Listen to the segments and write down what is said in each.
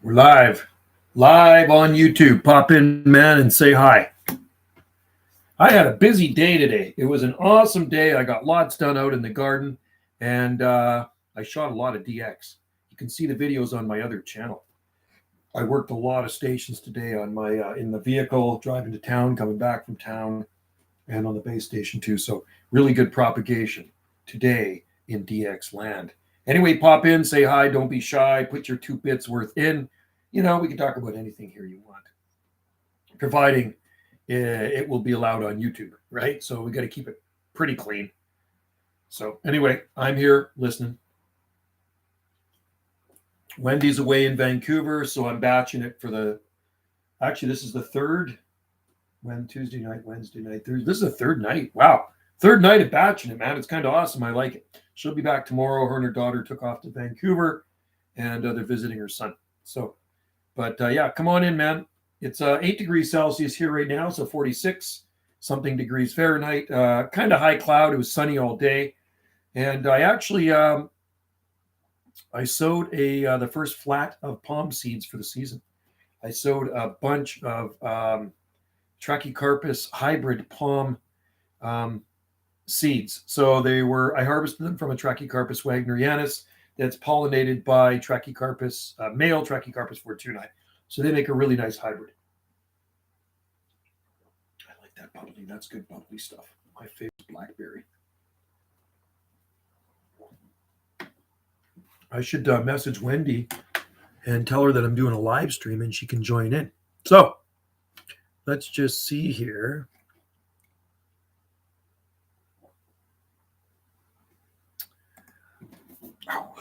We're live on YouTube. Pop in, man, and say hi. I had a busy day today. It was an awesome day. I got lots done out in the garden, and I shot a lot of DX. You can see the videos on my other channel. I worked a lot of stations today on my in the vehicle, driving to town, coming back from town, and on the base station too. So really good propagation today in DX land. Anyway, pop in, say hi, don't be shy, put your 2 bits worth in. You know, we can talk about anything here you want, providing it will be allowed on YouTube, right? So we got to keep it pretty clean. So anyway, I'm here listening. Wendy's away in Vancouver, so I'm batching it for the, actually this is the third, Tuesday night, Wednesday night, Thursday. This is the third night. Wow. Third night of batching it, man. It's kind of awesome. I like it. She'll be back tomorrow. Her and her daughter took off to Vancouver, and they're visiting her son. So, but yeah, come on in, man. It's 8 degrees Celsius here right now, so 46 something degrees Fahrenheit. Kind of high cloud. It was sunny all day, and I actually I sowed the first flat of palm seeds for the season. I sowed a bunch of Trachycarpus hybrid palm seeds. So I harvested them from a Trachycarpus wagnerianus that's pollinated by Trachycarpus, male Trachycarpus fortunei. So they make a really nice hybrid. I like that bubbly. That's good bubbly stuff. My favorite blackberry. I should message Wendy and tell her that I'm doing a live stream and she can join in. So let's just see here. Oh.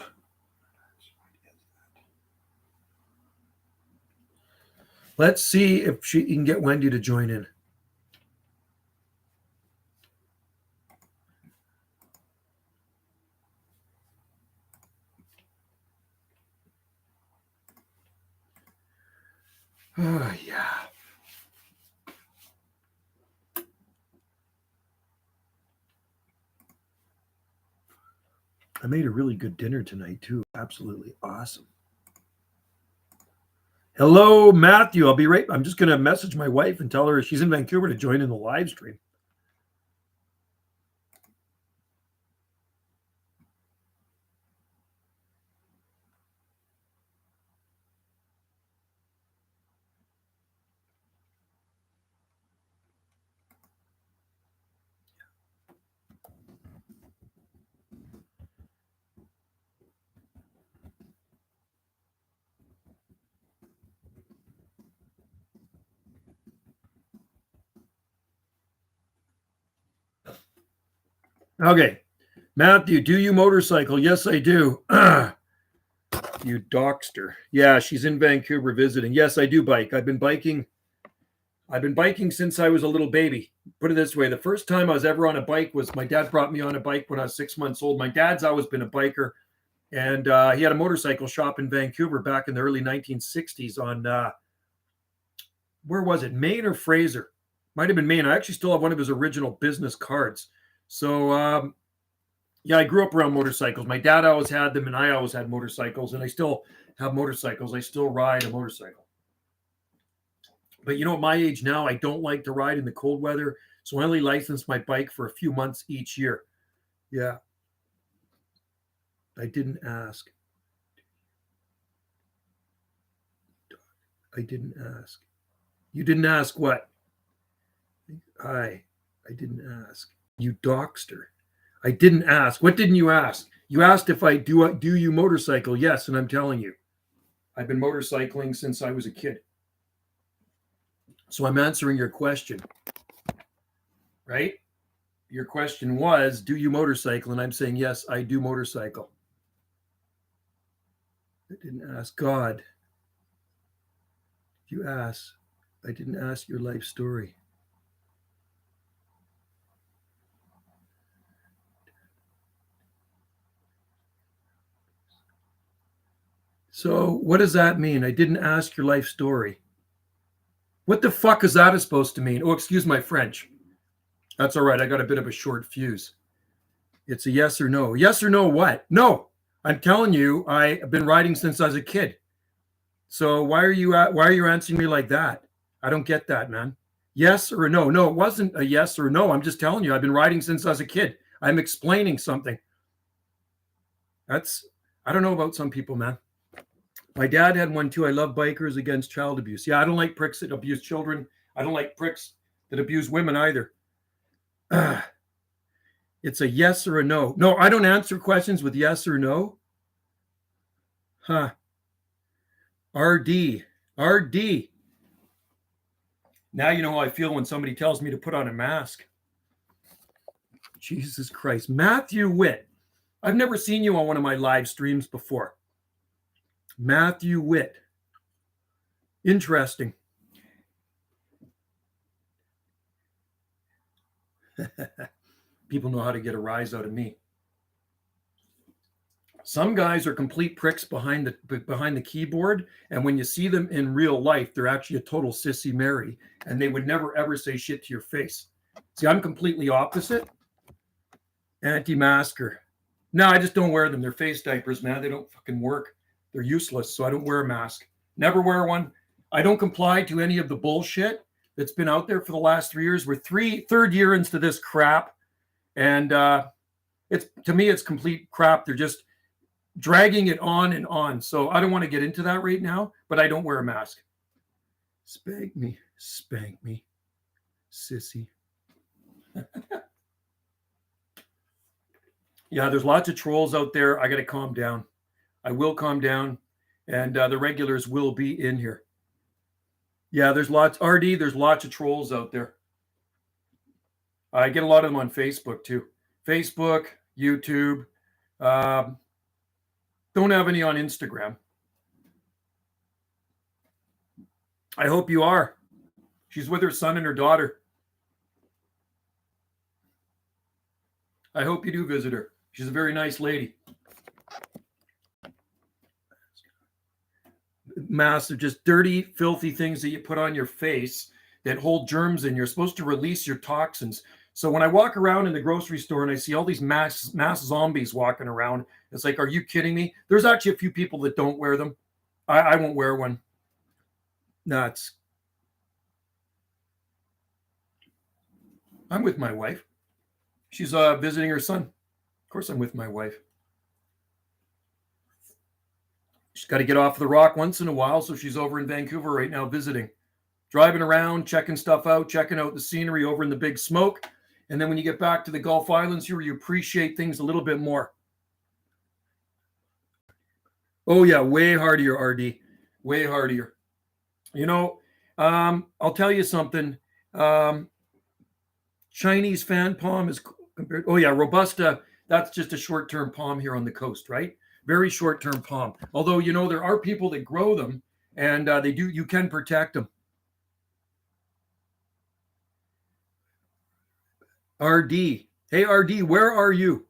Let's see if she can get Wendy to join in. Oh, yeah. I made a really good dinner tonight, too. Absolutely awesome. Hello, Matthew. I'm just going to message my wife and tell her she's in Vancouver to join in the live stream. Okay. Matthew, do you motorcycle? Yes, I do. You doxter. Yeah, she's in Vancouver visiting. Yes, I do bike. I've been biking since I was a little baby. Put it this way, the first time I was ever on a bike was my dad brought me on a bike when I was 6 months old. My dad's always been a biker, and he had a motorcycle shop in Vancouver back in the early 1960s on, where was it, Maine or Fraser? Might have been Maine. I actually still have one of his original business cards. So, yeah, I grew up around motorcycles. My dad always had them, and I always had motorcycles, and I still have motorcycles. I still ride a motorcycle. But you know, at my age now, I don't like to ride in the cold weather, so I only license my bike for a few months each year. Yeah. I didn't ask. I didn't ask. You didn't ask what? I didn't ask. You doxter. I didn't ask. What didn't you ask? You asked if I do you motorcycle. Yes, and I'm telling you, I've been motorcycling since I was a kid. So I'm answering your question, right? Your question was, do you motorcycle? And I'm saying, yes, I do motorcycle. I didn't ask God. You asked. I didn't ask your life story. So what does that mean? I didn't ask your life story. What the fuck is that supposed to mean? Oh, excuse my French. That's all right. I got a bit of a short fuse. It's a yes or no. Yes or no what? No. I'm telling you, I've been riding since I was a kid. So why are you answering me like that? I don't get that, man. Yes or no? No, it wasn't a yes or no. I'm just telling you, I've been riding since I was a kid. I'm explaining something. I don't know about some people, man. My dad had one too. I love bikers against child abuse. Yeah, I don't like pricks that abuse children. I don't like pricks that abuse women either. It's a yes or a no. No, I don't answer questions with yes or no. Huh. RD. RD. Now you know how I feel when somebody tells me to put on a mask. Jesus Christ. Matthew Witt. I've never seen you on one of my live streams before. Matthew Witt. Interesting. People know how to get a rise out of me. Some guys are complete pricks behind the keyboard, and when you see them in real life, they're actually a total sissy Mary, and they would never ever say shit to your face. See, I'm completely opposite. Anti-masker. No, I just don't wear them. They're face diapers, man. They don't fucking work. They're useless, so I don't wear a mask. Never wear one. I don't comply to any of the bullshit that's been out there for the last 3 years. We're third year into this crap, and it's, to me, it's complete crap. They're just dragging it on and on. So I don't want to get into that right now, but I don't wear a mask. Spank me, sissy. Yeah, there's lots of trolls out there. I got to calm down. I will calm down, and the regulars will be in here. Yeah, there's lots. RD, there's lots of trolls out there. I get a lot of them on Facebook too. Facebook, YouTube. Don't have any on Instagram. I hope you are. She's with her son and her daughter. I hope you do visit her. She's a very nice lady. Masks are just dirty, filthy things that you put on your face that hold germs in. You're supposed to release your toxins. So when I walk around in the grocery store and I see all these mass zombies walking around, it's like, are you kidding me? There's actually a few people that don't wear them. I won't wear one. Nuts. I'm with my wife. She's visiting her son. Of course I'm with my wife. She's got to get off the rock once in a while, so she's over in Vancouver right now visiting. Driving around, checking stuff out, checking out the scenery over in the Big Smoke. And then when you get back to the Gulf Islands here, you appreciate things a little bit more. Oh, yeah, way hardier, RD. Way hardier. You know, I'll tell you something. Chinese fan palm is compared. Oh, yeah, Robusta. That's just a short-term palm here on the coast, right? Very short-term palm. Although, you know, there are people that grow them, and you can protect them. RD. Hey, RD, where are you?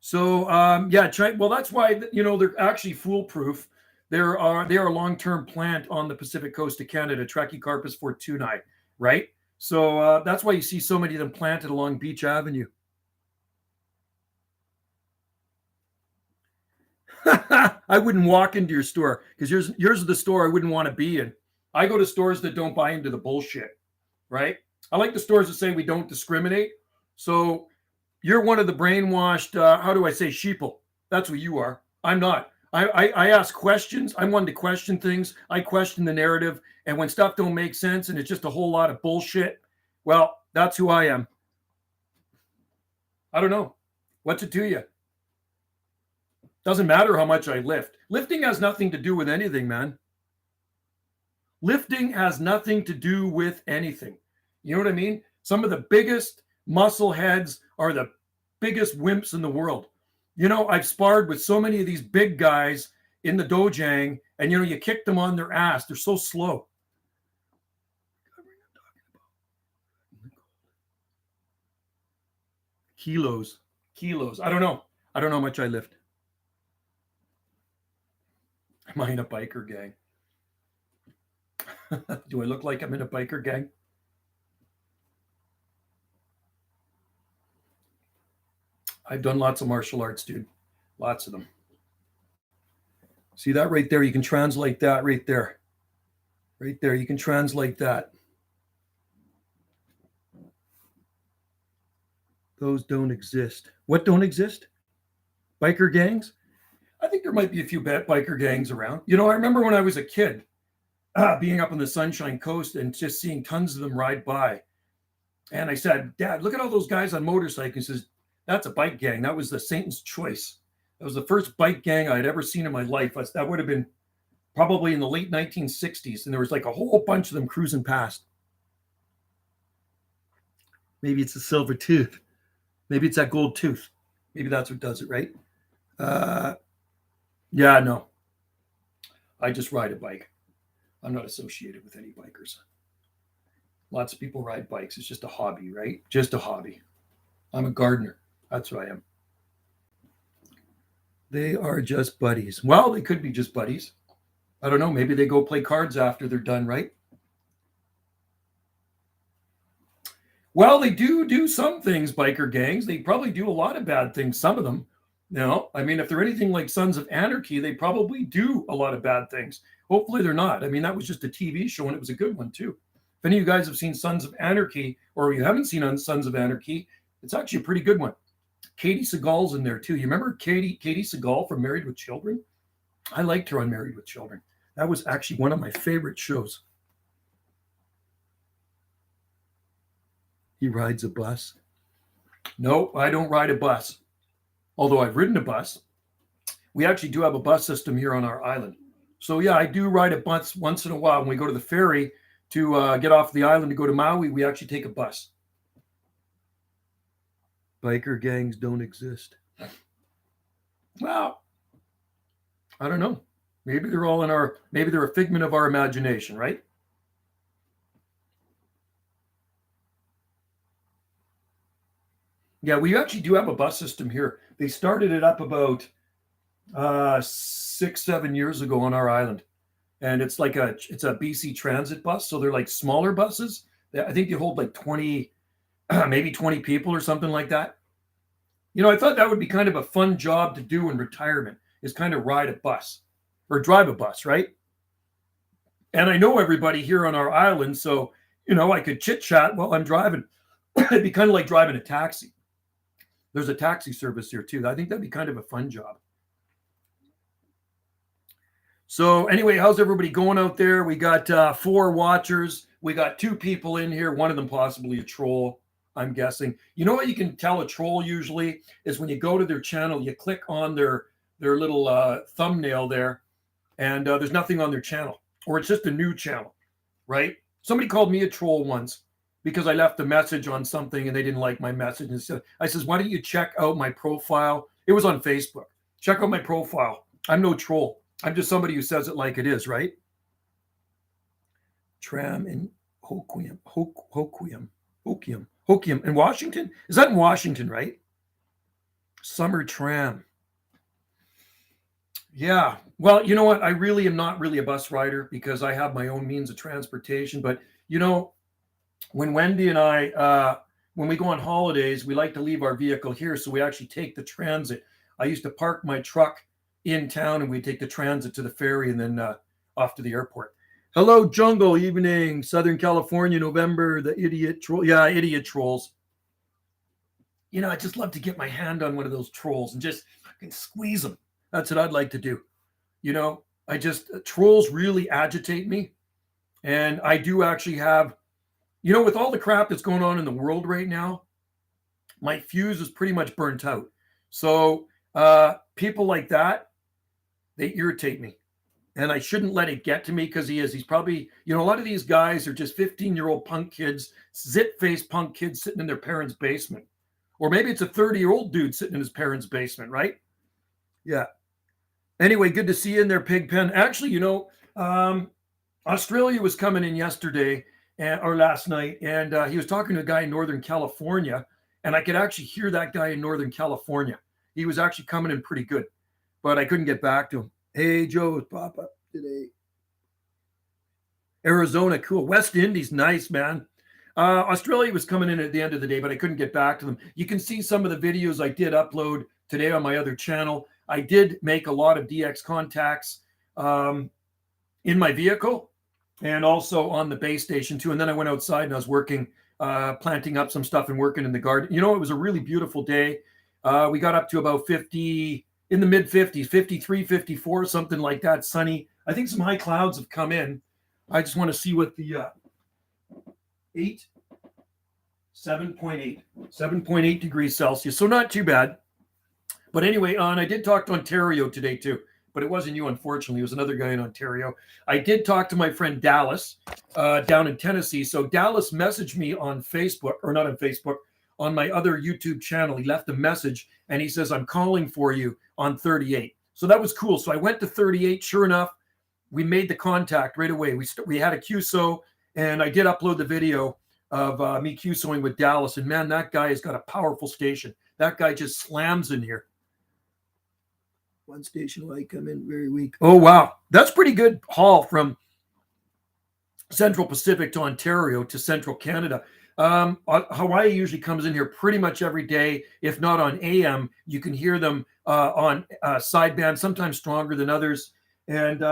So, yeah, well, that's why, you know, they're actually foolproof. They are a long-term plant on the Pacific coast of Canada, Trachycarpus fortunei, right? So that's why you see so many of them planted along Beach Avenue. I wouldn't walk into your store because yours is the store I wouldn't want to be in. I go to stores that don't buy into the bullshit, right? I like the stores that say we don't discriminate. So you're one of the brainwashed, how do I say, sheeple. That's what you are. I'm not. I ask questions. I'm one to question things. I question the narrative. And when stuff don't make sense and it's just a whole lot of bullshit, well, that's who I am. I don't know. What's it to you? Doesn't matter how much I lift. Lifting has nothing to do with anything, man. Lifting has nothing to do with anything. You know what I mean? Some of the biggest muscle heads are the biggest wimps in the world. You know, I've sparred with so many of these big guys in the dojang, and, you know, you kick them on their ass. They're so slow. Kilos. I don't know. I don't know how much I lift. Am I in a biker gang? Do I look like I'm in a biker gang? I've done lots of martial arts, dude. Lots of them. See that right there? You can translate that right there. Right there, you can translate that. Those don't exist. What don't exist? Biker gangs? I think there might be a few biker gangs around. You know, I remember when I was a kid, being up on the Sunshine Coast and just seeing tons of them ride by. And I said, Dad, look at all those guys on motorcycles. He says, that's a bike gang. That was the Satan's Choice. That was the first bike gang I had ever seen in my life. That would have been probably in the late 1960s. And there was like a whole bunch of them cruising past. Maybe it's a silver tooth. Maybe it's that gold tooth. Maybe that's what does it, right? Yeah, no. I just ride a bike. I'm not associated with any bikers. Lots of people ride bikes. It's just a hobby, right? Just a hobby. I'm a gardener. That's what I am. They are just buddies. Well, they could be just buddies. I don't know. Maybe they go play cards after they're done, right? Well, they do some things, biker gangs. They probably do a lot of bad things, some of them. No, I mean, if they're anything like Sons of Anarchy, they probably do a lot of bad things. Hopefully they're not. I mean, that was just a TV show, and it was a good one, too. If any of you guys have seen Sons of Anarchy, or you haven't seen Sons of Anarchy, it's actually a pretty good one. Katie Seagal's in there, too. You remember Katie Seagal from Married with Children? I liked her on Married with Children. That was actually one of my favorite shows. He rides a bus. No, I don't ride a bus. Although I've ridden a bus. We actually do have a bus system here on our island. So yeah, I do ride a bus once in a while. When we go to the ferry to get off the island to go to Maui, we actually take a bus. Biker gangs don't exist. Well, I don't know. Maybe they're all maybe they're a figment of our imagination, right? Yeah, we actually do have a bus system here. They started it up about 6-7 years ago on our island. And it's like it's a BC Transit bus. So they're like smaller buses. I think they hold like 20, maybe 20 people or something like that. You know, I thought that would be kind of a fun job to do in retirement, is kind of ride a bus or drive a bus, right? And I know everybody here on our island. So, you know, I could chit chat while I'm driving. It'd be kind of like driving a taxi. There's a taxi service here too. I think that'd be kind of a fun job. So anyway, how's everybody going out there? We got 4 watchers. We got 2 people in here. One of them possibly a troll, I'm guessing. You know what you can tell a troll usually is when you go to their channel, you click on their little thumbnail there, and there's nothing on their channel, or it's just a new channel, right? Somebody called me a troll once because I left a message on something and they didn't like my message. And so I says, why don't you check out my profile? It was on Facebook. Check out my profile. I'm no troll. I'm just somebody who says it like it is, right? Tram in Hoquiam in Washington. Is that in Washington, right? Summer tram. Yeah. Well, you know what? I really am not really a bus rider because I have my own means of transportation. But, you know, when Wendy and I, when we go on holidays, we like to leave our vehicle here. So we actually take the transit. I used to park my truck in town and we take the transit to the ferry and then off to the airport. Hello, Jungle. Evening. Southern California, November. The idiot troll. Yeah, idiot trolls. You know, I just love to get my hand on one of those trolls and just fucking squeeze them. That's what I'd like to do. You know, trolls really agitate me. And I do actually have, you know, with all the crap that's going on in the world right now, my fuse is pretty much burnt out. So people like that, they irritate me. And I shouldn't let it get to me because he's probably, you know, a lot of these guys are just 15-year-old punk kids, zit-faced punk kids sitting in their parents' basement. Or maybe it's a 30-year-old dude sitting in his parents' basement, right? Yeah. Anyway, good to see you in there, Pigpen. Actually, you know, Australia was coming in yesterday or last night, and he was talking to a guy in Northern California, and I could actually hear that guy in Northern California. He was actually coming in pretty good, but I couldn't get back to him. Hey, Joe, it's Papa today. Arizona, cool. West Indies, nice, man. Australia was coming in at the end of the day, but I couldn't get back to them. You can see some of the videos I did upload today on my other channel. I did make a lot of DX contacts in my vehicle and also on the base station too. And then I went outside and I was working, planting up some stuff and working in the garden. You know, it was a really beautiful day. We got up to about 50, in the mid 50s, 53, 54, something like that, sunny. I think some high clouds have come in. I just want to see what the 7.8 degrees Celsius. So not too bad. But anyway, and I did talk to Ontario today too, but it wasn't you, unfortunately. It was another guy in Ontario. I did talk to my friend Dallas down in Tennessee. So Dallas messaged me on Facebook, or not on Facebook, on my other YouTube channel. He left a message and he says, I'm calling for you on 38. So that was cool. So I went to 38. Sure enough, we made the contact right away. We had a QSO, and I did upload the video of me QSOing with Dallas. And man, that guy has got a powerful station. That guy just slams in here. One station light come in very weak. Oh, wow. That's pretty good haul from Central Pacific to Ontario to Central Canada. Hawaii usually comes in here pretty much every day. If not on AM, you can hear them on sideband, sometimes stronger than others. And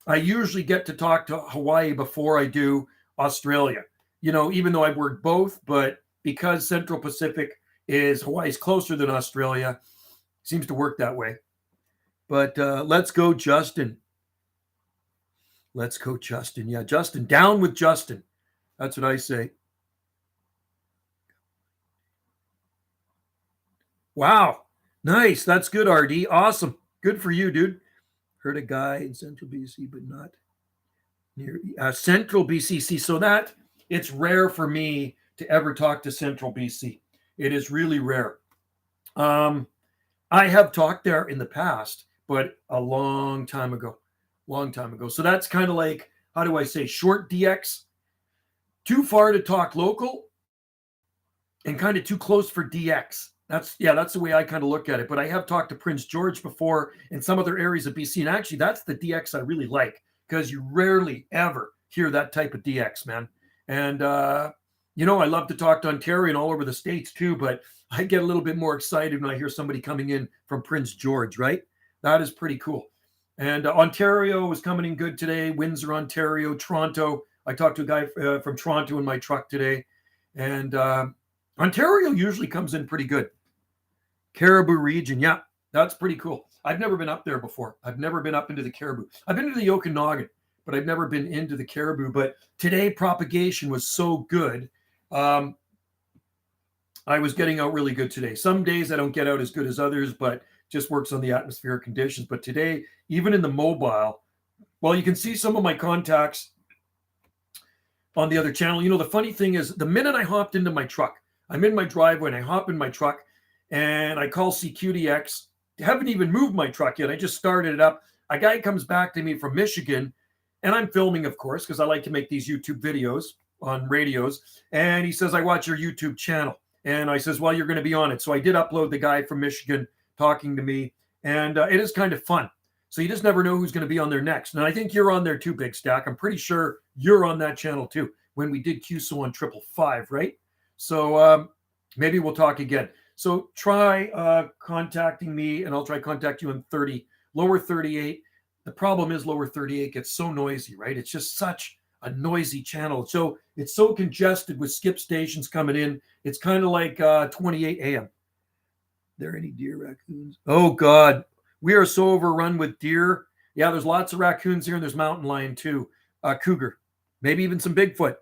I usually get to talk to Hawaii before I do Australia. You know, even though I've worked both, but because Central Pacific is Hawaii's closer than Australia, seems to work that way. But let's go, Justin. Let's go, Justin. Yeah, Justin. Down with Justin. That's what I say. Wow. Nice. That's good, RD. Awesome. Good for you, dude. Heard a guy in Central BC, but not near Central BC. So that it's rare for me to ever talk to Central BC. It is really rare. I have talked there in the past, but a long time ago. So that's kind of like, how do I say, short DX, too far to talk local and kind of too close for DX. That's the way I kind of look at it. But I have talked to Prince George before and some other areas of BC. And actually, that's the DX I really like, because you rarely ever hear that type of DX, man. And, you know, I love to talk to Ontario and all over the States too, but I get a little bit more excited when I hear somebody coming in from Prince George, right? That is pretty cool. And Ontario was coming in good today. Windsor, Ontario, Toronto. I talked to a guy from Toronto in my truck today. And Ontario usually comes in pretty good. Caribou region. Yeah, that's pretty cool. I've never been up there before. I've never been up into the Caribou. I've been into the Okanagan, but I've never been into the Caribou. But today propagation was so good. I was getting out really good today. Some days I don't get out as good as others, but just works on the atmospheric conditions. But today, even in the mobile, well, you can see some of my contacts on the other channel. You know, the funny thing is, the minute I hopped into my truck, I'm in my driveway and I hop in my truck and I call CQDX. Haven't even moved my truck yet. I just started it up. A guy comes back to me from Michigan, and I'm filming, of course, because I like to make these YouTube videos on radios. And he says, I watch your YouTube channel. And I says, well, you're going to be on it. So I did upload the guy from Michigan talking to me. And it is kind of fun. So you just never know who's going to be on there next. And I think you're on there too, Big Stack. I'm pretty sure you're on that channel too, when we did QSO on 555, right? So maybe we'll talk again. So try contacting me, and I'll try contact you in lower 38. The problem is lower 38 gets so noisy, right? It's just such a noisy channel. So it's so congested with skip stations coming in. It's kind of like 28 AM. There any deer, raccoons? Oh, God. We are so overrun with deer. Yeah, there's lots of raccoons here, and there's mountain lion too. Cougar. Maybe even some Bigfoot.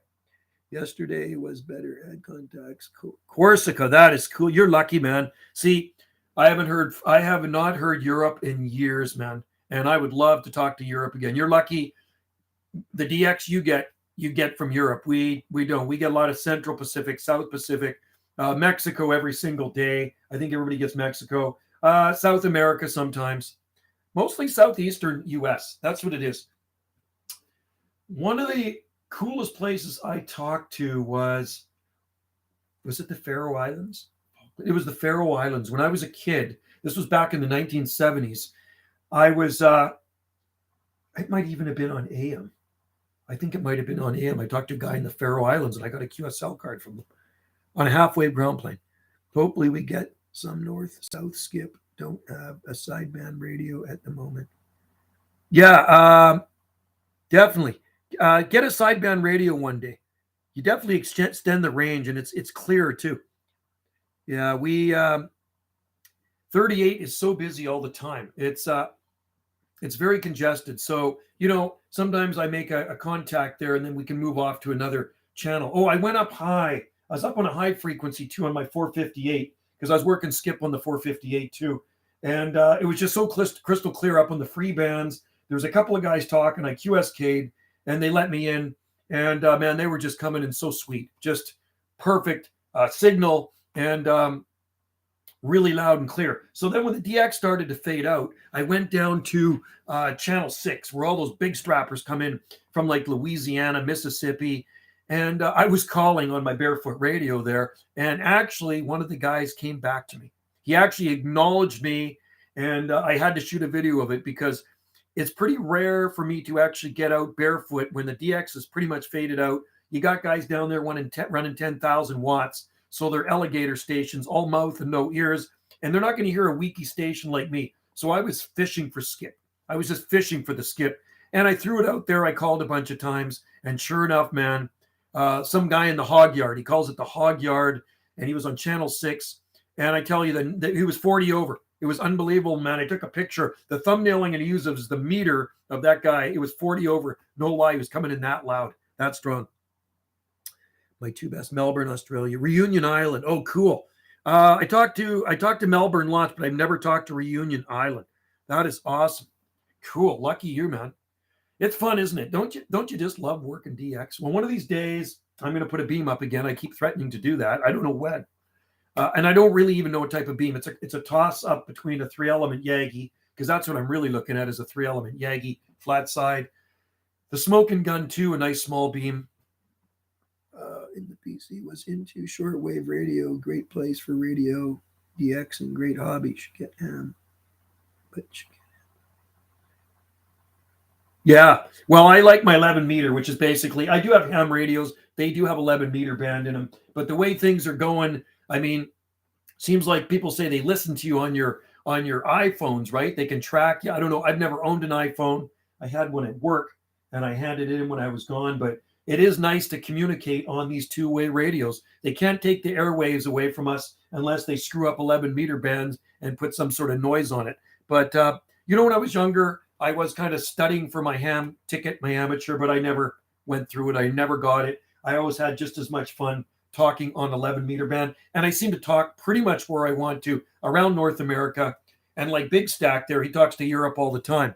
Yesterday was better. Had contacts. Corsica, that is cool. You're lucky, man. See, I have not heard Europe in years, man. And I would love to talk to Europe again. You're lucky. The DX you get from Europe. We don't. We get a lot of Central Pacific, South Pacific, Mexico every single day. I think everybody gets Mexico. South America sometimes. Mostly Southeastern US. That's what it is. One of the coolest places I talked to was it the Faroe Islands? It was the Faroe Islands. When I was a kid, this was back in the 1970s. I was, it might even have been on AM. I think it might have been on AM. I talked to a guy in the Faroe Islands, and I got a QSL card from him on a half-wave ground plane. Hopefully we get some north-south skip. Don't have a sideband radio at the moment. Yeah, definitely. Get a sideband radio one day. You definitely extend the range, and it's clearer too. Yeah, we 38 is so busy all the time. It's very congested. So, sometimes I make a contact there and then we can move off to another channel. Oh, I went up high. I was up on a high frequency too on my 458 because I was working skip on the 458 too. And it was just so crystal clear up on the free bands. There was a couple of guys talking. I QSK'd and they let me in. And man, they were just coming in so sweet, just perfect signal. And really loud and clear. So then when the DX started to fade out, I went down to channel 6 where all those big strappers come in from like Louisiana, Mississippi. And I was calling on my barefoot radio there. And actually, one of the guys came back to me. He actually acknowledged me. And I had to shoot a video of it because it's pretty rare for me to actually get out barefoot when the DX is pretty much faded out. You got guys down there running 10,000 watts. So they're alligator stations, all mouth and no ears. And they're not going to hear a weaky station like me. So I was fishing for skip. I was just fishing for the skip. And I threw it out there. I called a bunch of times. And sure enough, man, some guy in the hog yard, he calls it the hog yard. And he was on channel 6. And I tell you that he was 40 over. It was unbelievable, man. I took a picture. The thumbnail I'm going to use is the meter of that guy. It was 40 over. No lie. He was coming in that loud, that strong. My two best: Melbourne, Australia, Reunion Island. Oh, cool. I talked to Melbourne lots, but I've never talked to Reunion Island. That is awesome. Cool. Lucky you, man. It's fun, isn't it? Don't you just love working DX? Well, one of these days I'm going to put a beam up again. I keep threatening to do that. I don't know when. And I don't really even know what type of beam. It's a toss up between a 3-element Yagi, because that's what I'm really looking at, is a 3-element Yagi flat side. The smoking gun too, a nice small beam. In the PC was into shortwave radio, great place for radio DX and great hobby. Should get ham, but yeah. Well, I like my 11 meter, which is basically, I do have ham radios. They do have 11 meter band in them, but the way things are going, I mean, seems like people say they listen to you on your iPhones, right? They can track you. I don't know. I've never owned an iPhone. I had one at work and I handed it in when I was gone, but it is nice to communicate on these two-way radios. They can't take the airwaves away from us unless they screw up 11 meter bands and put some sort of noise on it. But when I was younger, I was kind of studying for my ham ticket, my amateur, but I never went through it. I never got it. I always had just as much fun talking on 11 meter band. And I seem to talk pretty much where I want to around North America. And like Big Stack there, he talks to Europe all the time.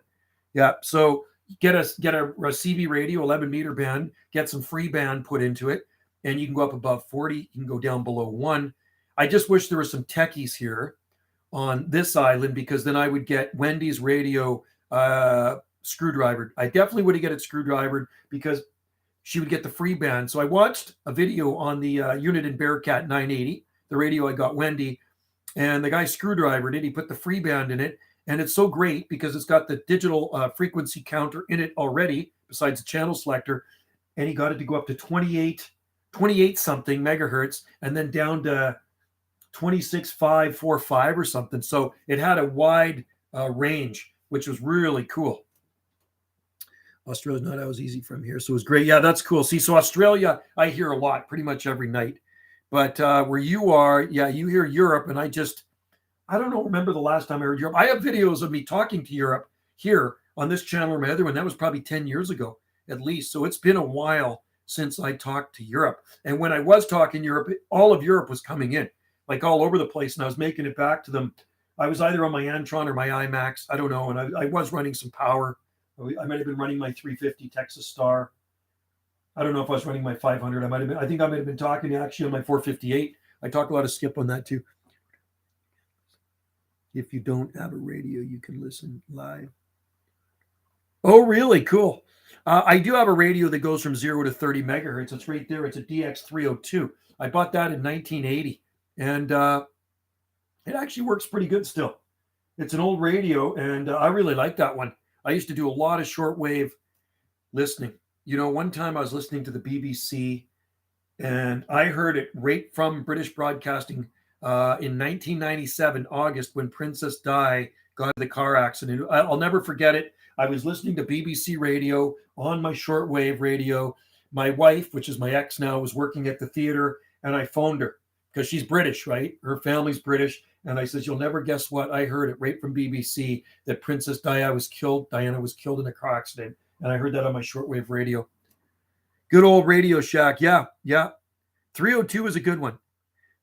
Yeah. So get a CB radio, 11 meter band, get some free band put into it, and you can go up above 40. You can go down below 1. I just wish there were some techies here on this island, because then I would get Wendy's radio screwdrivered. I definitely would have get it screwdrivered because she would get the free band. So I watched a video on the unit in Bearcat 980, the radio I got Wendy, and the guy screwdrivered it. He put the free band in it. And it's so great because it's got the digital frequency counter in it already, besides the channel selector. And he got it to go up to 28 something megahertz, and then down to 26.545 or something. So it had a wide range, which was really cool. Australia's not always easy from here, so it was great. Yeah, that's cool. See, so Australia, I hear a lot, pretty much every night. But where you are, yeah, you hear Europe, and I don't remember the last time I heard Europe. I have videos of me talking to Europe here on this channel or my other one. That was probably 10 years ago at least. So it's been a while since I talked to Europe. And when I was talking Europe, all of Europe was coming in, like all over the place. And I was making it back to them. I was either on my Antron or my IMAX. I don't know. And I was running some power. I might have been running my 350 Texas Star. I don't know if I was running my 500. I think I might have been talking actually on my 458. I talk a lot of skip on that too. If you don't have a radio, you can listen live. Oh, really? Cool. I do have a radio that goes from 0 to 30 megahertz. It's right there. It's a DX302. I bought that in 1980. And it actually works pretty good still. It's an old radio, and I really like that one. I used to do a lot of shortwave listening. One time I was listening to the BBC, and I heard it right from British Broadcasting in 1997, August, when Princess Di got in the car accident. I'll never forget it. I was listening to BBC radio on my shortwave radio. My wife, which is my ex now, was working at the theater, and I phoned her because she's British, right? Her family's British. And I said, you'll never guess what? I heard it right from BBC that Princess Diana was killed in a car accident. And I heard that on my shortwave radio. Good old Radio Shack. Yeah. 302 is a good one.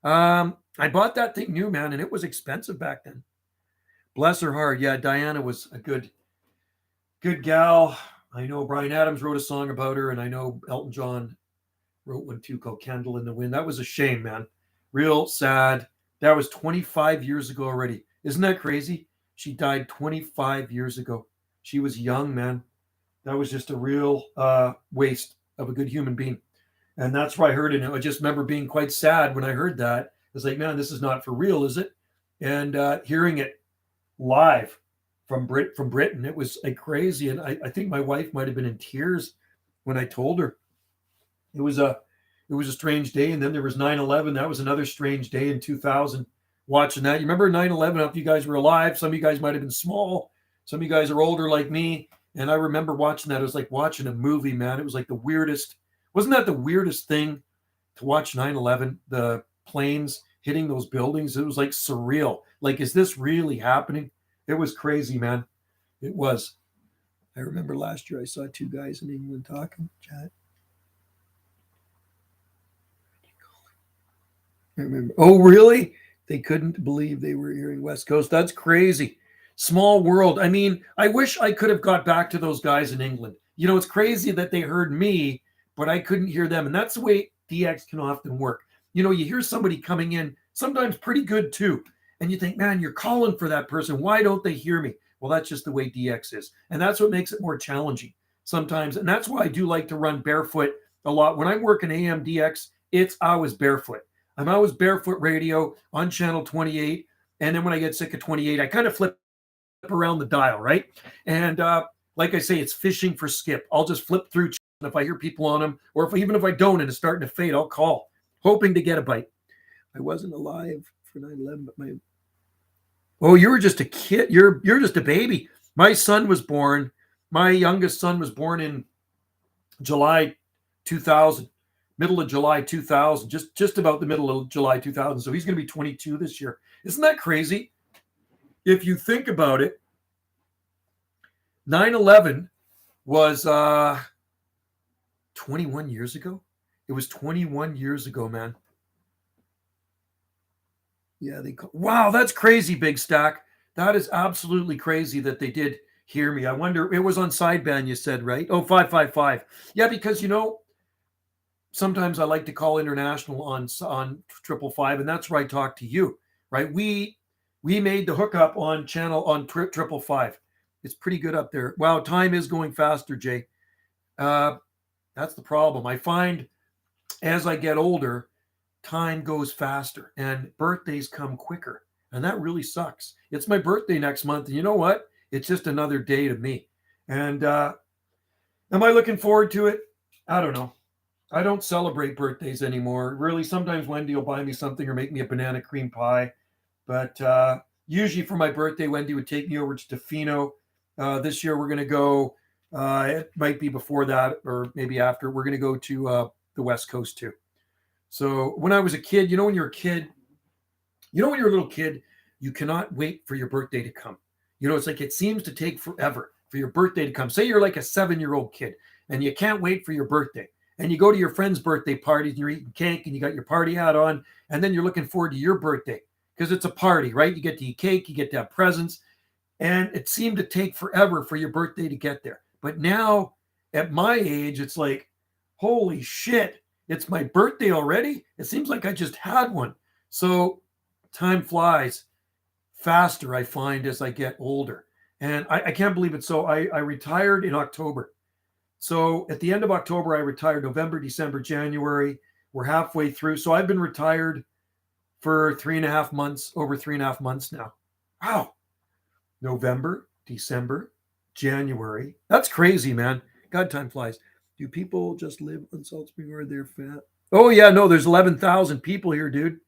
I bought that thing new, man, and it was expensive back then. Bless her heart. Yeah, Diana was a good gal. I know Bryan Adams wrote a song about her, and I know Elton John wrote one too called Candle in the Wind. That was a shame, man. Real sad. That was 25 years ago already. Isn't that crazy? She died 25 years ago. She was young, man. That was just a real waste of a good human being. And that's why I heard it. I just remember being quite sad when I heard that. It's like, man, this is not for real, is it? And hearing it live from Britain, it was like crazy. And I think my wife might have been in tears when I told her. It was a strange day. And then there was 9/11. That was another strange day in 2000. Watching that, you remember 9/11? If you guys were alive, some of you guys might have been small. Some of you guys are older like me. And I remember watching that. It was like watching a movie, man. It was like the weirdest. Wasn't that the weirdest thing to watch 9/11? The planes hitting those buildings. It was like surreal. Like, is this really happening? It was crazy, man. It was. I remember last year I saw two guys in England talking. Chat. I remember. Oh, really? They couldn't believe they were hearing West Coast. That's crazy. Small world. I mean, I wish I could have got back to those guys in England. You know, it's crazy that they heard me, but I couldn't hear them. And that's the way DX can often work. You know, you hear somebody coming in, sometimes pretty good too. And you think, man, you're calling for that person. Why don't they hear me? Well, that's just the way DX is. And that's what makes it more challenging sometimes. And that's why I do like to run barefoot a lot. When I'm working AM DX, it's always barefoot. I'm always barefoot radio on channel 28. And then when I get sick of 28, I kind of flip around the dial, right? And like I say, it's fishing for skip. I'll just flip through. And if I hear people on them, or even if I don't and it's starting to fade, I'll call, hoping to get a bite. I wasn't alive for 9/11, but oh, you were just a kid. You're just a baby. My son was born. My youngest son was born in July 2000, middle of July 2000, just about the middle of July 2000. So he's going to be 22 this year. Isn't that crazy? If you think about it, 9/11 was 21 years ago. It was 21 years ago, man. Yeah, wow, that's crazy, Big Stack. That is absolutely crazy that they did hear me. I wonder, it was on sideband, you said, right? Oh, 555. Yeah, because, you know, sometimes I like to call international on 555, and that's where I talk to you, right? We made the hookup on 555. It's pretty good up there. Wow, time is going faster, Jay. That's the problem. I find as I get older, time goes faster and birthdays come quicker. And that really sucks. It's my birthday next month. And you know what? It's just another day to me. And am I looking forward to it? I don't know. I don't celebrate birthdays anymore. Really, sometimes Wendy will buy me something or make me a banana cream pie. But usually for my birthday, Wendy would take me over to Tofino. This year we're going to go, it might be before that or maybe after. We're going to go to the West Coast too. So when I was a kid, you know, when you're a kid, you know, when you're a little kid, you cannot wait for your birthday to come. You know, it's like it seems to take forever for your birthday to come. Say you're like a 7-year-old kid and you can't wait for your birthday. And you go to your friend's birthday party and you're eating cake and you got your party hat on. And then you're looking forward to your birthday because it's a party, right? You get to eat cake, you get to have presents. And it seemed to take forever for your birthday to get there. But now at my age, it's like, holy shit. It's my birthday already. It seems like I just had one. So time flies faster, I find, as I get older. And I can't believe it. So I retired in October. So at the end of October, I retired November, December, January. We're halfway through. So I've been retired for 3.5 months, over 3.5 months now. Wow. November, December, January. That's crazy, man. God, time flies. Do people just live on Salt Spring or they're fat? Oh yeah, no, there's 11,000 people here, dude.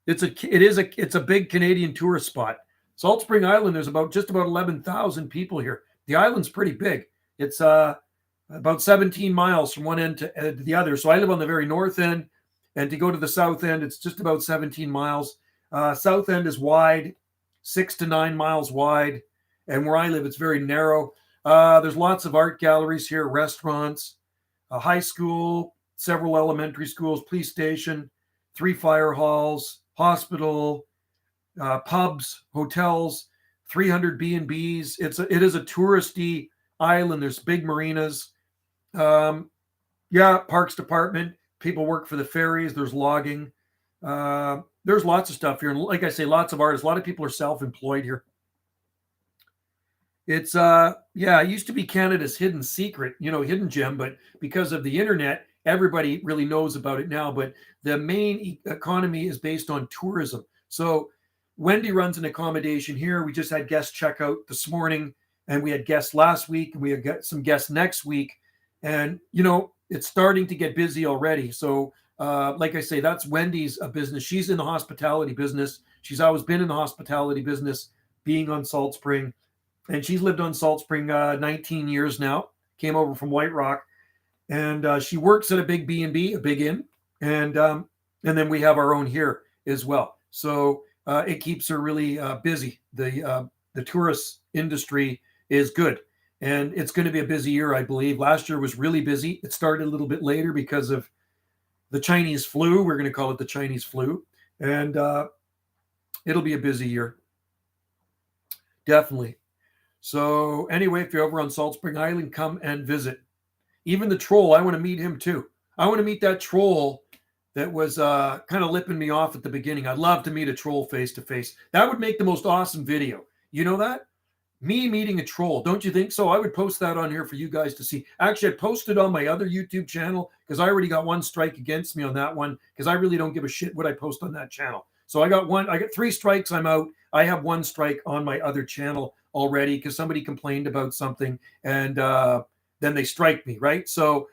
It's a big Canadian tourist spot. Salt Spring Island, there's just about 11,000 people here. The island's pretty big. It's about 17 miles from one end to the other. So I live on the very north end, and to go to the south end, it's just about 17 miles. South end is wide, 6 to 9 miles wide, and where I live, it's very narrow. There's lots of art galleries here, restaurants, a high school, several elementary schools, police station, 3 fire halls, hospital, pubs, hotels, 300 B&Bs. It is a touristy island. There's big marinas. Parks department. People work for the ferries. There's logging. There's lots of stuff here. And like I say, lots of artists. A lot of people are self-employed here. It's it used to be Canada's hidden secret, hidden gem, but because of the internet, everybody really knows about it now. But the main economy is based on tourism. So Wendy runs an accommodation here. We just had guest checkout this morning, and we had guests last week, and we have got some guests next week. And, it's starting to get busy already. So, like I say, that's Wendy's business. She's in the hospitality business. She's always been in the hospitality business, being on Salt Spring. And she's lived on Salt Spring 19 years now, came over from White Rock. And she works at a big B&B, a big inn. And then we have our own here as well. So it keeps her really busy. The tourist industry is good. And it's going to be a busy year, I believe. Last year was really busy. It started a little bit later because of the Chinese flu. We're going to call it the Chinese flu. And it'll be a busy year. Definitely. So anyway, if you're over on Salt Spring Island, come and visit. Even the troll, I want to meet him too. I want to meet that troll that was kind of lipping me off at the beginning. I'd love to meet a troll face to face. That would make the most awesome video. You know that? Me meeting a troll. Don't you think so? I would post that on here for you guys to see. Actually, I posted on my other YouTube channel because I already got 1 strike against me on that one because I really don't give a shit what I post on that channel. So I got 3 strikes. I'm out. I have 1 strike on my other channel already because somebody complained about something and then they strike me, right? So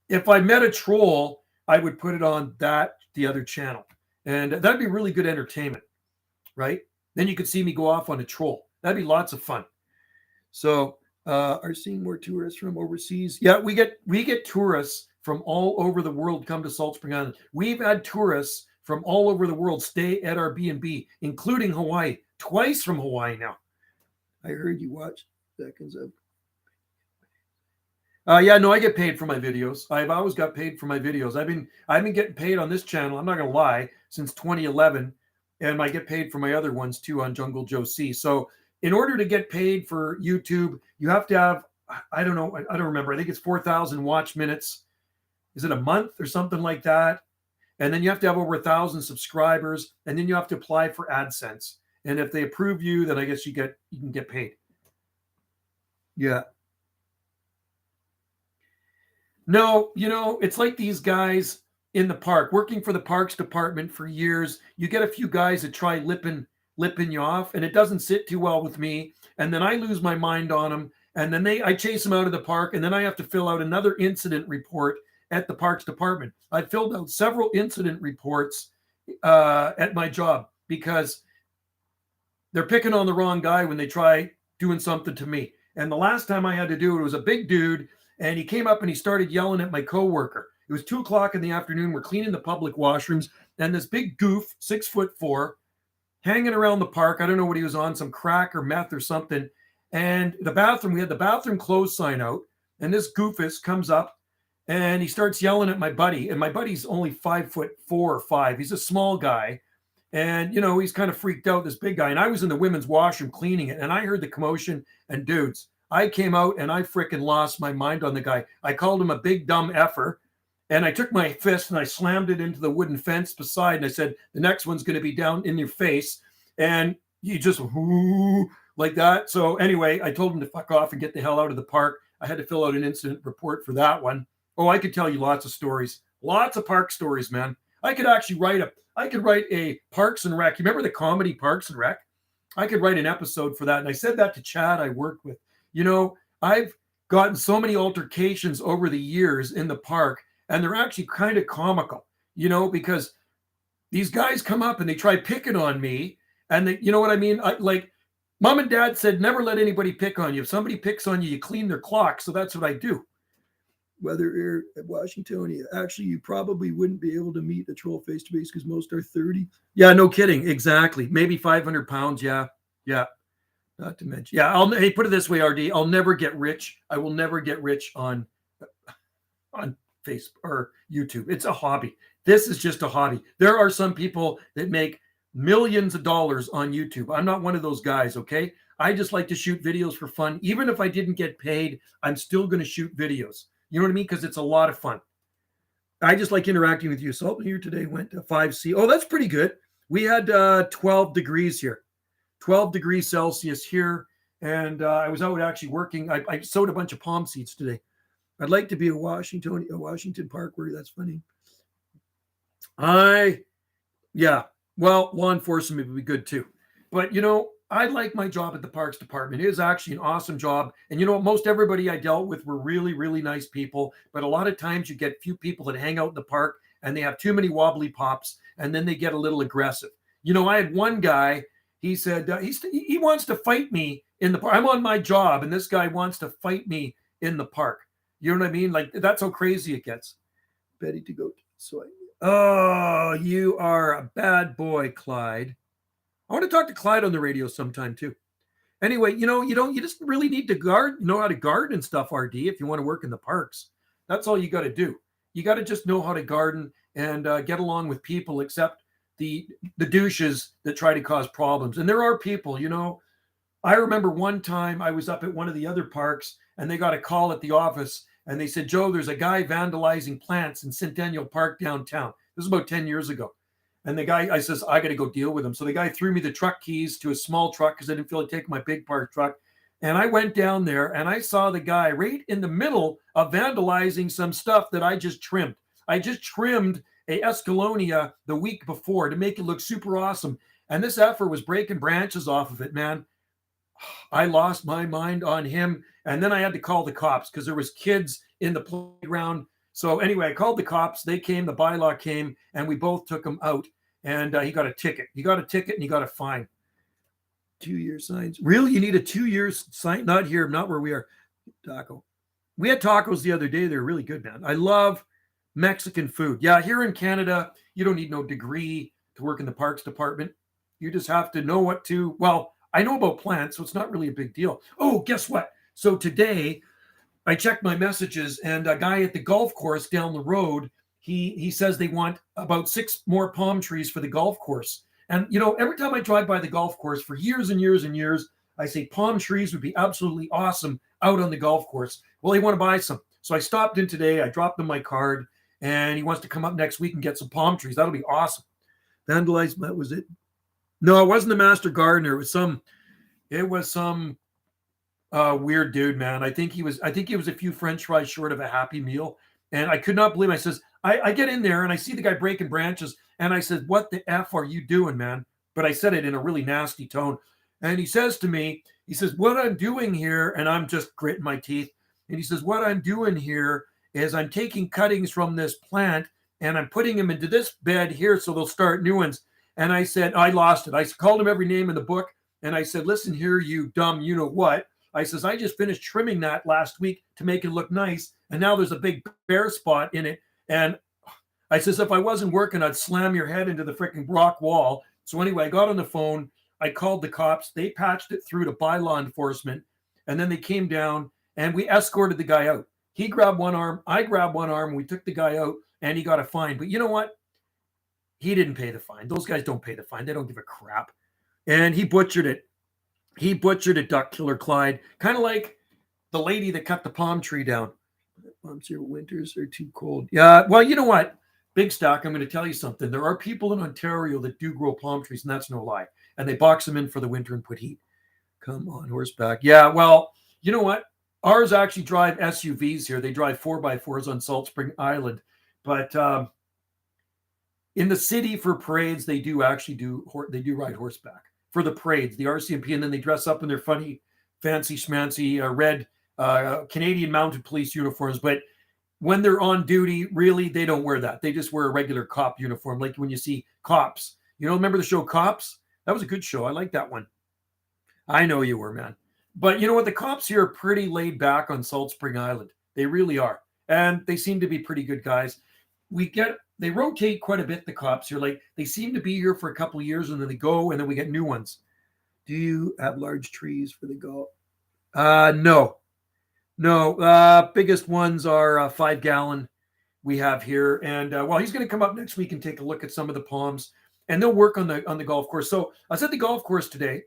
if I met a troll, I would put it on the other channel. And that'd be really good entertainment, right? Then you could see me go off on a troll. That'd be lots of fun. So are seeing more tourists from overseas? Yeah, we get tourists from all over the world come to Salt Spring Island. We've had tourists from all over the world stay at our B&B, including Hawaii, twice from Hawaii now. I heard you watch seconds of. I get paid for my videos. I've always got paid for my videos. I've been getting paid on this channel, I'm not gonna lie, since 2011, and I get paid for my other ones too on Jungle Joe C. So in order to get paid for YouTube, you have to have, I don't remember. I think it's 4,000 watch minutes. Is it a month or something like that? And then you have to have over 1,000 subscribers, and then you have to apply for AdSense. And if they approve you, then I guess you can get paid. Yeah. No, it's like these guys in the park, working for the parks department for years. You get a few guys that try lipping you off, and it doesn't sit too well with me. And then I lose my mind on them, and then I chase them out of the park, and then I have to fill out another incident report at the parks department. I filled out several incident reports at my job because they're picking on the wrong guy when they try doing something to me. And the last time I had to do it, was a big dude, and he came up and he started yelling at my coworker. It was 2:00 in the afternoon. We're cleaning the public washrooms, and this big goof, 6'4", hanging around the park. I don't know what he was on, some crack or meth or something. And we had the bathroom closed sign out, and this goofus comes up and he starts yelling at my buddy. And my buddy's only 5'4" or 5. He's a small guy. And, he's kind of freaked out, this big guy. And I was in the women's washroom cleaning it, and I heard the commotion. And dudes, I came out and I freaking lost my mind on the guy. I called him a big dumb effer. And I took my fist and I slammed it into the wooden fence beside. And I said, the next one's going to be down in your face. And he just like that. So anyway, I told him to fuck off and get the hell out of the park. I had to fill out an incident report for that one. Oh, I could tell you lots of stories. Lots of park stories, man. I could actually write a Parks and Rec. You remember the comedy Parks and Rec? I could write an episode for that. And I said that to Chad I worked with. I've gotten so many altercations over the years in the park, and they're actually kind of comical, because these guys come up and they try picking on me, And you know what I mean? Like mom and dad said, never let anybody pick on you. If somebody picks on you, you clean their clock. So that's what I do. Whether you're at Washingtonia, actually, you probably wouldn't be able to meet a troll face to face because most are 30. Yeah, no kidding. Exactly. Maybe 500 pounds. Yeah. Yeah. Not to mention. Yeah. Hey, put it this way, RD. I'll never get rich. I will never get rich on Facebook or YouTube. It's a hobby. This is just a hobby. There are some people that make millions of dollars on YouTube. I'm not one of those guys. Okay. I just like to shoot videos for fun. Even if I didn't get paid, I'm still going to shoot videos. You know what I mean? Because it's a lot of fun. I just like interacting with you. Salt here today went to 5C. Oh, that's pretty good. We had 12 degrees here, 12 degrees Celsius here. And I was out actually working. I sowed a bunch of palm seeds today. I'd like to be a Washington Park where that's funny. Yeah. Well, law enforcement would be good too. But, I like my job at the Parks Department. It is actually an awesome job. And most everybody I dealt with were really, really nice people. But a lot of times you get few people that hang out in the park and they have too many wobbly pops and then they get a little aggressive. I had one guy, he said he wants to fight me in the park. I'm on my job and this guy wants to fight me in the park. You know what I mean? Like, that's how crazy it gets. Betty to go. Oh, you are a bad boy, Clyde. I want to talk to Clyde on the radio sometime too. Anyway, you just really need to know how to garden and stuff, RD, if you want to work in the parks. That's all you got to do. You got to just know how to garden and get along with people, except the douches that try to cause problems. And there are people, I remember one time I was up at one of the other parks and they got a call at the office and they said, Joe, there's a guy vandalizing plants in Centennial Park downtown. This was about 10 years ago. And the guy, I says, I got to go deal with him. So the guy threw me the truck keys to a small truck because I didn't feel like taking my big park truck. And I went down there and I saw the guy right in the middle of vandalizing some stuff that I just trimmed. I just trimmed a Escalonia the week before to make it look super awesome. And this effer was breaking branches off of it, man. I lost my mind on him. And then I had to call the cops because there was kids in the playground. So anyway, I called the cops. They came, the bylaw came, and we both took him out. And he got a ticket. He got a ticket and he got a fine. 2-year signs. Really? You need a 2-year sign? Not here, not where we are. Taco. We had tacos the other day. They're really good, man. I love Mexican food. Yeah, here in Canada, you don't need no degree to work in the Parks Department. You just have to know what to, well, I know about plants, so it's not really a big deal. Oh, guess what? So today, I checked my messages, and a guy at the golf course down the road, he says they want about 6 more palm trees for the golf course. And, every time I drive by the golf course for years and years and years, I say palm trees would be absolutely awesome out on the golf course. Well, he want to buy some. So I stopped in today. I dropped him my card, and he wants to come up next week and get some palm trees. That'll be awesome. Vandalized, that was it. No, it wasn't the master gardener. It was some weird dude, man. I think he was a few French fries short of a Happy Meal. And I could not believe it. I says, I get in there and I see the guy breaking branches. And I said, what the F are you doing, man? But I said it in a really nasty tone. And he says to me, what I'm doing here, and I'm just gritting my teeth. And he says, what I'm doing here is I'm taking cuttings from this plant and I'm putting them into this bed here so they'll start new ones. And I said, I lost it. I called him every name in the book. And I said, listen here, you dumb, you know what? I says, I just finished trimming that last week to make it look nice. And now there's a big bare spot in it. And I says, if I wasn't working, I'd slam your head into the freaking rock wall. So anyway, I got on the phone. I called the cops. They patched it through to by law enforcement. And then they came down and we escorted the guy out. He grabbed one arm. I grabbed one arm. We took the guy out and he got a fine. But you know what? He didn't pay the fine. Those guys don't pay the fine. They don't give a crap. And he butchered it. He butchered it, Duck Killer Clyde. Kind of like the lady that cut the palm tree down. Palms here, winters are too cold. Yeah, well, you know what? Big Stock, I'm going to tell you something. There are people in Ontario that do grow palm trees, and that's no lie. And they box them in for the winter and put heat. Come on, horseback. Yeah, well, you know what? Ours actually drive SUVs here. They drive 4x4s on Salt Spring Island. But in the city for parades, they do ride horseback for the parades, the RCMP, and then they dress up in their funny, fancy schmancy red Canadian Mounted Police uniforms. But when they're on duty, really, they don't wear that. They just wear a regular cop uniform, like when you see Cops. Remember the show Cops? That was a good show. I like that one. I know you were, man. But you know what? The cops here are pretty laid back on Salt Spring Island. They really are. And they seem to be pretty good guys. They rotate quite a bit, the cops here. Like they seem to be here for a couple of years and then they go and then we get new ones. Do you have large trees for the golf? No. No. Biggest ones are 5 gallon we have here. And well, he's going to come up next week and take a look at some of the palms and they'll work on the golf course. So I was at the golf course today.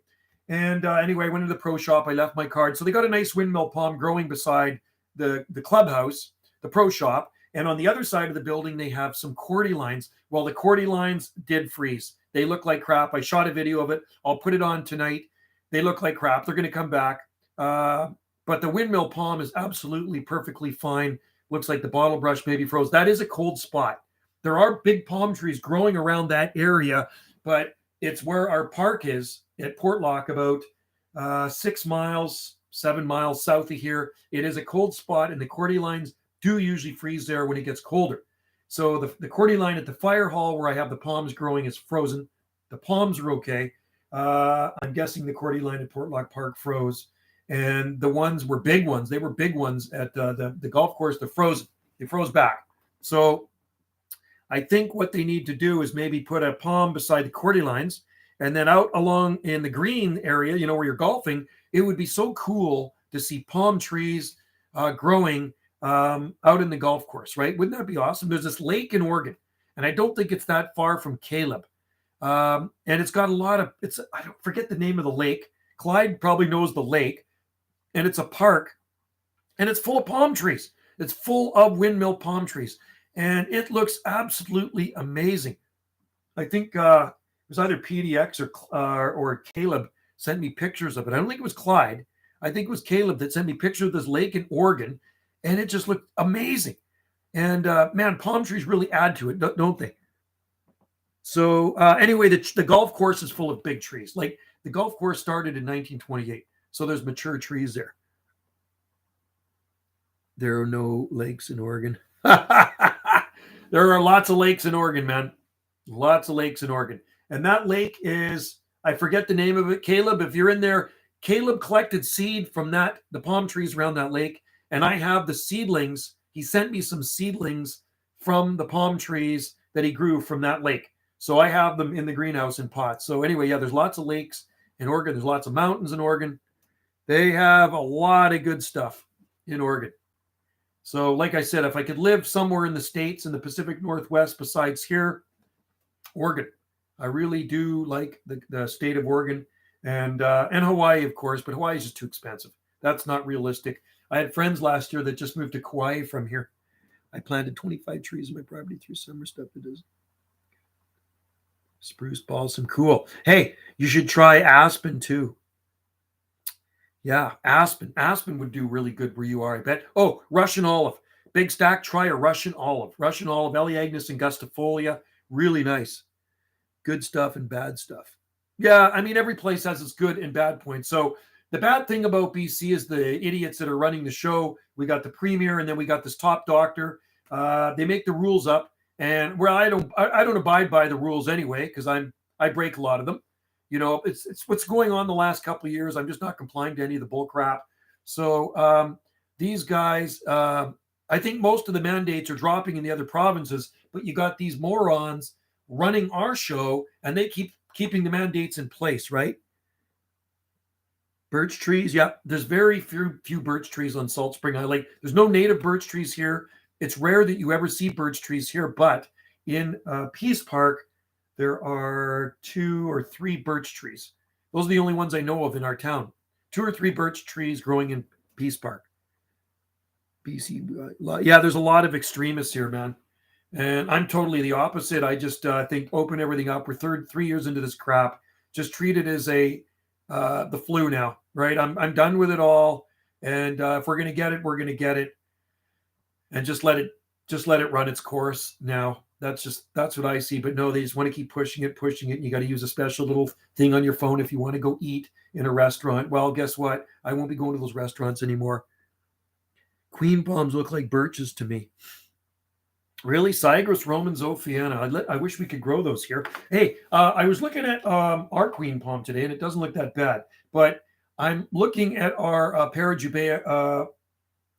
And anyway, I went to the pro shop. I left my card. So they got a nice windmill palm growing beside the clubhouse, the pro shop. And on the other side of the building, they have some cordylines. Well, the cordylines did freeze. They look like crap. I shot a video of it. I'll put it on tonight. They look like crap. They're going to come back. But the windmill palm is absolutely perfectly fine. Looks like the bottle brush maybe froze. That is a cold spot. There are big palm trees growing around that area, but it's where our park is at Portlock, about 6 miles, 7 miles south of here. It is a cold spot, and the cordylines do usually freeze there when it gets colder. So the cordyline at the fire hall where I have the palms growing is frozen. The palms are okay. I'm guessing the cordyline at Portlock Park froze. And the ones were big ones. They were big ones at the golf course. They froze back. So I think what they need to do is maybe put a palm beside the cordylines, and then out along in the green area, where you're golfing, it would be so cool to see palm trees growing out in the golf course, right? Wouldn't that be awesome? There's this lake in Oregon, and I don't think it's that far from Caleb. And it's got I don't forget the name of the lake. Clyde probably knows the lake, and it's a park, and it's full of palm trees. It's full of windmill palm trees, and it looks absolutely amazing. I think it was either PDX or Caleb sent me pictures of it. I don't think it was Clyde. I think it was Caleb that sent me pictures of this lake in Oregon, and it just looked amazing. And man, palm trees really add to it, don't they? So anyway, the golf course is full of big trees. Like the golf course started in 1928, so there's mature trees there. There are no lakes in Oregon. There are lots of lakes in Oregon, man. Lots of lakes in Oregon. And that lake is, I forget the name of it. Caleb, if you're in there, Caleb collected seed from the palm trees around that lake. And I have the seedlings. He sent me some seedlings from the palm trees that he grew from that lake. So I have them in the greenhouse in pots. So anyway, yeah, there's lots of lakes in Oregon. There's lots of mountains in Oregon. They have a lot of good stuff in Oregon. So like I said, if I could live somewhere in the States in the Pacific Northwest besides here, Oregon. I really do like the state of Oregon and Hawaii, of course, but Hawaii is just too expensive. That's not realistic. I had friends last year that just moved to Kauai from here. I planted 25 trees on my property through summer stuff that does. Spruce, balsam, cool. Hey, you should try aspen too. Yeah, aspen. Aspen would do really good where you are, I bet. Oh, Russian olive. Big stack, try a Russian olive. Russian olive, Elaeagnus angustifolia. Really nice. Good stuff and bad stuff. Yeah, I mean, every place has its good and bad points. So the bad thing about BC is the idiots that are running the show. We got the premier, and then we got this top doctor. They make the rules up, and where I don't abide by the rules anyway because I break a lot of them. It's what's going on the last couple of years. I'm just not complying to any of the bull crap. So these guys, I think most of the mandates are dropping in the other provinces, but you got these morons running our show, and they keep keeping the mandates in place, right? Birch trees, yeah. There's very few birch trees on Salt Spring Island. There's no native birch trees here. It's rare that you ever see birch trees here, but in Peace Park, there are 2 or 3 birch trees. Those are the only ones I know of in our town. 2 or 3 birch trees growing in Peace Park. BC, yeah, there's a lot of extremists here, man. And I'm totally the opposite. I just think open everything up. We're 3 years into this crap. Just treat it as the flu now, right? I'm done with it all. And if we're gonna get it, we're gonna get it. And just let it run its course now. That's what I see. But no, they just want to keep pushing it. And you got to use a special little thing on your phone if you want to go eat in a restaurant. Well, guess what? I won't be going to those restaurants anymore. Queen palms look like birches to me. Really, Cygris Romans Ophiana. I wish we could grow those here. Hey, I was looking at our queen palm today, and it doesn't look that bad. But I'm looking at our Parajubea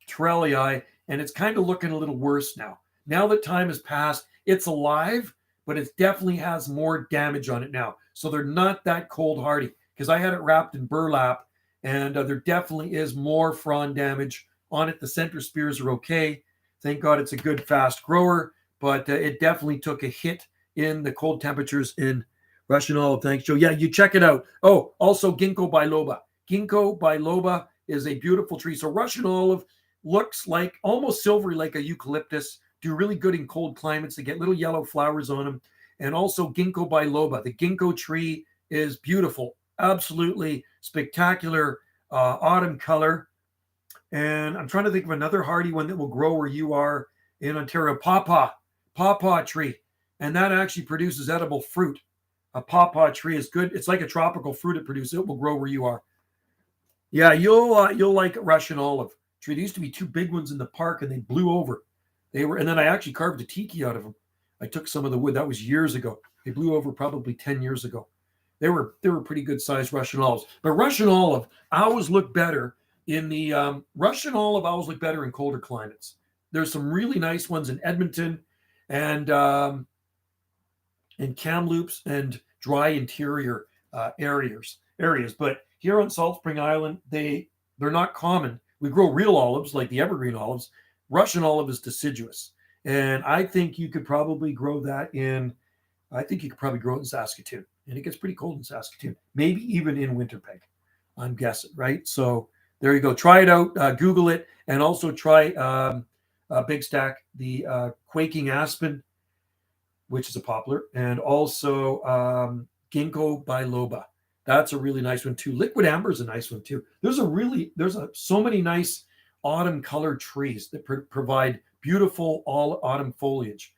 Torellii, and it's kind of looking a little worse now. Now that time has passed, it's alive, but it definitely has more damage on it now. So they're not that cold hardy, because I had it wrapped in burlap, and there definitely is more frond damage on it. The center spears are okay. Thank God it's a good fast grower, but it definitely took a hit in the cold temperatures in Russian olive. Thanks, Joe. Yeah, you check it out. Oh, also ginkgo biloba. Ginkgo biloba is a beautiful tree. So Russian olive looks like almost silvery like a eucalyptus, do really good in cold climates. They get little yellow flowers on them. And also ginkgo biloba. The ginkgo tree is beautiful, absolutely spectacular autumn color. And I'm trying to think of another hardy one that will grow where you are in Ontario. Pawpaw tree. And that actually produces edible fruit. A pawpaw tree is good. It's like a tropical fruit it produces. It will grow where you are. Yeah, you'll like Russian olive tree. There used to be two big ones in the park, and they blew over. And then I actually carved a tiki out of them. I took some of the wood. That was years ago. They blew over probably 10 years ago. They were pretty good sized Russian olives. But Russian olive always look better in the Russian olive always look better in colder climates. There's some really nice ones in Edmonton and Kamloops and dry interior areas. But here on Salt Spring Island, they're not common. We grow real olives like the evergreen olives. Russian olive is deciduous, and I think you could probably grow that in. I think you could probably grow it in Saskatoon, and it gets pretty cold in Saskatoon. Maybe even in Winterpeg, I'm guessing, right? So there you go. Try it out. Google it, and also try Big Stack, the quaking aspen, which is a poplar, and also ginkgo biloba. That's a really nice one too. Liquid amber is a nice one too. There's so many nice autumn colored trees that provide beautiful all autumn foliage.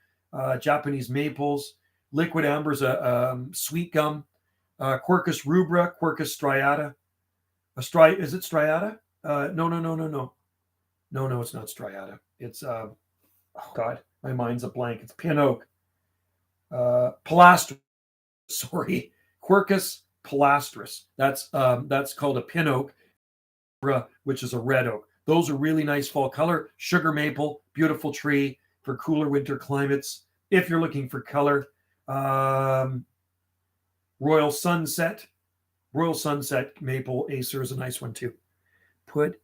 Japanese maples, liquid amber is a sweet gum, Quercus rubra, Quercus striata. Is it striata? No, it's not striata. It's oh God, my mind's a blank. It's pin oak. Pilastris, sorry, Quercus pilastris. That's called a pin oak, which is a red oak. Those are really nice fall color. Sugar maple, beautiful tree for cooler winter climates. If you're looking for color, Royal Sunset maple acer is a nice one too. Put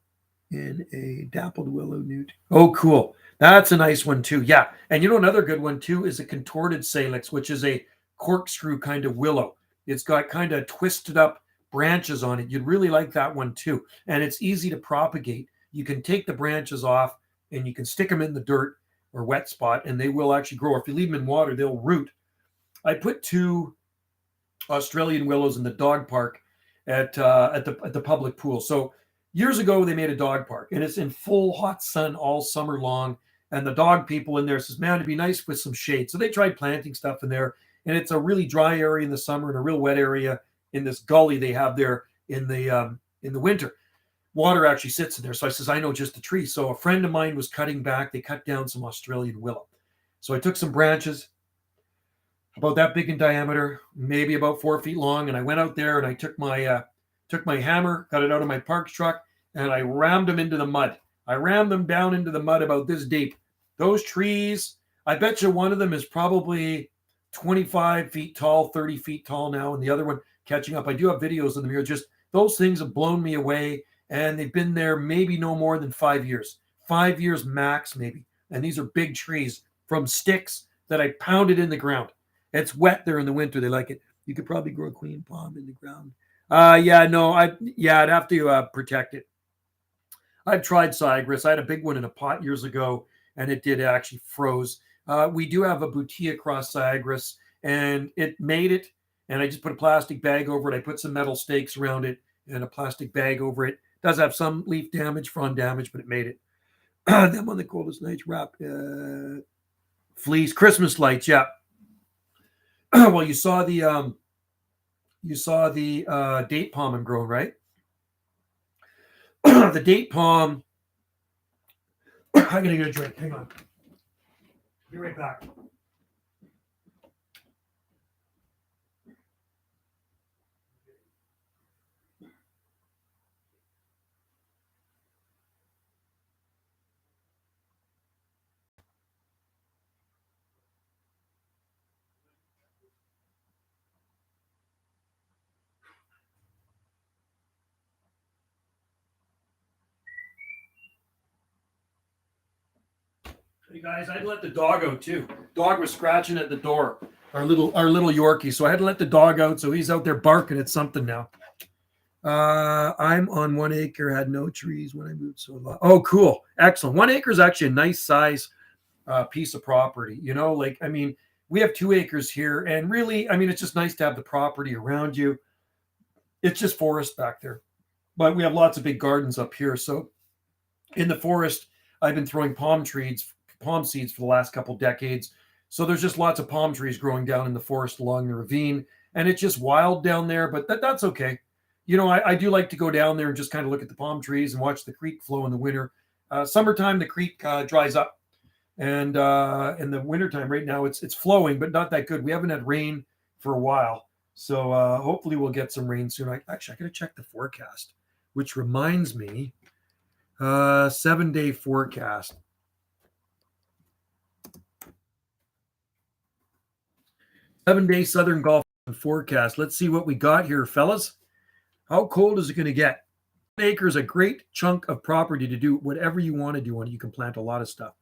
in a dappled willow newt. Oh, cool. That's a nice one too. Yeah. And you know, another good one too is a contorted salix, which is a corkscrew kind of willow. It's got kind of twisted up branches on it. You'd really like that one too. And it's easy to propagate. You can take the branches off and you can stick them in the dirt or wet spot, and they will actually grow. If you leave them in water, they'll root. I put 2 Australian willows in the dog park at the public pool. So years ago, they made a dog park, and it's in full hot sun all summer long. And the dog people in there says, man, it'd be nice with some shade. So they tried planting stuff in there, and it's a really dry area in the summer and a real wet area in this gully they have there in the winter. Water actually sits in there. So I says, I know just the tree. So a friend of mine was cutting back. They cut down some Australian willow. So I took some branches about that big in diameter, maybe about 4 feet long, and I went out there and I took my hammer, cut it out of my park truck, and I rammed them into the mud. I rammed them down into the mud about this deep. Those trees, I bet you one of them is probably 25 feet tall, 30 feet tall now, and the other one catching up. I do have videos of them here. Just those things have blown me away, and they've been there maybe no more than 5 years. 5 years max, maybe. And these are big trees from sticks that I pounded in the ground. It's wet there in the winter. They like it. You could probably grow a queen palm in the ground. I'd have to protect it. I've tried Cygris. I had a big one in a pot years ago, and it did actually froze. We do have a Boutia cross Cygris, and it made it, and I just put a plastic bag over it. I put some metal stakes around it and a plastic bag over it. It does have some leaf damage, frond damage, but it made it. Then on the coldest nights, wrap fleece, Christmas lights, yeah. Well, you saw the date palm I'm growing, right? The date palm. I'm gonna get a drink. Hang on. Be right back. Hey guys, I'd let the dog out too. Dog was scratching at the door. Our little Yorkie. So I had to let the dog out. So he's out there barking at something now. I'm on 1 acre, had no trees when I moved. So oh, cool, excellent. 1 acre is actually a nice size piece of property. You know, like I mean, we have 2 acres here, and really, I mean, it's just nice to have the property around you. It's just forest back there, but we have lots of big gardens up here. So in the forest, I've been throwing palm seeds for the last couple decades. So there's just lots of palm trees growing down in the forest along the ravine, and it's just wild down there. But that's okay. You know, I do like to go down there and just kind of look at the palm trees and watch the creek flow in the winter. Summertime, the creek dries up, and in the wintertime, right now, it's flowing, but not that good. We haven't had rain for a while, so hopefully we'll get some rain soon. Actually, I got to check the forecast, which reminds me, 7-day forecast. 7-day Southern Gulf forecast. Let's see what we got here, fellas. How cold is it going to get? 1 acre is a great chunk of property to do whatever you want to do on it. You can plant a lot of stuff.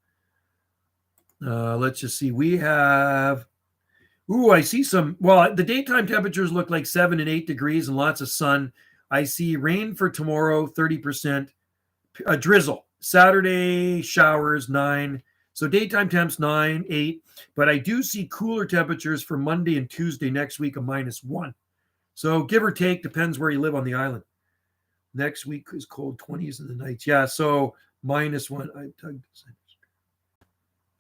Let's just see. We have, I see some, well, the daytime temperatures look like 7 and 8 degrees and lots of sun. I see rain for tomorrow, 30%. Drizzle. Saturday, showers, 9. So daytime temps, 9, 8. But I do see cooler temperatures for Monday and Tuesday next week, a -1. So give or take, depends where you live on the island. Next week is cold, 20s in the nights. Yeah, so -1.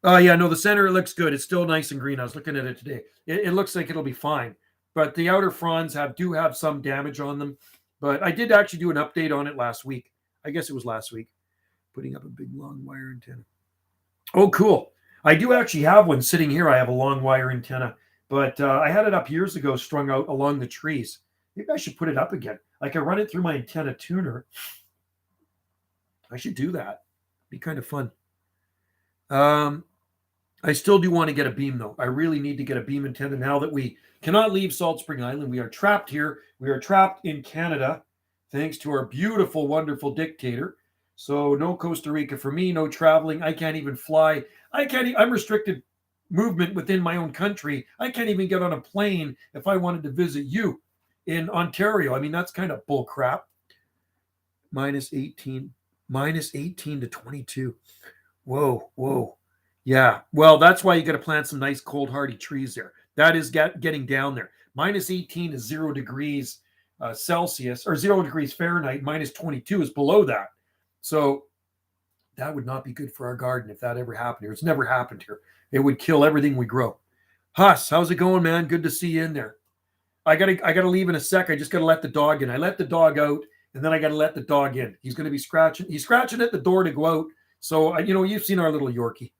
Yeah, no, the center, it looks good. It's still nice and green. I was looking at it today. It looks like it'll be fine. But the outer fronds do have some damage on them. But I did actually do an update on it last week. I guess it was last week. Putting up a big long wire antenna. Oh, cool. I do actually have one sitting here. I have a long wire antenna. But I had it up years ago, strung out along the trees. Maybe I should put it up again. I can run it through my antenna tuner. I should do that. Be kind of fun. I still do want to get a beam, though. I really need to get a beam antenna now that we cannot leave Salt Spring Island. We are trapped here. We are trapped in Canada, thanks to our beautiful, wonderful dictator. So no Costa Rica for me, no traveling. I can't even fly. I'm restricted movement within my own country. I can't even get on a plane if I wanted to visit you in Ontario. I mean, that's kind of bull crap. -18 to 22. Whoa. Yeah. Well, that's why you got to plant some nice cold hardy trees there. That is getting down there. -18 is 0 degrees Celsius or 0 degrees Fahrenheit. -22 is below that. So that would not be good for our garden if that ever happened here. It's never happened here. It would kill everything we grow. Huss, how's it going, man? Good to see you in there. I gotta leave in a sec. I just gotta let the dog in. I let the dog out, and then I gotta let the dog in. He's gonna be scratching. He's scratching at the door to go out. So you've seen our little Yorkie.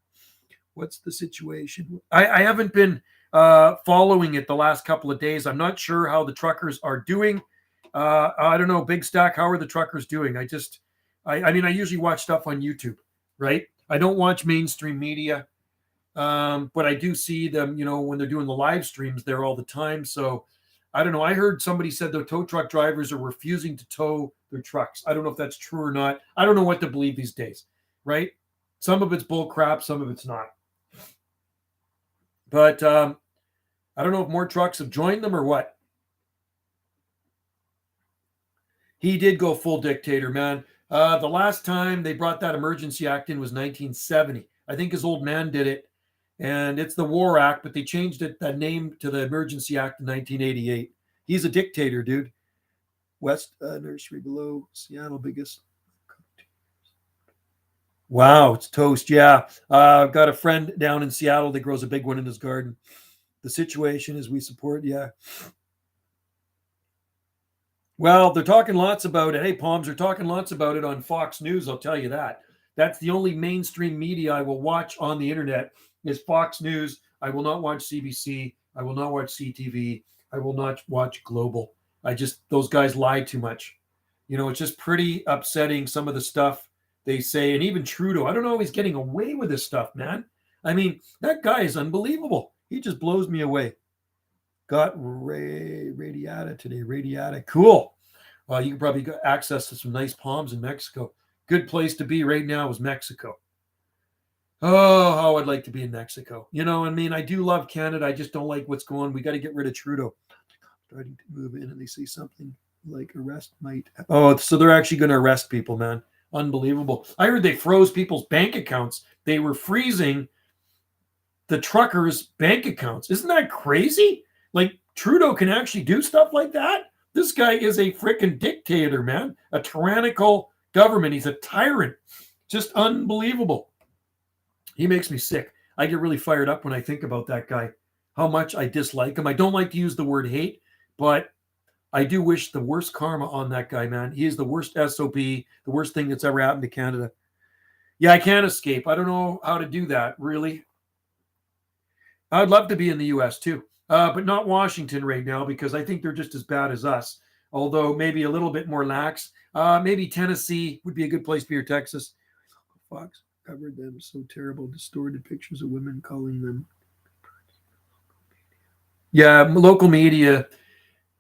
What's the situation? I haven't been following it the last couple of days. I'm not sure how the truckers are doing. I don't know, Big Stack. How are the truckers doing? I usually watch stuff on YouTube, right? I don't watch mainstream media, but I do see them, when they're doing the live streams there all the time. So I don't know. I heard somebody said the tow truck drivers are refusing to tow their trucks. I don't know if that's true or not. I don't know what to believe these days, right? Some of it's bull crap, some of it's not. But I don't know if more trucks have joined them or what. He did go full dictator, man. The last time they brought that Emergency Act in was 1970. I think his old man did it, and it's the War Act, but they changed that name to the Emergency Act in 1988. He's a dictator, dude. West Nursery below Seattle, biggest. Wow, it's toast. Yeah. I've got a friend down in Seattle that grows a big one in his garden. The situation is we support, yeah. Well, they're talking lots about it. Hey, Palms are talking lots about it on Fox News, I'll tell you that. That's the only mainstream media I will watch on the internet is Fox News. I will not watch CBC. I will not watch CTV. I will not watch Global. Those guys lie too much. It's just pretty upsetting, some of the stuff they say. And even Trudeau, I don't know if he's getting away with this stuff, man. I mean, that guy is unbelievable. He just blows me away. Got Radiata today. Radiata. Cool. Well, you can probably get access to some nice palms in Mexico. Good place to be right now is Mexico. Oh, how I'd like to be in Mexico. I mean, I do love Canada. I just don't like what's going on. We got to get rid of Trudeau. Starting to move in, and they say something like arrest might. Oh, so they're actually going to arrest people, man. Unbelievable. I heard they froze people's bank accounts. They were freezing the truckers' bank accounts. Isn't that crazy? Like, Trudeau can actually do stuff like that? This guy is a freaking dictator, man. A tyrannical government. He's a tyrant. Just unbelievable. He makes me sick. I get really fired up when I think about that guy, how much I dislike him. I don't like to use the word hate, but I do wish the worst karma on that guy, man. He is the worst SOB, the worst thing that's ever happened to Canada. Yeah, I can't escape. I don't know how to do that, really. I'd love to be in the U.S. too, but not Washington right now, because I think they're just as bad as us, although maybe a little bit more lax. Maybe Tennessee would be a good place to be, or Texas. Fox covered them so terrible, distorted pictures of women, calling them. Yeah, local media.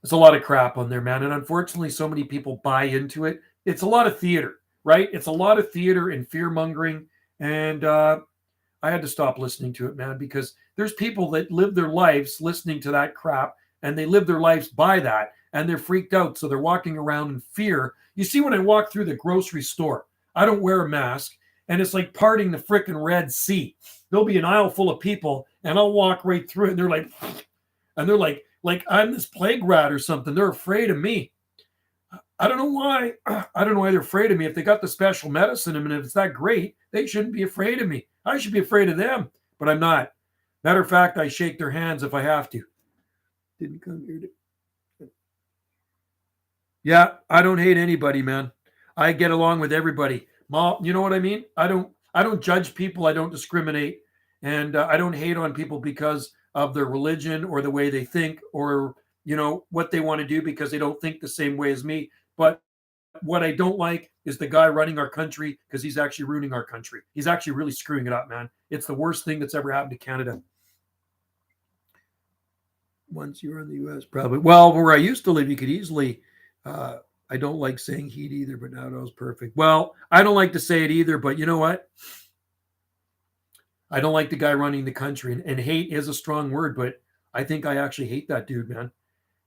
There's a lot of crap on there, man. And unfortunately, so many people buy into it. It's a lot of theater, right? It's a lot of theater and fear mongering. And I had to stop listening to it, man, because there's people that live their lives listening to that crap, and they live their lives by that, and they're freaked out. So they're walking around in fear. You see, when I walk through the grocery store, I don't wear a mask, and it's like parting the frickin' Red Sea. There'll be an aisle full of people, and I'll walk right through it, and they're like I'm this plague rat or something. They're afraid of me. I don't know why. I don't know why they're afraid of me. If they got the special medicine, and if it's that great, they shouldn't be afraid of me. I should be afraid of them, but I'm not. Matter of fact, I shake their hands if I have to. Didn't come here to. Yeah, I don't hate anybody, man. I get along with everybody. You know what I mean? I don't judge people. I don't discriminate, and I don't hate on people because of their religion or the way they think, or what they want to do, because they don't think the same way as me. But what I don't like is the guy running our country, because he's actually ruining our country. He's actually really screwing it up, man. It's the worst thing that's ever happened to Canada. Once you were in the U.S., probably. Well, where I used to live, you could easily. I don't like saying heat either, but now that was perfect. Well, I don't like to say it either, but you know what? I don't like the guy running the country, and hate is a strong word, but I think I actually hate that dude, man.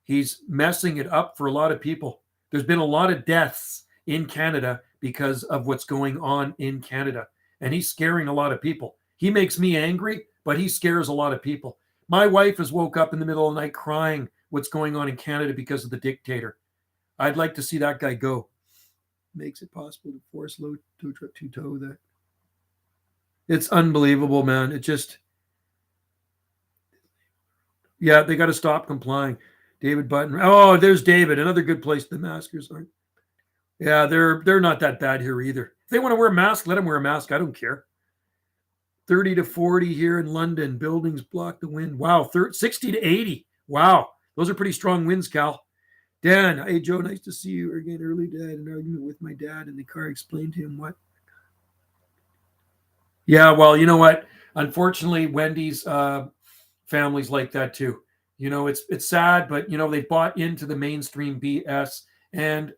He's messing it up for a lot of people. There's been a lot of deaths in Canada because of what's going on in Canada, and he's scaring a lot of people. He makes me angry, but he scares a lot of people. My wife has woke up in the middle of the night crying what's going on in Canada because of the dictator. I'd like to see that guy go. Makes it possible to force low to tow that. It's unbelievable, man. It just, yeah, they got to stop complying. David Button. Oh, there's David. Another good place the maskers aren't. Yeah, they're not that bad here either. If they want to wear a mask, let them wear a mask. I don't care. 30 to 40 here in London. Buildings block the wind. Wow, 60 to 80. Wow, those are pretty strong winds, Cal. Dan, hey, Joe, nice to see you again. Early dad, an argument with my dad in the car. Explained to him what. Yeah, well, you know what? Unfortunately, Wendy's family's like that too. It's sad, but they bought into the mainstream BS. And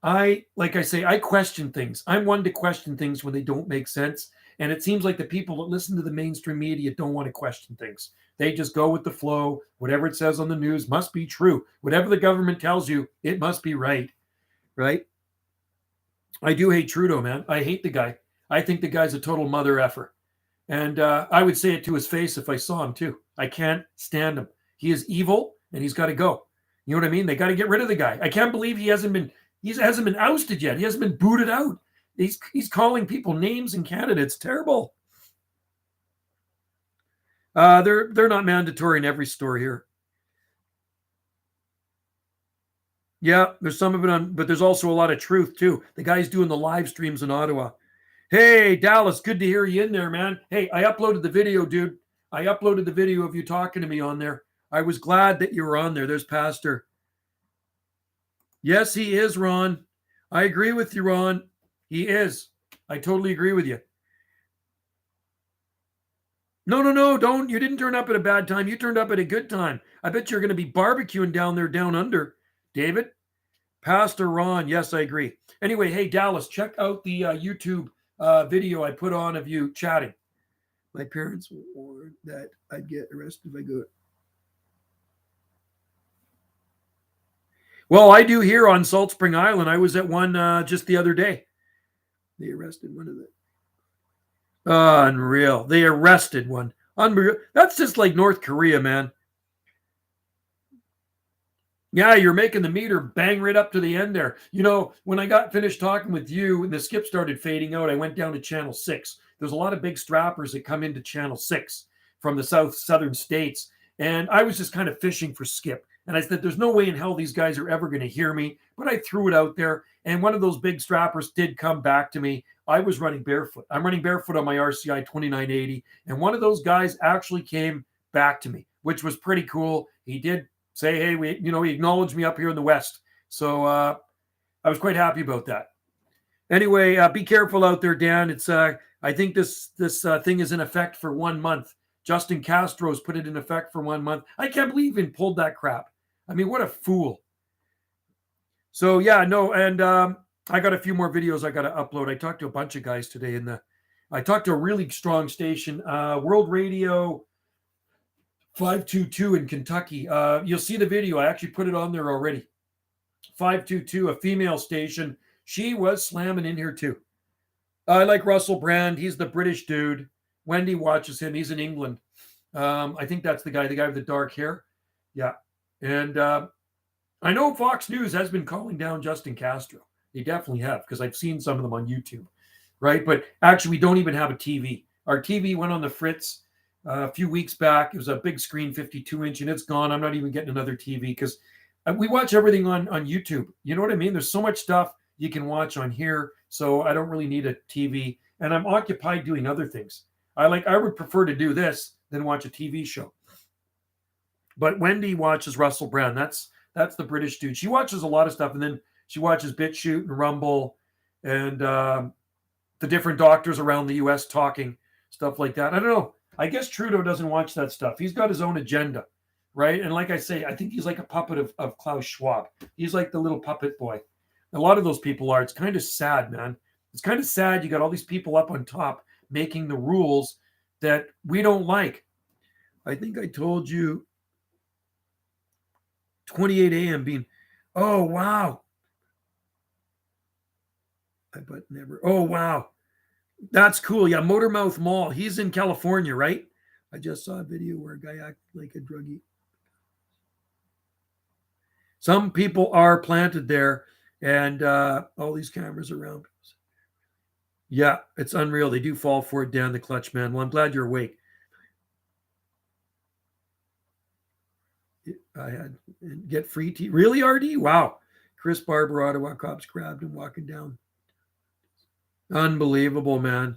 like I say, I question things. I'm one to question things when they don't make sense. And it seems like the people that listen to the mainstream media don't want to question things. They just go with the flow. Whatever it says on the news must be true. Whatever the government tells you, it must be right. Right? I do hate Trudeau, man. I hate the guy. I think the guy's a total mother effer. And I would say it to his face if I saw him too. I can't stand him. He is evil, and he's got to go. You know what I mean? They got to get rid of the guy. I can't believe he hasn't been ousted yet. He hasn't been booted out. He's calling people names in Canada. It's terrible. They're not mandatory in every store here. Yeah, there's some of it on, but there's also a lot of truth too. The guy's doing the live streams in Ottawa. Hey, Dallas, good to hear you in there, man. Hey, I uploaded the video, dude. I uploaded the video of you talking to me on there. I was glad that you were on there. There's Pastor. Yes, he is, Ron. I agree with you, Ron. He is. I totally agree with you. No, don't. You didn't turn up at a bad time. You turned up at a good time. I bet you're going to be barbecuing down there, down under. David? Pastor Ron. Yes, I agree. Anyway, hey, Dallas, check out the YouTube video I put on of you chatting. My parents warned that I'd get arrested if I go. Well, I do here on Salt Spring Island. I was at one just the other day. They arrested one of the. Unreal. They arrested one. Unreal. That's just like North Korea, man. Yeah, you're making the meter bang right up to the end there. You know, when I got finished talking with you and the skip started fading out, I went down to channel 6. There's a lot of big strappers that come into channel 6 from the southern states. And I was just kind of fishing for skip. And I said, there's no way in hell these guys are ever going to hear me. But I threw it out there. And one of those big strappers did come back to me. I was running barefoot. I'm running barefoot on my RCI 2980. And one of those guys actually came back to me, which was pretty cool. He did say, hey, he acknowledged me up here in the West. So I was quite happy about that. Anyway, be careful out there, Dan. It's I think this thing is in effect for 1 month. Justin Castro's put it in effect for 1 month. I can't believe he pulled that crap. I mean, what a fool. So yeah, no, and I got a few more videos I got to upload. I talked to a bunch of guys today I talked to a really strong station, World Radio 522 in Kentucky. You'll see the video. I actually put it on there already. 522, a female station. She was slamming in here too. I like Russell Brand. He's the British dude. Wendy watches him. He's in England. I think that's the guy with the dark hair. Yeah. And I know Fox News has been calling down Justin Castro. They definitely have, because I've seen some of them on YouTube. Right. But actually, we don't even have a TV. Our TV went on the fritz a few weeks back. It was a big screen, 52-inch, and it's gone. I'm not even getting another TV because we watch everything on YouTube. You know what I mean? There's so much stuff you can watch on here. So I don't really need a TV. And I'm occupied doing other things. I would prefer to do this than watch a TV show. But Wendy watches Russell Brand. That's the British dude. She watches a lot of stuff. And then she watches BitChute and Rumble and the different doctors around the U.S. talking, stuff like that. I don't know. I guess Trudeau doesn't watch that stuff. He's got his own agenda, right? And like I say, I think he's like a puppet of Klaus Schwab. He's like the little puppet boy. A lot of those people are. It's kind of sad, man. It's kind of sad you got all these people up on top making the rules that we don't like. I think I told you 28 a.m. being, oh, wow. But never, oh, wow. That's cool. Yeah, Motormouth Mall. He's in California, right? I just saw a video where a guy acted like a druggie. Some people are planted there, and all these cameras around. Yeah, it's unreal. They do fall for it, Dan the Clutch Man. Well, I'm glad you're awake. I had get free tea. Really, RD? Wow. Chris Barber, Ottawa cops grabbed him walking down. Unbelievable, man.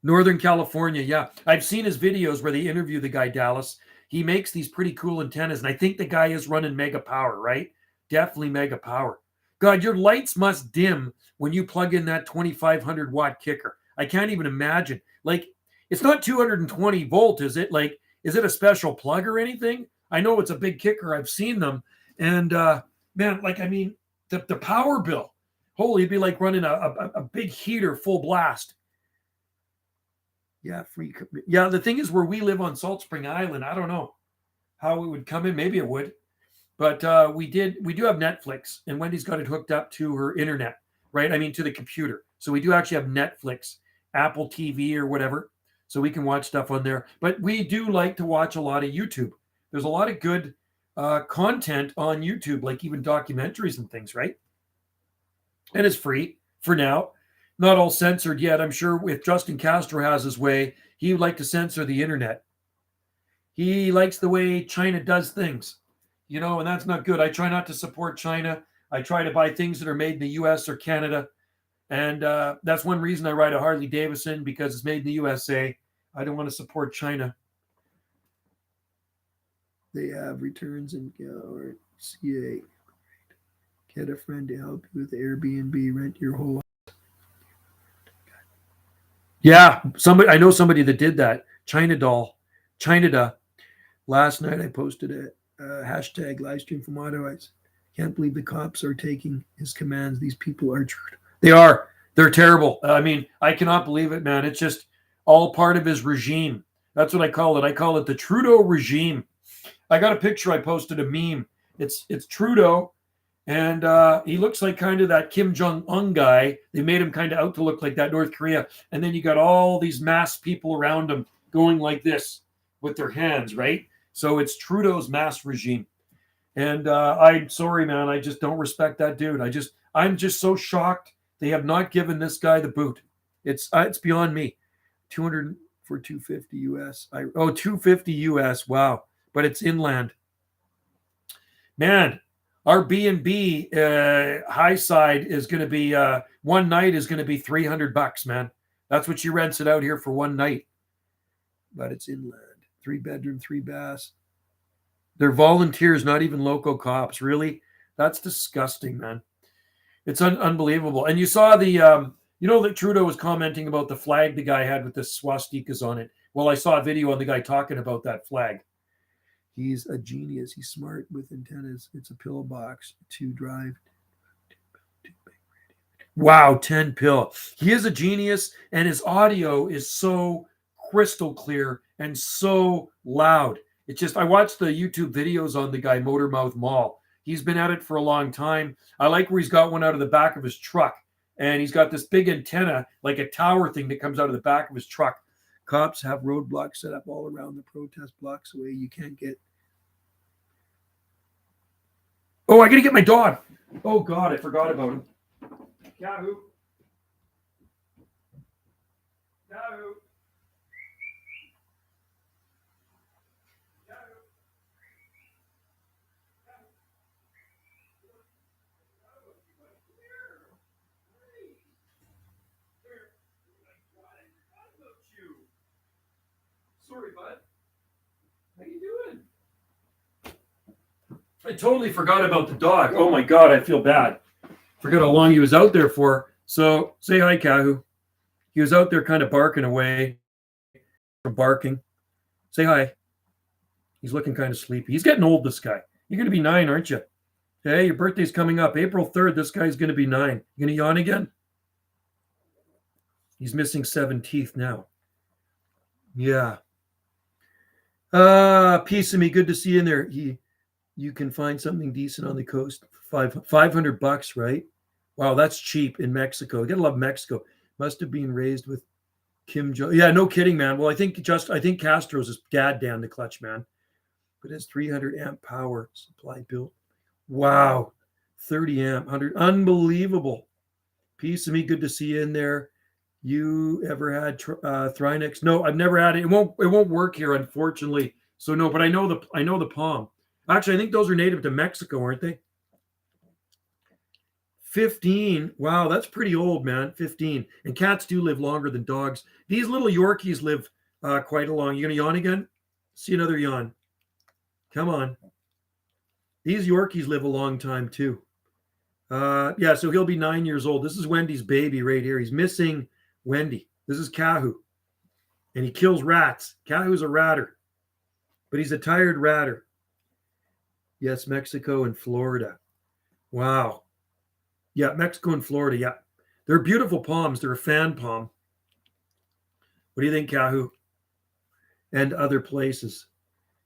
Northern California, yeah. I've seen his videos where they interview the guy, Dallas. He makes these pretty cool antennas, and I think the guy is running mega power, right? Definitely mega power. God, your lights must dim when you plug in that 2,500 watt kicker. I can't even imagine. Like, it's not 220 volt, is it? Like, is it a special plug or anything? I know it's a big kicker. I've seen them. And, man, like, I mean, the power bill. Holy, it'd be like running a big heater full blast. Yeah, free. Yeah, the thing is, where we live on Salt Spring Island, I don't know how it would come in. Maybe it would. But we do have Netflix, and Wendy's got it hooked up to her internet, right? I mean, to the computer. So we do actually have Netflix, Apple TV or whatever. So we can watch stuff on there. But we do like to watch a lot of YouTube. There's a lot of good content on YouTube, like even documentaries and things, right? And it's free for now. Not all censored yet. I'm sure if Justin Castro has his way, he would like to censor the internet. He likes the way China does things, you know, and that's not good. I try not to support China. I try to buy things that are made in the U.S. or Canada. And that's one reason I ride a Harley Davidson, because it's made in the USA. I don't want to support China. They have returns in or CA. Get a friend to help you with Airbnb, rent your whole. Yeah, somebody, I know somebody that did that. China Last night I posted a hashtag livestream from Ottawa. Can't believe the cops are taking his commands. These people are true. They are. They're terrible. I mean, I cannot believe it, man. It's just all part of his regime. That's what I call it. I call it the Trudeau regime. I got a picture. I posted a meme. It's Trudeau, and he looks like kind of that Kim Jong-un guy. They made him kind of out to look like that North Korea. And then you got all these mass people around him going like this with their hands, right? So it's Trudeau's mass regime. And I'm sorry, man. I just don't respect that dude. I'm just so shocked they have not given this guy the boot. It's beyond me. 200 for 250 US. 250 US. Wow. But it's inland. Man, our B&B high side is going to be one night is going to be $300, man. That's what she rents it out here for one night. But it's inland. 3-bedroom, 3 baths. They're volunteers, not even local cops. Really? That's disgusting, man. It's unbelievable. And you saw the, that Trudeau was commenting about the flag the guy had with the swastikas on it. Well, I saw a video on the guy talking about that flag. He's a genius. He's smart with antennas. It's a pillbox to drive. Wow, 10 pill. He is a genius, and his audio is so crystal clear and so loud. It's just, I watched the YouTube videos on the guy, Motormouth Mall. He's been at it for a long time. I like where he's got one out of the back of his truck, and he's got this big antenna, like a tower thing that comes out of the back of his truck. Cops have roadblocks set up all around the protest blocks away. You can't get. Oh, I got to get my dog. Oh, God, I forgot about him. Yahoo. Yahoo. Sorry, bud. How you doing? I totally forgot about the dog. Oh my God, I feel bad. Forgot how long he was out there for. So say hi, Kahu. He was out there kind of barking away from barking. Say hi. He's looking kind of sleepy. He's getting old, this guy. You're going to be 9, aren't you? Hey, your birthday's coming up. April 3rd, this guy's going to be 9. You going to yawn again? He's missing 7 teeth now. Yeah. Piece of me. Good to see you in there. You can find something decent on the coast. $500, right? Wow, that's cheap in Mexico. You gotta love Mexico. Must have been raised with Kim Jong. Yeah, no kidding, man. Well, I think Castro's his dad down the clutch, man. But it's 300 amp power supply built. Wow, 30 amp, 100. Unbelievable. Piece of me. Good to see you in there. You ever had Thrynix? No, I've never had it. It won't work here, unfortunately. So no, but I know the palm. Actually, I think those are native to Mexico, aren't they? 15. Wow, that's pretty old, man. 15. And cats do live longer than dogs. These little Yorkies live quite a long. You gonna yawn again? See another yawn. Come on. These Yorkies live a long time too. Yeah, so he'll be 9 years old. This is Wendy's baby right here. He's missing Wendy. This is Kahu. And he kills rats. Kahu's a ratter. But he's a tired ratter. Yes, Mexico and Florida. Wow. Yeah, Mexico and Florida. Yeah. They're beautiful palms. They're a fan palm. What do you think, Kahu? And other places.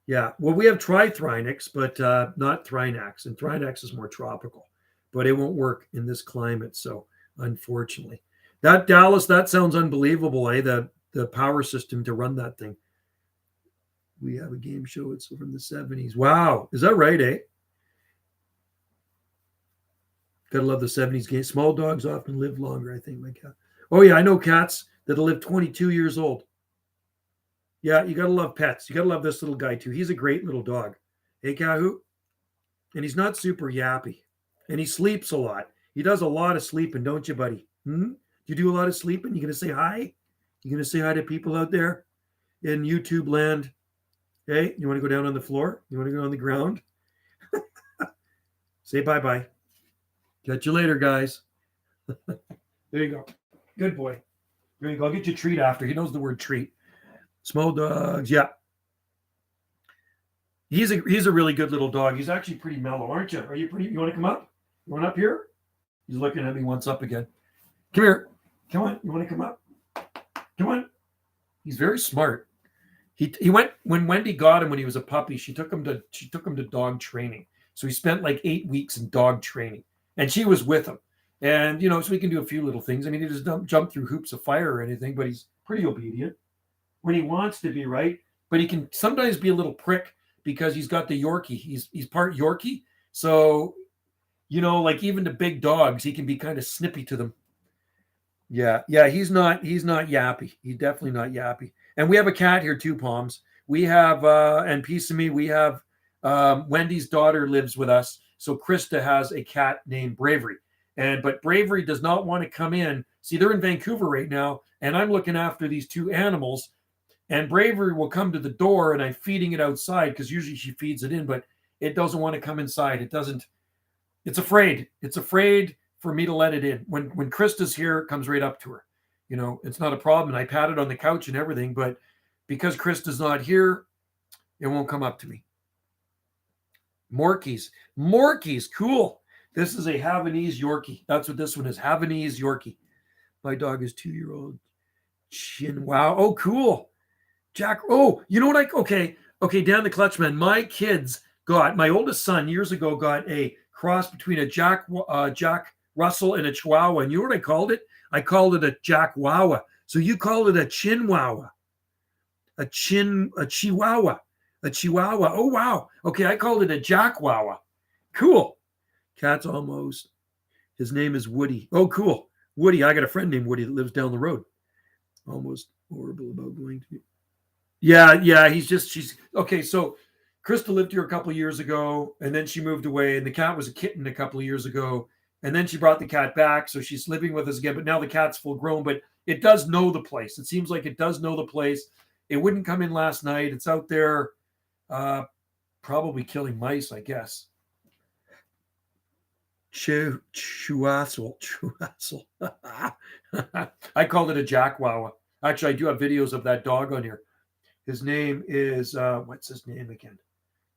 Yeah. Well, we have Thrynix, but not Thrinax. And Thrinax is more tropical. But it won't work in this climate. So, unfortunately. That Dallas, that sounds unbelievable, eh? The power system to run that thing. We have a game show. It's from the 70s. Wow. Is that right, eh? Gotta love the 70s game. Small dogs often live longer, I think, my cat. Oh, yeah, I know cats that'll live 22 years old. Yeah, you gotta love pets. You gotta love this little guy, too. He's a great little dog. Hey, Kahu? And he's not super yappy. And he sleeps a lot. He does a lot of sleeping, don't you, buddy? You do a lot of sleeping? You gonna say hi? You gonna say hi to people out there in YouTube land? Hey, you want to go down on the floor? You want to go on the ground? Say bye-bye. Catch you later, guys. There you go. Good boy. There you go. I'll get you a treat after. He knows the word treat. Small dogs. Yeah. He's a really good little dog. He's actually pretty mellow, aren't you? Are you pretty? You want to come up? You want up here? He's looking at me once up again. Come here. Come on. You want to come up? Come on. He's very smart. He went when Wendy got him when he was a puppy. She took him to dog training. So he spent like 8 weeks in dog training, and she was with him. And so he can do a few little things. I mean, he doesn't jump through hoops of fire or anything, but he's pretty obedient when he wants to be, right? But he can sometimes be a little prick because he's got the Yorkie. He's part Yorkie, so like even the big dogs, he can be kind of snippy to them. Yeah. He's not yappy. He's definitely not yappy. And we have a cat here too, Palms. We have and Piece of Me. We have Wendy's daughter lives with us, so Krista has a cat named Bravery. But Bravery does not want to come in. See, they're in Vancouver right now, and I'm looking after these two animals. And Bravery will come to the door, and I'm feeding it outside because usually she feeds it in, but it doesn't want to come inside. It doesn't. It's afraid. It's afraid for me to let it in. When Krista's here, it comes right up to her. It's not a problem. And I pat it on the couch and everything, but because Krista's not here, it won't come up to me. Morkies, cool. This is a Havanese Yorkie. That's what this one is, Havanese Yorkie. My dog is 2-year-old Chin. Wow. Oh, cool. Jack. Oh, you know what? Okay, Dan the Clutchman. My oldest son years ago got a cross between a Jack Russell and a Chihuahua. And you know what I called it? I called it a Jack Wawa. So you called it a Chinwawa. A Chihuahua. A Chihuahua. Oh, wow. Okay, I called it a Jack Wawa. Cool. Cat's almost. His name is Woody. Oh, cool. Woody. I got a friend named Woody that lives down the road. Almost horrible about going to. Yeah. She's okay. So Krista lived here a couple of years ago, and then she moved away, and the cat was a kitten a couple of years ago, and then she brought the cat back, so she's living with us again. But now the cat's full grown, but it does know the place. It seems like it does know the place. It wouldn't come in last night. It's out there, probably killing mice, I guess. Chuassel. I called it a Jack Wawa. Actually, I do have videos of that dog on here. His name is, what's his name again?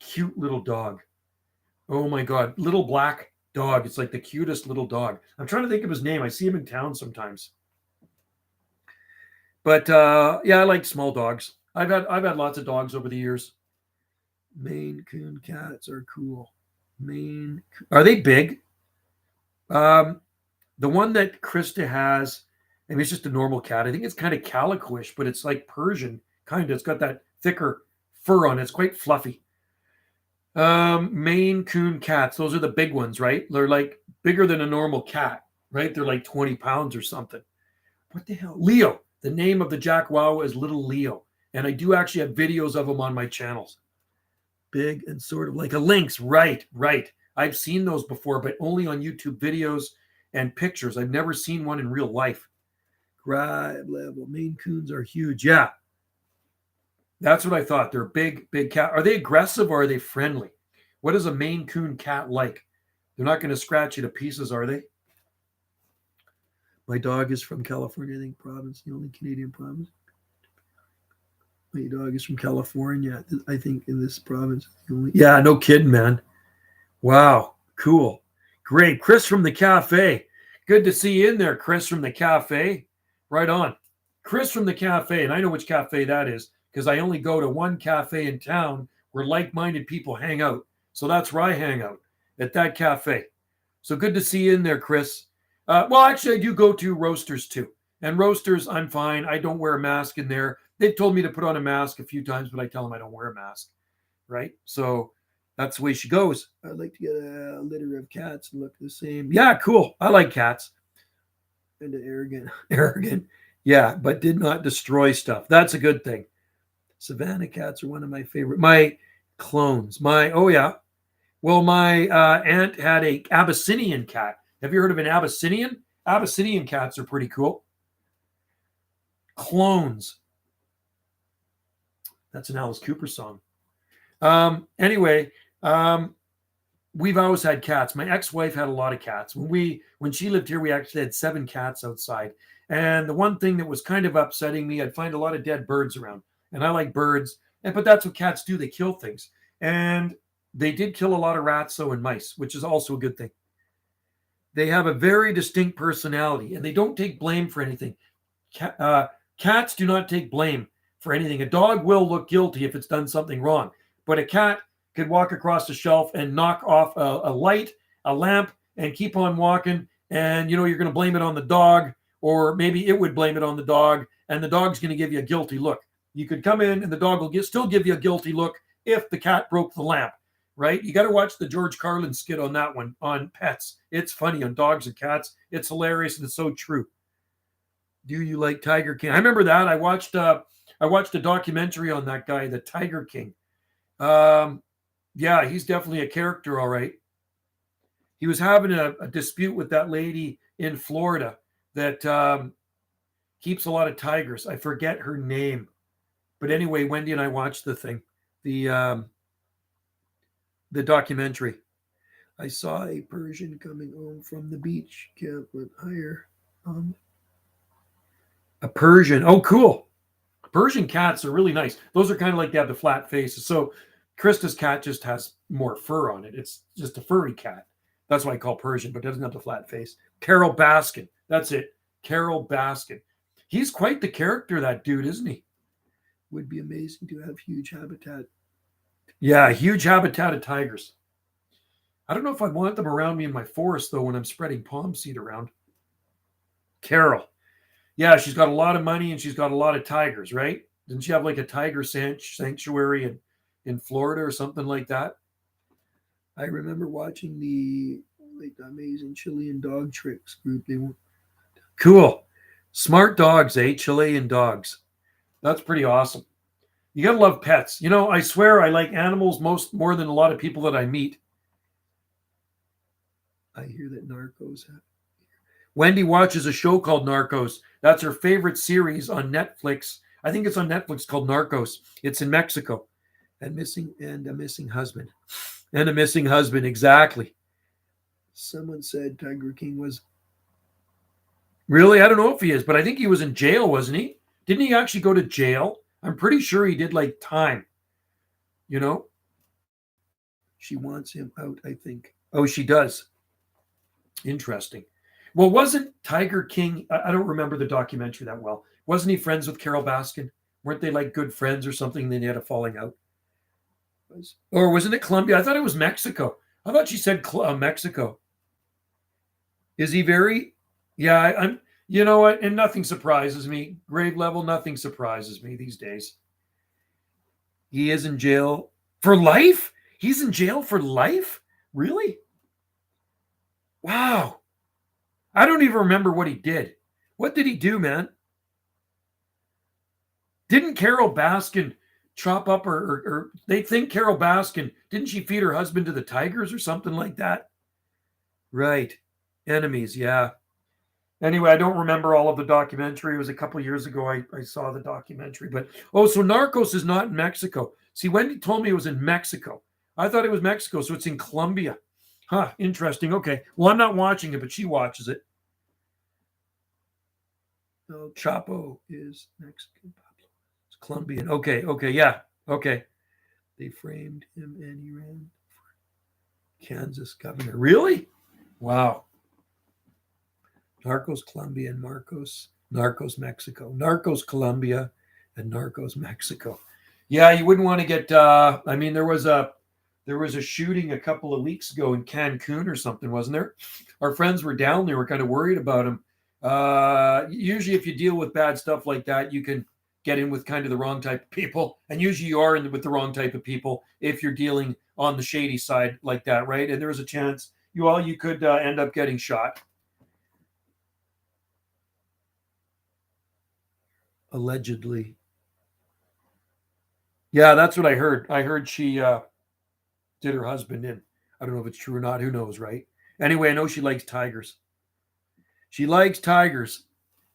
Cute little dog. Oh my God. Little black dog. It's like the cutest little dog. I'm trying to think of his name. I see him in town sometimes. But yeah, I like small dogs. I've had lots of dogs over the years. Maine Coon cats are cool. Are they big? The one that Krista has, I mean, it's just a normal cat. I think it's kind of calico-ish, but it's like Persian, kind of. It's got that thicker fur on it. It's quite fluffy. Maine Coon cats, those are the big ones, right? They're like bigger than a normal cat, right? They're like 20 pounds or something. What the hell? Leo. The name of the Jack Wawa is Little Leo. And I do actually have videos of them on my channels. Big and sort of like a lynx. Right. I've seen those before, but only on YouTube videos and pictures. I've never seen one in real life. Grab level. Maine Coons are huge. Yeah. That's what I thought. They're big cat. Are they aggressive or are they friendly? What is a Maine Coon cat like? They're not going to scratch you to pieces, are they? My dog is from California, I think province, the only Canadian province. My dog is from California, I think in this province. Yeah, no kidding, man. Wow, cool. Great. Chris from the cafe. Good to see you in there, Chris from the cafe. Right on. Chris from the cafe, and I know which cafe that is because I only go to one cafe in town where like-minded people hang out. So that's where I hang out, at that cafe. So good to see you in there, Chris. Well, actually, I do go to Roasters too. And Roasters, I'm fine. I don't wear a mask in there. They've told me to put on a mask a few times, but I tell them I don't wear a mask, right? So that's the way she goes. I'd like to get a litter of cats and look the same. Yeah, cool. I like cats. And arrogant. Yeah, but did not destroy stuff. That's a good thing. Savannah cats are one of my favorite. My clones. Oh yeah. Well, my aunt had a Abyssinian cat. Have you heard of an Abyssinian? Abyssinian cats are pretty cool. Clones. That's an Alice Cooper song. Anyway, we've always had cats. My ex-wife had a lot of cats. When she lived here, we actually had 7 cats outside. And the one thing that was kind of upsetting me, I'd find a lot of dead birds around. And I like birds, but that's what cats do. They kill things. And they did kill a lot of rats, and mice, which is also a good thing. They have a very distinct personality, and they don't take blame for anything. Cats do not take blame for anything. A dog will look guilty if it's done something wrong, but a cat could walk across the shelf and knock off a light, a lamp, and keep on walking. And you're going to blame it on the dog, or maybe it would blame it on the dog, and the dog's going to give you a guilty look. You could come in, and the dog will still give you a guilty look if the cat broke the lamp, right? You got to watch the George Carlin skit on that one on pets. It's funny on dogs and cats. It's hilarious, and it's so true. Do you like Tiger King? I remember that. I watched a documentary on that guy, the Tiger King. Yeah, he's definitely a character, all right. He was having a dispute with that lady in Florida that keeps a lot of tigers. I forget her name. But anyway, Wendy and I watched the thing, the documentary. I saw a Persian coming home from the beach. Can't went higher. A Persian. Oh, cool. Persian cats are really nice. Those are kind of like they have the flat faces. So Krista's cat just has more fur on it. It's just a furry cat. That's why I call Persian, but it doesn't have the flat face. Carol Baskin. That's it. Carol Baskin. He's quite the character, that dude, isn't he? Would be amazing to have huge habitat. Yeah, huge habitat of tigers. I don't know if I'd want them around me in my forest, though, when I'm spreading palm seed around. Carol. Yeah, she's got a lot of money and she's got a lot of tigers, right? Didn't she have like a tiger sanctuary in Florida or something like that? I remember watching the amazing Chilean dog tricks group. They were cool. Smart dogs, Chilean dogs. That's pretty awesome. You gotta love pets. I swear I like animals more than a lot of people that I meet. I hear that Narcos have. Wendy watches a show called Narcos. That's her favorite series on Netflix. I think it's on Netflix called Narcos. It's in Mexico. A missing husband. And a missing husband, exactly. Someone said Tiger King was. Really? I don't know if he is, but I think he was in jail, wasn't he? Didn't he actually go to jail? I'm pretty sure he did like time. She wants him out, I think. Oh, she does. Interesting. Well, wasn't Tiger King, I don't remember the documentary that well. Wasn't he friends with Carol Baskin? Weren't they like good friends or something? Then they had a falling out. Or wasn't it Colombia? I thought it was Mexico. I thought she said Mexico. Is he very? Yeah, I'm. You know what? And nothing surprises me. Grade level, nothing surprises me these days. He is in jail for life? He's in jail for life? Really? Wow. I don't even remember what he did. What did he do, man? Didn't Carol Baskin chop up or they think Carol Baskin, didn't she feed her husband to the tigers or something like that? Right. Enemies, yeah. Anyway, I don't remember all of the documentary. It was a couple of years ago I saw the documentary. But, so Narcos is not in Mexico. See, Wendy told me it was in Mexico. I thought it was Mexico, so it's in Colombia. Huh, interesting. Okay. Well, I'm not watching it, but she watches it. El Chapo is Mexican. It's Colombian. Okay, yeah. Okay. They framed him and he ran for Kansas governor. Really? Wow. Narcos Colombia and Narcos Mexico. Narcos Colombia and Narcos Mexico. Yeah, you wouldn't want to get there was a shooting a couple of weeks ago in Cancun or something, wasn't there? Our friends were down there. We're kind of worried about him. Usually if you deal with bad stuff like that, you can get in with kind of the wrong type of people. And usually you are with the wrong type of people if you're dealing on the shady side like that, right? And there was a chance you could end up getting shot. Allegedly. Yeah, that's what I heard. I heard she did her husband in. I don't know if it's true or not. Who knows, right? Anyway, I know she likes tigers. She likes tigers.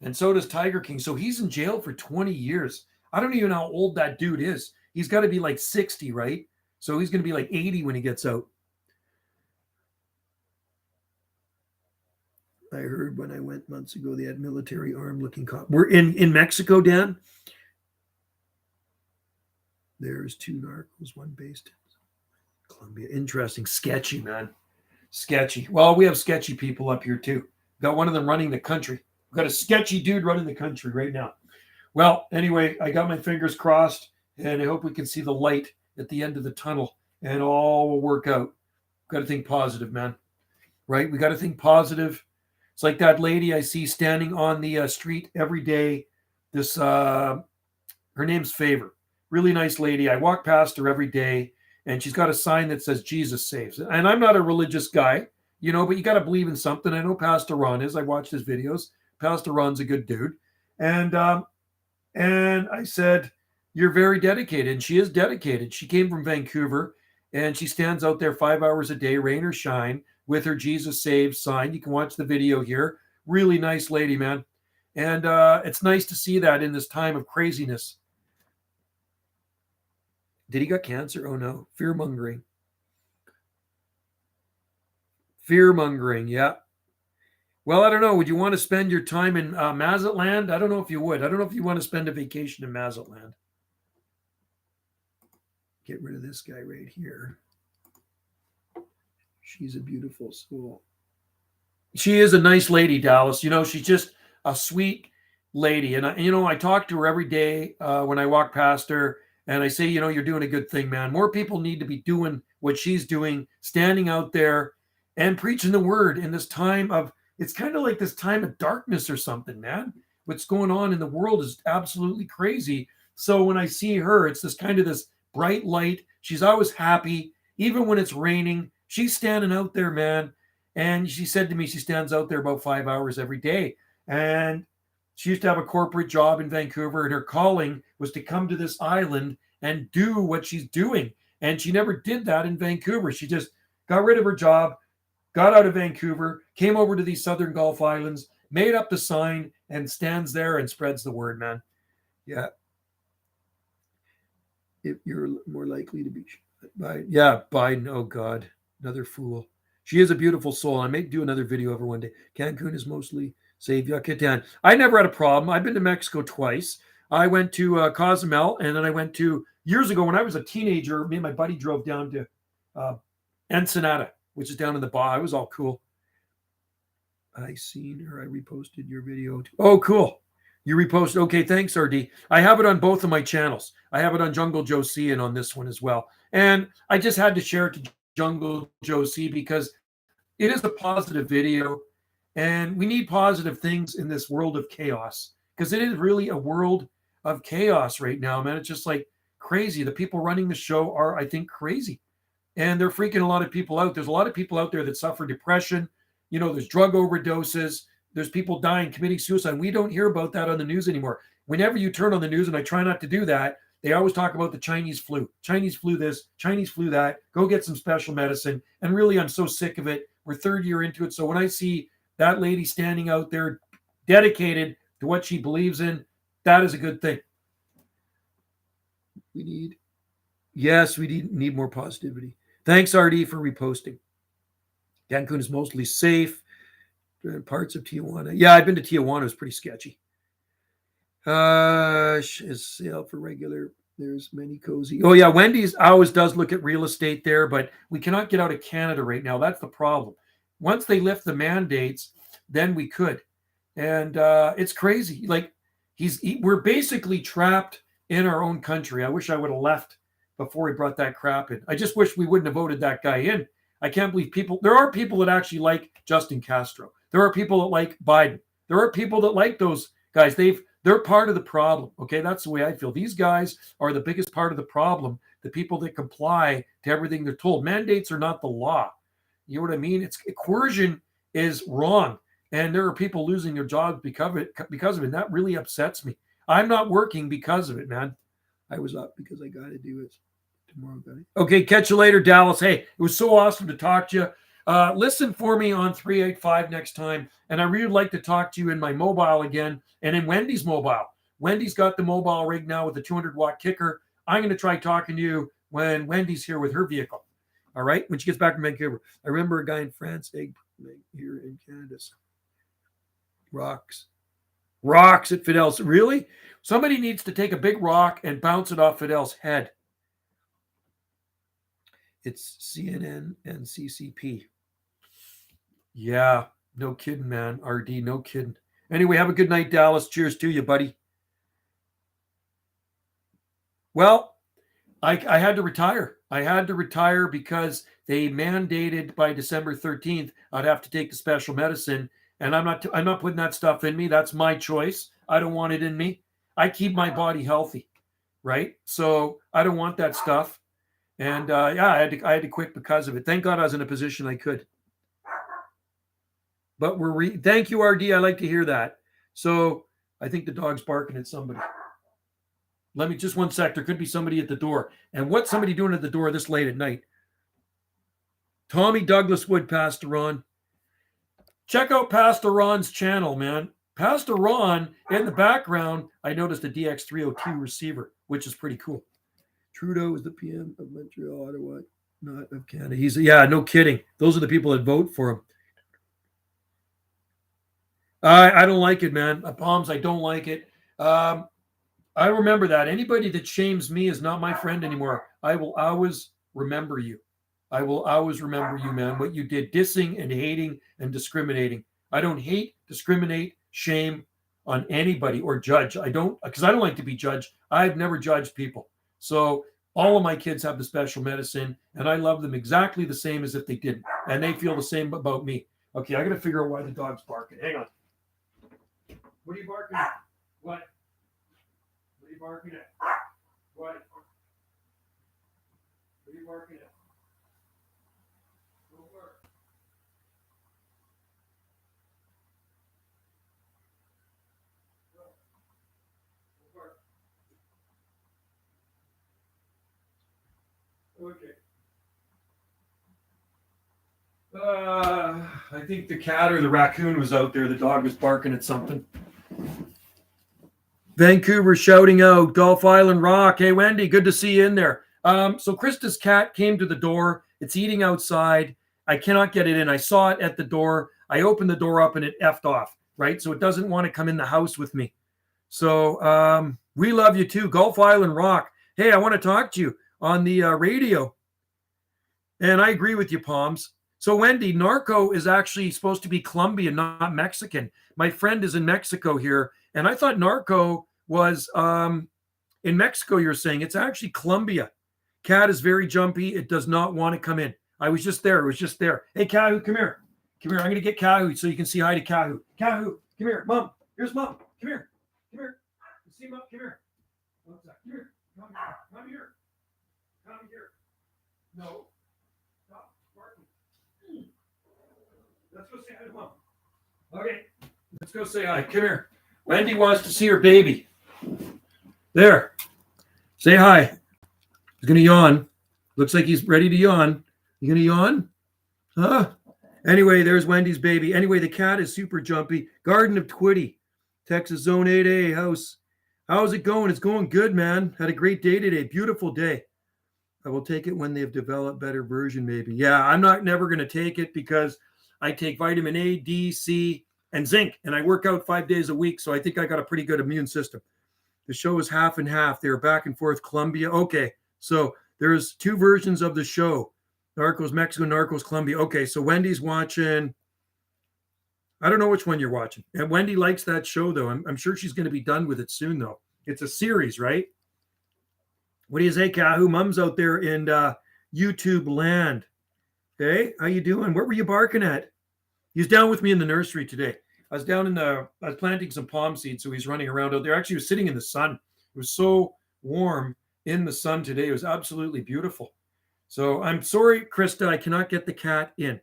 And so does Tiger King. So he's in jail for 20 years. I don't even know how old that dude is. He's got to be like 60, right? So he's going to be like 80 when he gets out. I heard when I went months ago, they had military armed looking cops. We're in Mexico, Dan. There's 2 narcos, one based in Colombia. Interesting. Sketchy, man. Sketchy. Well, we have sketchy people up here too. Got one of them running the country. We've got a sketchy dude running the country right now. Well, anyway, I got my fingers crossed, and I hope we can see the light at the end of the tunnel, and all will work out. Got to think positive, man. Right? We got to think positive. It's like that lady I see standing on the street every day. This, her name's Favor. Really nice lady. I walk past her every day, and she's got a sign that says Jesus saves. And I'm not a religious guy, you know, but you got to believe in something. I know Pastor Ron is. I watched his videos. Pastor Ron's a good dude. And I said, you're very dedicated. And she is dedicated. She came from Vancouver, and she stands out there 5 hours a day, rain or shine, with her Jesus Saves sign. You can watch the video here. Really nice lady, man. And it's nice to see that in this time of craziness. Did he got cancer? Oh, no. Fear-mongering. Fear-mongering, yeah. Well, I don't know. Would you want to spend your time in Mazatlan? I don't know if you would. I don't know if you want to spend a vacation in Mazatlan. Get rid of this guy right here. She's a beautiful soul. She is a nice lady, Dallas. You know, she's just a sweet lady. And, I talk to her every day when I walk past her. And I say, you're doing a good thing, man. More people need to be doing what she's doing, standing out there and preaching the word in this time of, it's kind of like this time of darkness or something, man. What's going on in the world is absolutely crazy. So when I see her, it's this kind of this bright light. She's always happy, even when it's raining. She's standing out there, man. And she said to me, she stands out there about 5 hours every day. And she used to have a corporate job in Vancouver, and her calling was to come to this island and do what she's doing. And she never did that in Vancouver. She just got rid of her job, got out of Vancouver, came over to these Southern Gulf Islands, made up the sign, and stands there and spreads the word, man. Yeah. If you're more likely to be Biden. Yeah, Biden. Oh, God. Another fool. She is a beautiful soul. I may do another video of her one day. Cancun is mostly safe. Yucatan. I never had a problem. I've been to Mexico twice. I went to Cozumel, and then I went to, years ago when I was a teenager, me and my buddy drove down to Ensenada, which is down in the Baja. It was all cool. I seen her. I reposted your video too. Oh, cool. You reposted. Okay, thanks, RD. I have it on both of my channels. I have it on Jungle Joe C and on this one as well. And I just had to share it to Jungle Joe C because it is a positive video. And we need positive things in this world of chaos because it is really a world of chaos right now, man. It's just like crazy. The people running the show are, I think, crazy. And they're freaking a lot of people out. There's a lot of people out there that suffer depression. There's drug overdoses. There's people dying, committing suicide. We don't hear about that on the news anymore. Whenever you turn on the news, and I try not to do that, they always talk about the Chinese flu. Chinese flu this, Chinese flu that. Go get some special medicine. And really, I'm so sick of it. We're third year into it. So when I see that lady standing out there dedicated to what she believes in, that is a good thing. We need more positivity. Thanks, RD, for reposting. Cancun is mostly safe. Parts of Tijuana. Yeah, I've been to Tijuana. It's pretty sketchy. Is sale for regular. There's many cozy. Oh, yeah. Wendy's always does look at real estate there, but we cannot get out of Canada right now. That's the problem. Once they lift the mandates, then we could. And it's crazy. Like we're basically trapped in our own country. I wish I would have left before he brought that crap in. I just wish we wouldn't have voted that guy in. I can't believe there are people that actually like Justin Castro. There are people that like Biden. There are people that like those guys. They're part of the problem. Okay, that's the way I feel. These guys are the biggest part of the problem. The people that comply to everything they're told. Mandates are not the law. You know what I mean? Coercion is wrong, and there are people losing their jobs because of it. And that really upsets me. I'm not working because of it, man. I was up because I got to do it tomorrow. Okay, catch you later, Dallas. Hey, it was so awesome to talk to you. Listen for me on 385 next time. And I really would like to talk to you in my mobile again and in Wendy's mobile. Wendy's got the mobile rig now with the 200-watt kicker. I'm going to try talking to you when Wendy's here with her vehicle. All right? When she gets back from Vancouver. I remember a guy in France, egg here in Canada. Rocks at Fidel's. Really? Somebody needs to take a big rock and bounce it off Fidel's head. It's CNN and CCP. Yeah, no kidding, man. RD, no kidding. Anyway, have a good night, Dallas. Cheers to you, buddy. Well, I had to retire. I had to retire because they mandated by December 13th I'd have to take the special medicine, and I'm not putting that stuff in me. That's my choice. I don't want it in me. I keep my body healthy, right? So I don't want that stuff. And yeah, I had to quit because of it. Thank God I was in a position I could. But thank you, RD. I like to hear that. So I think the dog's barking at somebody. Let me just one sec. There could be somebody at the door. And what's somebody doing at the door this late at night? Tommy Douglas Wood, Pastor Ron. Check out Pastor Ron's channel, man. Pastor Ron, in the background, I noticed a DX302 receiver, which is pretty cool. Trudeau is the PM of Montreal, Ottawa, not of Canada. Yeah, no kidding. Those are the people that vote for him. I don't like it, man. Palms, I don't like it. I remember that. Anybody that shames me is not my friend anymore. I will always remember you. I will always remember you, man. What you did, dissing and hating and discriminating. I don't hate, discriminate, shame on anybody or judge. Because I don't like to be judged. I've never judged people. So all of my kids have the special medicine, and I love them exactly the same as if they didn't. And they feel the same about me. Okay, I got to figure out why the dog's barking. Hang on. What are you barking at? What? What are you barking at? What? What are you barking at? Don't bark. Don't bark. Okay. I think the cat or the raccoon was out there. The dog was barking at something. Vancouver shouting out, Gulf Island Rock. Hey, Wendy, good to see you in there. So Krista's cat came to the door. It's eating outside. I cannot get it in. I saw it at the door. I opened the door up and it effed off, right? So it doesn't want to come in the house with me. So we love you too. Gulf Island Rock. Hey, I want to talk to you on the radio. And I agree with you, Palms. So Wendy, narco is actually supposed to be Colombian, not Mexican. My friend is in Mexico here, and I thought narco was in Mexico. You're saying it's actually Colombia. Cat is very jumpy. It does not want to come in. I was just there. It was just there. Hey, Kahu, come here. Come here. I'm going to get Kahu so you can see hi to Kahu. Kahu, come here. Mom, here's Mom. Come here. Come here. You see Mom? Come here. What's that? Come here. Come here. Come here. Come here. No. Stop barking. Let's go say hi to Mom. Okay. Let's go say hi. Come here. Wendy wants to see her baby. There. Say hi. He's going to yawn. Looks like he's ready to yawn. You going to yawn? Huh? Anyway, there's Wendy's baby. Anyway, the cat is super jumpy. Garden of Twitty, Texas Zone 8A house. How's it going? It's going good, man. Had a great day today. Beautiful day. I will take it when they've developed better version, maybe. Yeah, I'm never going to take it because I take vitamin A, D, C, and zinc, and I work out 5 days a week, so I think I got a pretty good immune system. The show is half and half. They were back and forth. Colombia. Okay, so there's two versions of the show. Narcos Mexico, Narcos Colombia. Okay, so Wendy's watching. I don't know which one you're watching. And Wendy likes that show, though. I'm sure she's going to be done with it soon, though. It's a series, right? What do you say, Kahu? Mom's out there in YouTube land. Hey, how you doing? What were you barking at? He's down with me in the nursery today. I was planting some palm seeds, so he's running around out there. Actually, he was sitting in the sun. It was so warm in the sun today. It was absolutely beautiful. So I'm sorry, Krista, I cannot get the cat in,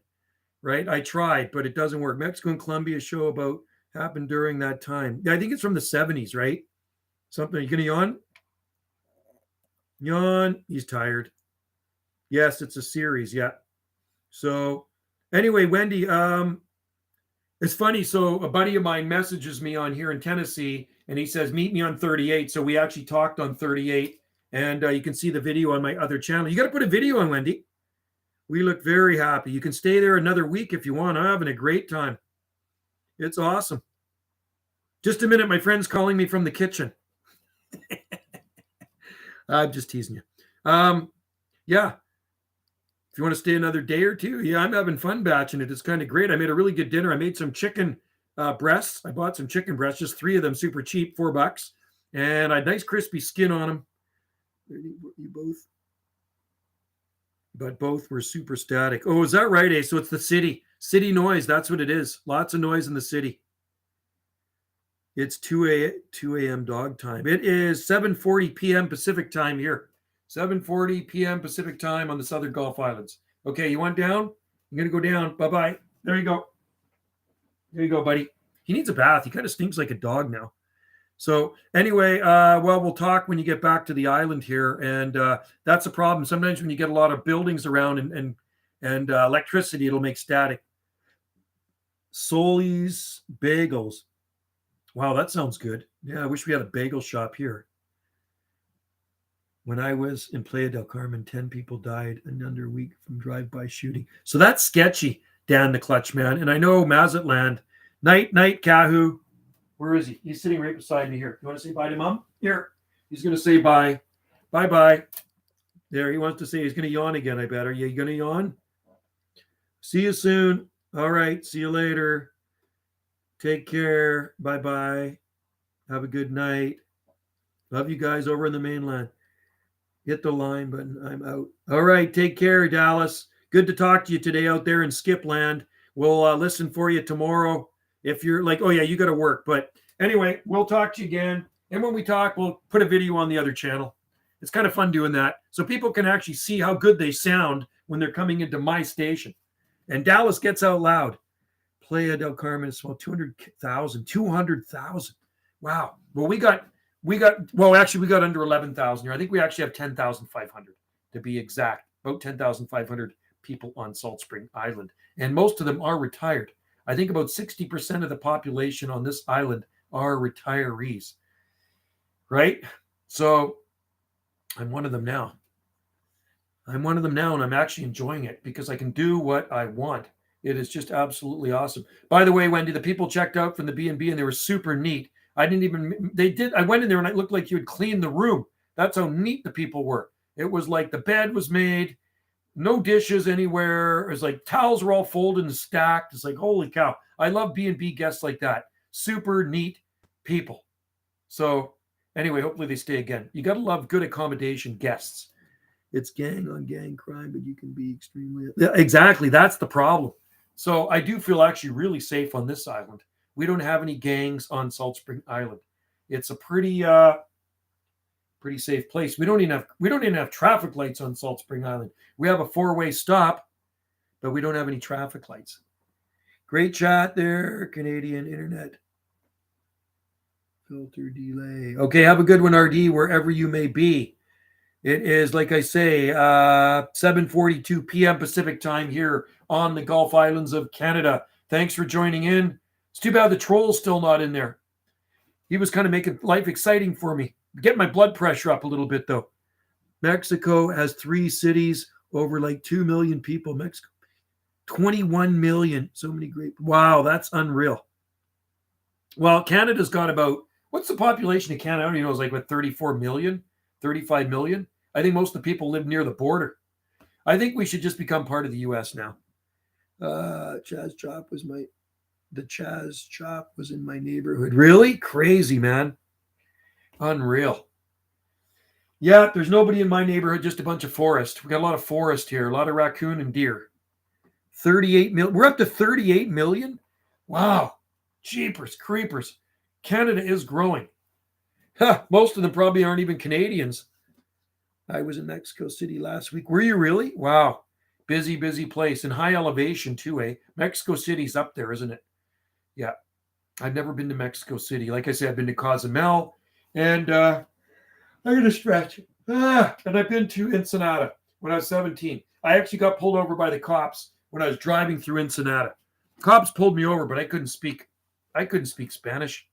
right? I tried, but it doesn't work. Mexico and Colombia show about happened during that time. Yeah, I think it's from the 70s, right? Something. You going to yawn? Yawn. He's tired. Yes, it's a series. Yeah. So Anyway, Wendy, it's funny. So a buddy of mine messages me on here in Tennessee, and he says, meet me on 38. So we actually talked on 38, and you can see the video on my other channel. You got to put a video on, Wendy. We look very happy. You can stay there another week if you want. I'm having a great time. It's awesome. Just a minute. My friend's calling me from the kitchen. I'm just teasing you. Yeah. If you want to stay another day or two, yeah, I'm having fun batching it. It's kind of great. I made a really good dinner. I made some chicken breasts. I bought some chicken breasts, just 3 of them, super cheap, $4. And I had nice crispy skin on them. You both. But both were super static. Oh, is that right, eh? So it's the city noise. That's what it is. Lots of noise in the city. It's 2 a.m. dog time. It is 7:40 p.m. Pacific time here. 7:40 p.m. Pacific time on the Southern Gulf Islands. Okay, you want down? You're going to go down. Bye-bye. There you go. There you go, buddy. He needs a bath. He kind of stinks like a dog now. So anyway, well, we'll talk when you get back to the island here. And that's a problem. Sometimes when you get a lot of buildings around and electricity, it'll make static. Soli's Bagels. Wow, that sounds good. Yeah, I wish we had a bagel shop here. When I was in Playa del Carmen, 10 people died in under a week from drive-by shooting. So that's sketchy, Dan the Clutch Man. And I know Mazatlan. Night, Kahoo. Where is he? He's sitting right beside me here. You want to say bye to Mom? Here. He's going to say bye. Bye-bye. There, he wants to say he's going to yawn again, I bet. Are you going to yawn? See you soon. All right, see you later. Take care. Bye-bye. Have a good night. Love you guys over in the mainland. Hit the line button. I'm out. All right. Take care, Dallas. Good to talk to you today out there in Skipland. We'll listen for you tomorrow. If you're like, oh, yeah, you got to work. But anyway, we'll talk to you again. And when we talk, we'll put a video on the other channel. It's kind of fun doing that. So people can actually see how good they sound when they're coming into my station. And Dallas gets out loud. Playa del Carmen is small, 200,000. Wow. Well, we got under 11,000 here. I think we actually have 10,500 to be exact. About 10,500 people on Salt Spring Island. And most of them are retired. I think about 60% of the population on this island are retirees. Right? So I'm one of them now. And I'm actually enjoying it because I can do what I want. It is just absolutely awesome. By the way, Wendy, the people checked out from the B&B and they were super neat. I went in there and it looked like you had cleaned the room. That's how neat the people were. It was like the bed was made, no dishes anywhere. It was like towels were all folded and stacked. It's like, holy cow. I love B&B guests like that. Super neat people. So anyway, hopefully they stay again. You got to love good accommodation guests. It's gang on gang crime, but you can be extremely... Yeah, exactly. That's the problem. So I do feel actually really safe on this island. We don't have any gangs on Salt Spring Island. It's a pretty safe place. We don't even have traffic lights on Salt Spring Island. We have a 4-way stop, but we don't have any traffic lights. Great chat there, Canadian internet. Filter delay. Okay, have a good one, RD, wherever you may be. It is, like I say, 7:42 p.m. Pacific time here on the Gulf Islands of Canada. Thanks for joining in. It's too bad the troll's still not in there. He was kind of making life exciting for me. Get my blood pressure up a little bit, though. Mexico has 3 cities, over like 2 million people. Mexico, 21 million. So many great. Wow, that's unreal. Well, Canada's got about, what's the population of Canada? I don't even know. It's like, what, 34 million? 35 million? I think most of the people live near the border. I think we should just become part of the U.S. now. Chaz Chop was in my neighborhood. Really? Crazy, man. Unreal. Yeah, there's nobody in my neighborhood, just a bunch of forest. We got a lot of forest here, a lot of raccoon and deer. 38 million. We're up to 38 million? Wow. Jeepers creepers. Canada is growing. Most of them probably aren't even Canadians. I was in Mexico City last week. Were you really? Wow. Busy place. And high elevation too, eh? Mexico City's up there, isn't it? Yeah. I've never been to Mexico City. Like I said, I've been to Cozumel. And I'm going to stretch. And I've been to Ensenada when I was 17. I actually got pulled over by the cops when I was driving through Ensenada. Cops pulled me over, but I couldn't speak Spanish.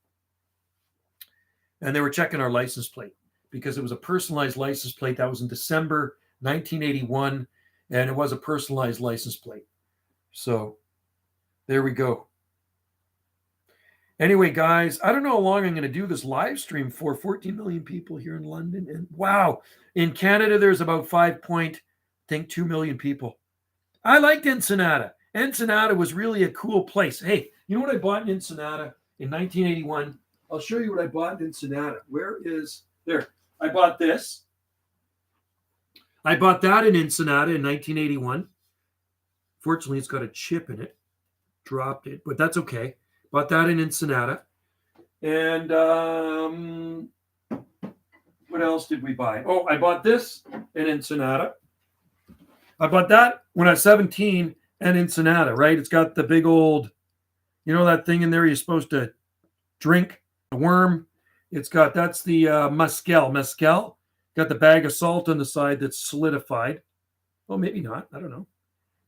And they were checking our license plate because it was a personalized license plate. That was in December 1981, and it was a personalized license plate. So there we go. Anyway, guys, I don't know how long I'm going to do this live stream for. 14 million people here in London. And wow, in Canada, there's about 2 million people. I liked Ensenada. Ensenada was really a cool place. Hey, you know what I bought in Ensenada in 1981? I'll show you what I bought in Ensenada. Where is there? I bought this. I bought that in Ensenada in 1981. Fortunately, it's got a chip in it. Dropped it, but that's okay. Bought that in Ensenada. And what else did we buy? Oh, I bought this in Ensenada. I bought that when I was 17 in Ensenada, right? It's got the big old, you know, that thing in there you're supposed to drink, the worm. It's got, that's the mescal. Got the bag of salt on the side that's solidified. Oh, maybe not. I don't know.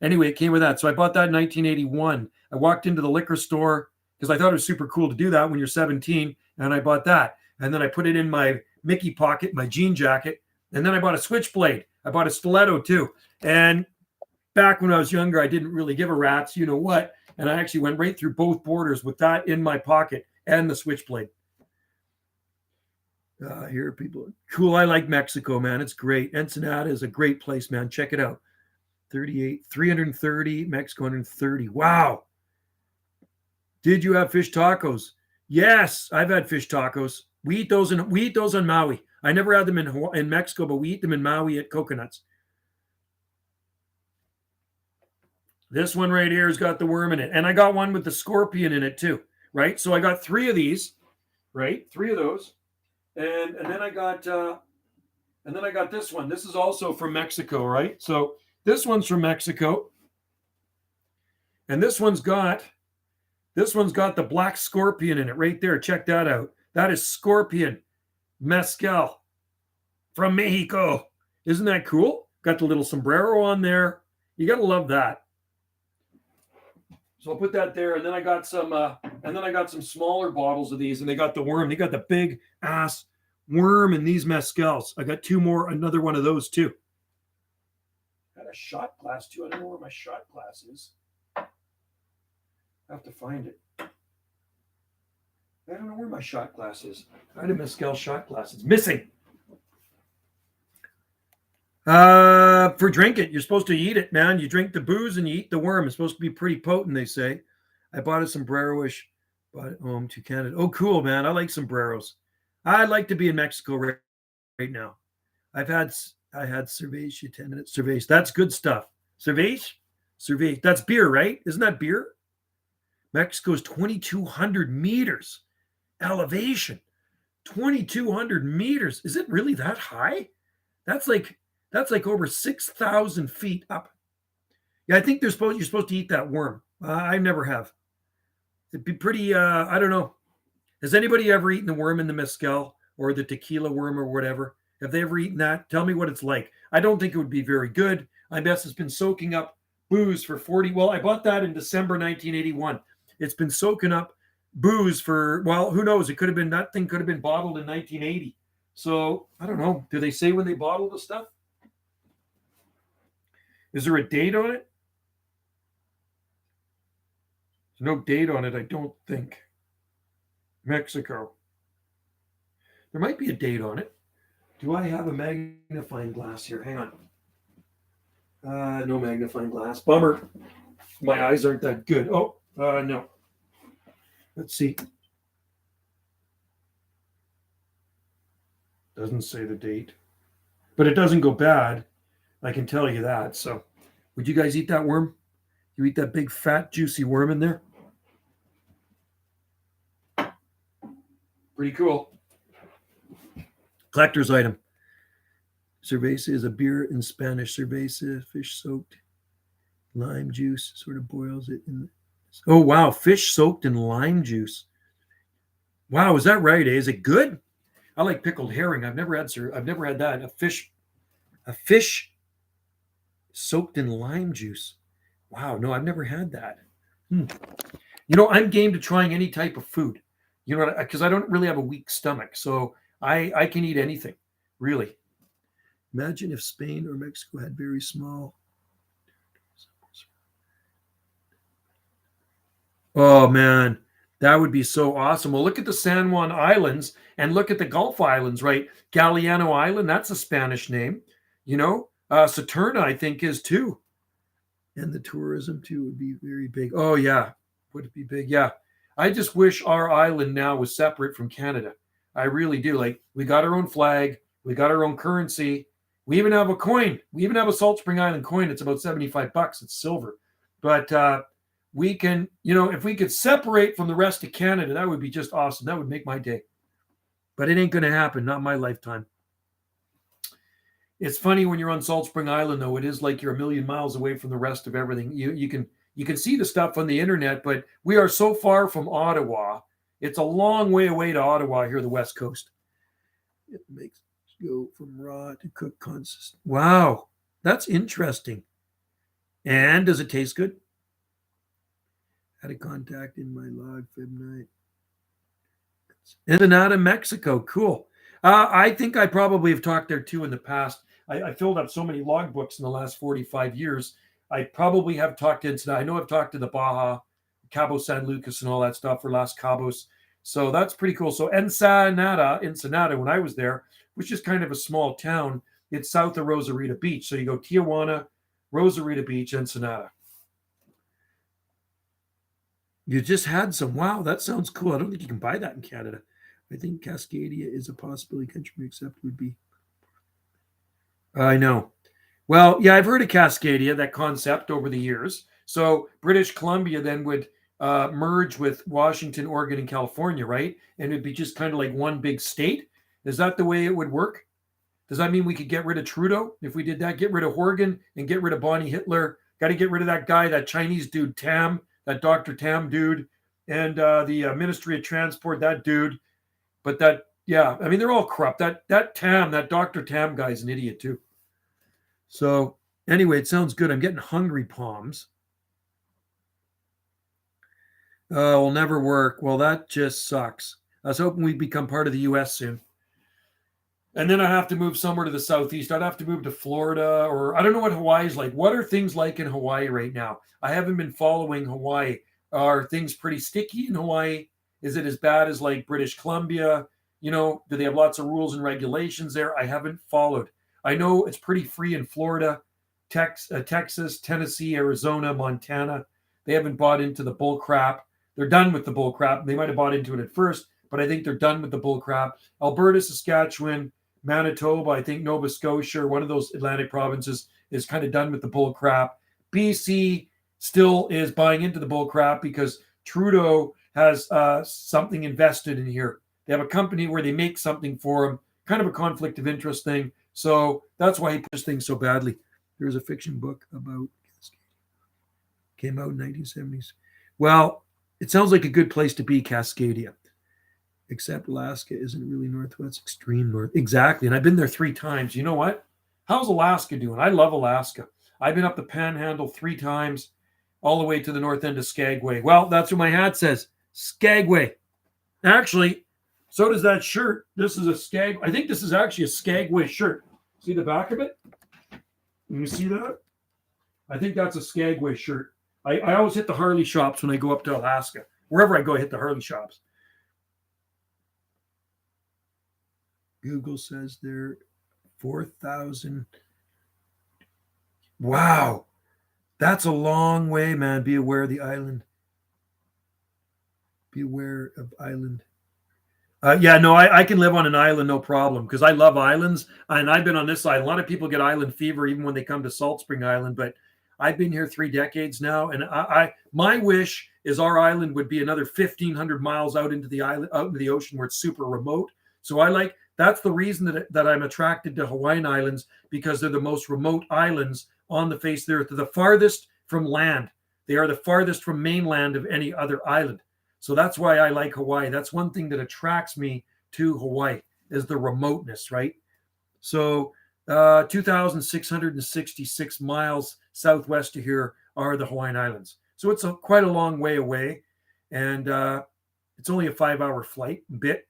Anyway, it came with that. So I bought that in 1981. I walked into the liquor store because I thought it was super cool to do that when you're 17. And I bought that. And then I put it in my Mickey pocket, my jean jacket. And then I bought a switchblade. I bought a stiletto too. And back when I was younger, I didn't really give a rat's, you know what. And I actually went right through both borders with that in my pocket and the switchblade. Here are people. Cool. I like Mexico, man. It's great. Ensenada is a great place, man. Check it out. 330, Mexico 130. Wow. Did you have fish tacos? Yes, I've had fish tacos. We eat those on Maui. I never had them in Mexico, but we eat them in Maui at Coconuts. This one right here has got the worm in it. And I got one with the scorpion in it too, right? So I got 3 of these, right? 3 of those. And then I got this one. This is also from Mexico, right? So this one's from Mexico. And this one's got the black scorpion in it right there. Check that out. That is scorpion mezcal from Mexico. Isn't that cool? Got the little sombrero on there. You got to love that. So I'll put that there. And then I got some smaller bottles of these, and they got the worm. They got the big ass worm in these mezcals. I got 2 more, another one of those too. Got a shot glass too. I don't know where my shot glass is. I have to find it. I don't know where my shot glass is. I had a mezcal shot glass. It's missing. For drinking, you're supposed to eat it, man. You drink the booze and you eat the worm. It's supposed to be pretty potent, they say. I bought a sombrero-ish, bought it home to Canada. Oh, cool, man. I like sombreros. I'd like to be in Mexico right now. I had cerveza, 10 minutes cerveza. That's good stuff. Cerveza. That's beer, right? Isn't that beer? Mexico's 2,200 meters elevation. 2,200 meters. Is it really that high? That's like over 6,000 feet up. Yeah, I think you're supposed to eat that worm. I never have. It'd be pretty. I don't know. Has anybody ever eaten the worm in the mezcal or the tequila worm or whatever? Have they ever eaten that? Tell me what it's like. I don't think it would be very good. I guess it's been soaking up booze for 40. Well, I bought that in December 1981. It's been soaking up booze for, well, who knows? That thing could have been bottled in 1980. So I don't know. Do they say when they bottle the stuff? Is there a date on it? There's no date on it, I don't think. Mexico. There might be a date on it. Do I have a magnifying glass here? Hang on. No magnifying glass. Bummer. My eyes aren't that good. Oh, no. Let's see. Doesn't say the date. But it doesn't go bad. I can tell you that. So, would you guys eat that worm? You eat that big, fat, juicy worm in there? Pretty cool. Collector's item. Cerveza is a beer in Spanish. Cerveza, fish soaked, lime juice, sort of boils it in. Oh, wow. Fish soaked in lime juice. Wow. Is that right? Is it good? I like pickled herring. I've never had that. A fish soaked in lime juice. Wow, no, I've never had that. You know, I'm game to trying any type of food. You know, because I don't really have a weak stomach, so I can eat anything, really. Imagine if Spain or Mexico had very small. Oh man, that would be so awesome. Well, look at the San Juan Islands and look at the Gulf Islands, right? Galiano Island, that's a Spanish name. You know, Saturna, I think, is too. And the tourism too would be very big. Oh yeah, would it be big? Yeah. I just wish our island now was separate from Canada. I really do. Like we got our own flag, we got our own currency. We even have a coin. We even have a Salt Spring Island coin. It's about $75. It's silver. But we can, you know, if we could separate from the rest of Canada, that would be just awesome. That would make my day. But it ain't going to happen, not my lifetime. It's funny when you're on Salt Spring Island, though. It is like you're a million miles away from the rest of everything. You can see the stuff on the internet, but we are so far from Ottawa. It's a long way away to Ottawa here, the West Coast. It makes go from raw to cooked consistent. Wow, that's interesting. And does it taste good? Had a contact in my log Feb night. Ensenada, Mexico. Cool. I think I probably have talked there too in the past. I filled up so many logbooks in the last 45 years. I probably have talked to Ensenada. I know I've talked to the Baja, Cabo San Lucas, and all that stuff for Las Cabos. So that's pretty cool. So Ensenada, when I was there, which is kind of a small town, it's south of Rosarita Beach. So you go Tijuana, Rosarita Beach, Ensenada. You just had some. Wow, that sounds cool. I don't think you can buy that in Canada. I think Cascadia is a possibility country except would be. I know. Well, yeah, I've heard of Cascadia, that concept over the years. So British Columbia then would merge with Washington, Oregon, and California, right? And it'd be just kind of like one big state. Is that the way it would work? Does that mean we could get rid of Trudeau if we did that? Get rid of Horgan and get rid of Bonnie Hitler. Got to get rid of that guy, that Chinese dude, Tam, that Dr. Tam dude, and the Ministry of Transport, that dude. But that, yeah, I mean, they're all corrupt. That Tam, that Dr. Tam guy is an idiot too. So anyway, it sounds good. I'm getting hungry palms. Will never work. Well, that just sucks. I was hoping we'd become part of the U.S. soon. And then I have to move somewhere to the southeast. I'd have to move to Florida, or I don't know what Hawaii's like. What are things like in Hawaii right now? I haven't been following Hawaii. Are things pretty sticky in Hawaii? Is it as bad as like British Columbia? You know, do they have lots of rules and regulations there? I haven't followed. I know it's pretty free in Florida, Texas, Tennessee, Arizona, Montana. They haven't bought into the bull crap. They're done with the bull crap. They might have bought into it at first, but I think they're done with the bull crap. Alberta, Saskatchewan, Manitoba, I think Nova Scotia, or one of those Atlantic provinces, is kind of done with the bull crap. BC still is buying into the bull crap because Trudeau has something invested in here. They have a company where they make something for him, kind of a conflict of interest thing. So that's why he pushed things so badly. There's a fiction book about Cascadia. Came out in 1970s. Well, it sounds like a good place to be, Cascadia. Except Alaska isn't really northwest, extreme north. Exactly. And I've been there 3 times. You know what? How's Alaska doing? I love Alaska. I've been up the Panhandle 3 times, all the way to the north end of Skagway. Well, that's what my hat says. Skagway. Actually, so does that shirt. This is a I think this is actually a Skagway shirt. See the back of it? Can you see that? I think that's a Skagway shirt. I always hit the Harley shops when I go up to Alaska. Wherever I go, I hit the Harley shops. Google says there 4,000. Wow. That's a long way, man. Be aware of the island. Be aware of island. Yeah, no, I can live on an island, no problem, because I love islands. And I've been on this island. A lot of people get island fever even when they come to Salt Spring Island, but I've been here 3 decades now. And my wish is our island would be another 1,500 miles out into the island, out into the ocean where it's super remote. So that's the reason that I'm attracted to Hawaiian Islands, because they're the most remote islands on the face of the earth. They're the farthest from land. They are the farthest from mainland of any other island. So that's why I like Hawaii. That's one thing that attracts me to Hawaii, is the remoteness, right? So 2,666 miles southwest of here are the Hawaiian Islands. So it's quite a long way away, and it's only a 5-hour flight bit,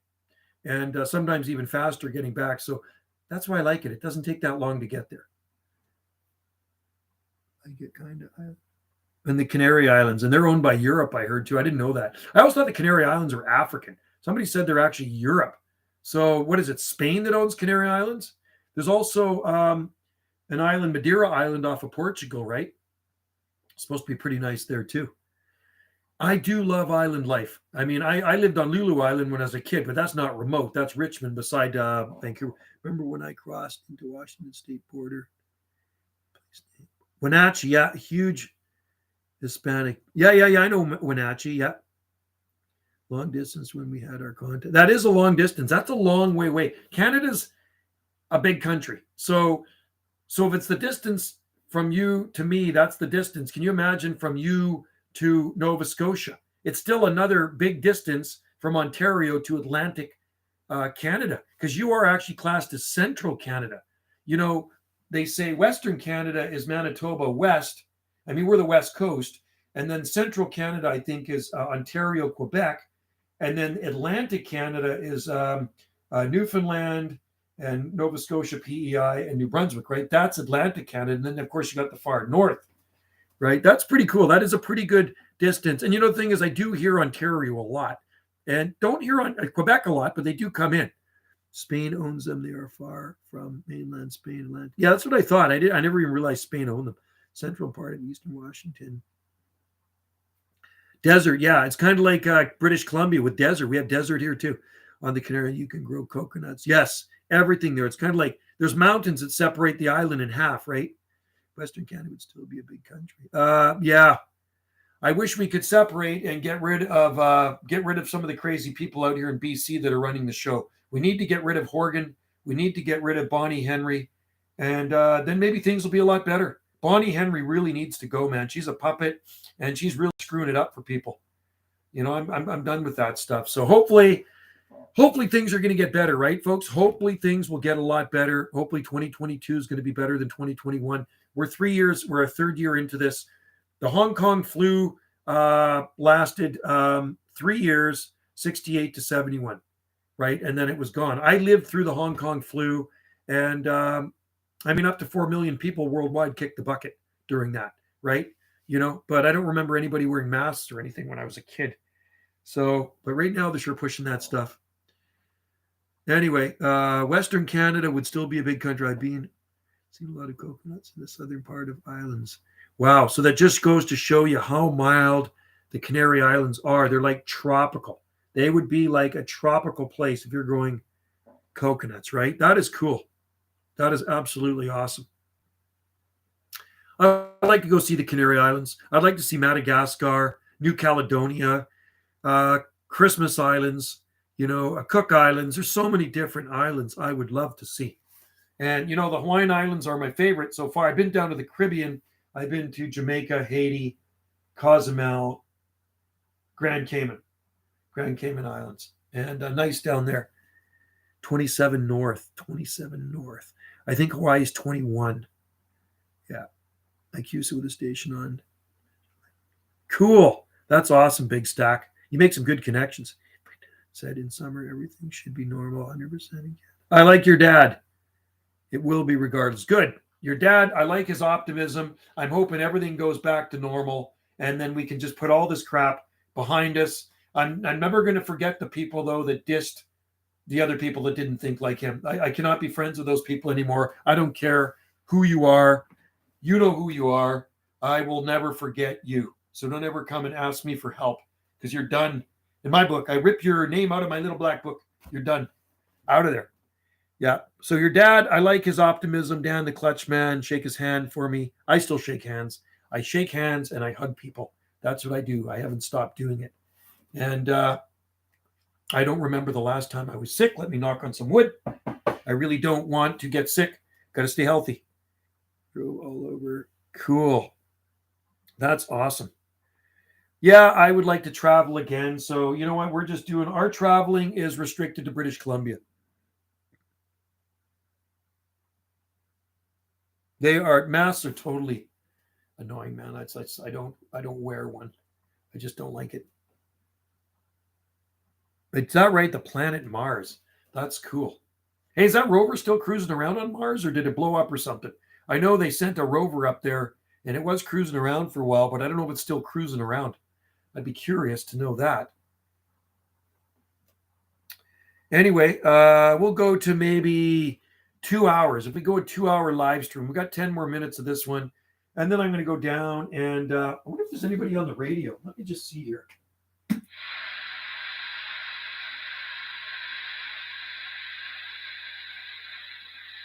and sometimes even faster getting back. So that's why I like it. It doesn't take that long to get there. I get kind of. And the Canary Islands, and they're owned by Europe, I heard too. I didn't know that. I always thought the Canary Islands were African. Somebody said they're actually Europe. So what is it, Spain that owns Canary Islands? There's also an island, Madeira Island off of Portugal, right? It's supposed to be pretty nice there too. I do love island life. I mean, I lived on Lulu Island when I was a kid, but that's not remote. That's Richmond beside Vancouver. Remember when I crossed into Washington State border? Wenatchee, yeah, huge Hispanic. Yeah. I know Wenatchee, yeah. Long distance when we had our contact. That is a long distance. That's a long way away. Canada's a big country. So if it's the distance from you to me, that's the distance. Can you imagine from you to Nova Scotia? It's still another big distance from Ontario to Atlantic Canada, because you are actually classed as Central Canada. You know, they say Western Canada is Manitoba West. I mean, we're the West Coast. And then Central Canada, I think, is Ontario, Quebec. And then Atlantic Canada is Newfoundland and Nova Scotia, PEI, and New Brunswick, right? That's Atlantic Canada. And then, of course, you got the far north, right? That's pretty cool. That is a pretty good distance. And, you know, the thing is, I do hear Ontario a lot. And don't hear on Quebec a lot, but they do come in. Spain owns them. They are far from mainland Spain. Atlantic. Yeah, that's what I thought. I never even realized Spain owned them. Central part of Eastern Washington. Desert, yeah, it's kind of like British Columbia with desert. We have desert here too. On the Canary, you can grow coconuts. Yes, everything there. It's kind of like there's mountains that separate the island in half, right? Western Canada would still be a big country. Yeah, I wish we could separate and get rid of some of the crazy people out here in BC that are running the show. We need to get rid of Horgan. We need to get rid of Bonnie Henry, and then maybe things will be a lot better. Bonnie Henry really needs to go, man. She's a puppet, and she's really screwing it up for people. You know, I'm done with that stuff. So hopefully things are going to get better, right, folks? Hopefully things will get a lot better. Hopefully 2022 is going to be better than 2021. We're a third year into this. The Hong Kong flu lasted 3 years, 68 to 71, right? And then it was gone. I lived through the Hong Kong flu, and I mean, up to 4 million people worldwide kicked the bucket during that, right? You know, but I don't remember anybody wearing masks or anything when I was a kid. So, but right now they're sure pushing that stuff. Anyway, Western Canada would still be a big country. I've seen a lot of coconuts in the southern part of islands. Wow. So that just goes to show you how mild the Canary Islands are. They're like tropical. They would be like a tropical place if you're growing coconuts, right? That is cool. That is absolutely awesome. I'd like to go see the Canary Islands. I'd like to see Madagascar, New Caledonia, Christmas Islands, you know, Cook Islands. There's so many different islands I would love to see. And, you know, the Hawaiian Islands are my favorite so far. I've been down to the Caribbean. I've been to Jamaica, Haiti, Cozumel, Grand Cayman Islands. And nice down there. 27 north. I think Hawaii is 21. Yeah. IQSA with a station on. Cool. That's awesome, Big Stack. You make some good connections. Said in summer, everything should be normal, 100%. I like your dad. It will be regardless. Good. Your dad, I like his optimism. I'm hoping everything goes back to normal, and then we can just put all this crap behind us. I'm never going to forget the people, though, that dissed the other people that didn't think like him. I cannot be friends with those people anymore. I don't care who you are. You know who you are. I will never forget you. So don't ever come and ask me for help, because you're done. In my book, I rip your name out of my little black book. You're done. Out of there. Yeah. So your dad, I like his optimism. Dan, the clutch man, shake his hand for me. I still shake hands. I shake hands and I hug people. That's what I do. I haven't stopped doing it. And I don't remember the last time I was sick. Let me knock on some wood. I really don't want to get sick. Got to stay healthy. Drove all over. Cool. That's awesome. Yeah, I would like to travel again. So, you know what? We're just doing our traveling is restricted to British Columbia. Masks are totally annoying, man. I don't wear one. I just don't like it. It's not right. The planet Mars. That's cool. Hey, is that rover still cruising around on Mars, or did it blow up or something? I know they sent a rover up there, and it was cruising around for a while, but I don't know if it's still cruising around. I'd be curious to know that. Anyway, we'll go to maybe 2 hours. If we go a 2 hour live stream, we got 10 more minutes of this one. And then I'm going to go down and I wonder if there's anybody on the radio. Let me just see here.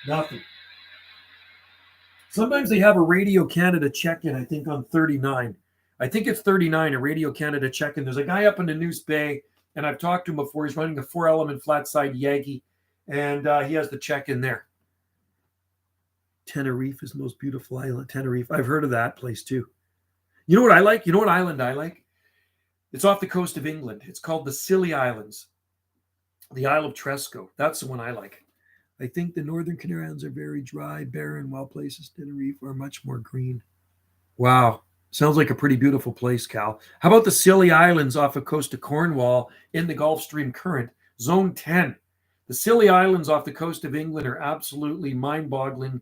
Nothing. Sometimes they have a Radio Canada check-in, I think on 39. I think it's 39, a Radio Canada check-in. There's a guy up in the News Bay, and I've talked to him before. He's running a 4-element flat-side Yagi, and he has the check-in there. Tenerife is the most beautiful island. Tenerife. I've heard of that place too. You know what I like? You know what island I like? It's off the coast of England. It's called the Scilly Islands. The Isle of Tresco. That's the one I like. I think the Northern Canary Islands are very dry, barren, while places Tenerife are much more green. Wow. Sounds like a pretty beautiful place, Cal. How about the Scilly Islands off the coast of Cornwall in the Gulf Stream Current? Zone 10. The Scilly Islands off the coast of England are absolutely mind-boggling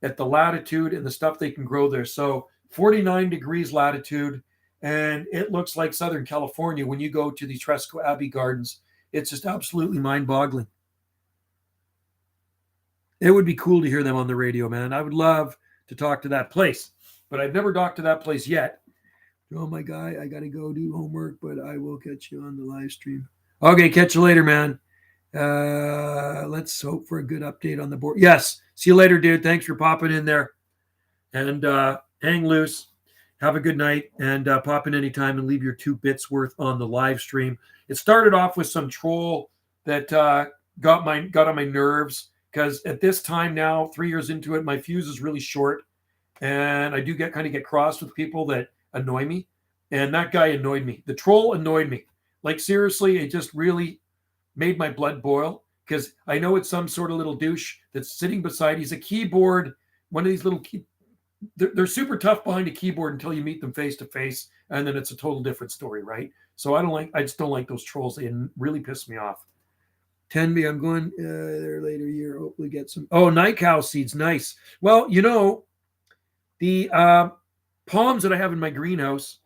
at the latitude and the stuff they can grow there. So 49 degrees latitude, and it looks like Southern California when you go to the Tresco Abbey Gardens. It's just absolutely mind-boggling. It would be cool to hear them on the radio, man. I would love to talk to that place, but I've never talked to that place yet. Oh, my guy, I got to go do homework, but I will catch you on the live stream. Okay, catch you later, man. Let's hope for a good update on the board. Yes. See you later, dude. Thanks for popping in there. And hang loose. Have a good night. And pop in anytime and leave your 2 bits worth on the live stream. It started off with some troll that got on my nerves, because at this time now, 3 years into it, my fuse is really short. And I do get cross with people that annoy me. And that guy annoyed me. The troll annoyed me. Like, seriously, it just really made my blood boil, because I know it's some sort of little douche that's sitting beside. He's a keyboard, one of these little they're super tough behind a keyboard until you meet them face to face, and then it's a total different story, right? So I just don't like those trolls. They really piss me off. 10B, I'm going there later year. Hopefully get some. Oh, night cow seeds, nice. Well, you know, the palms that I have in my greenhouse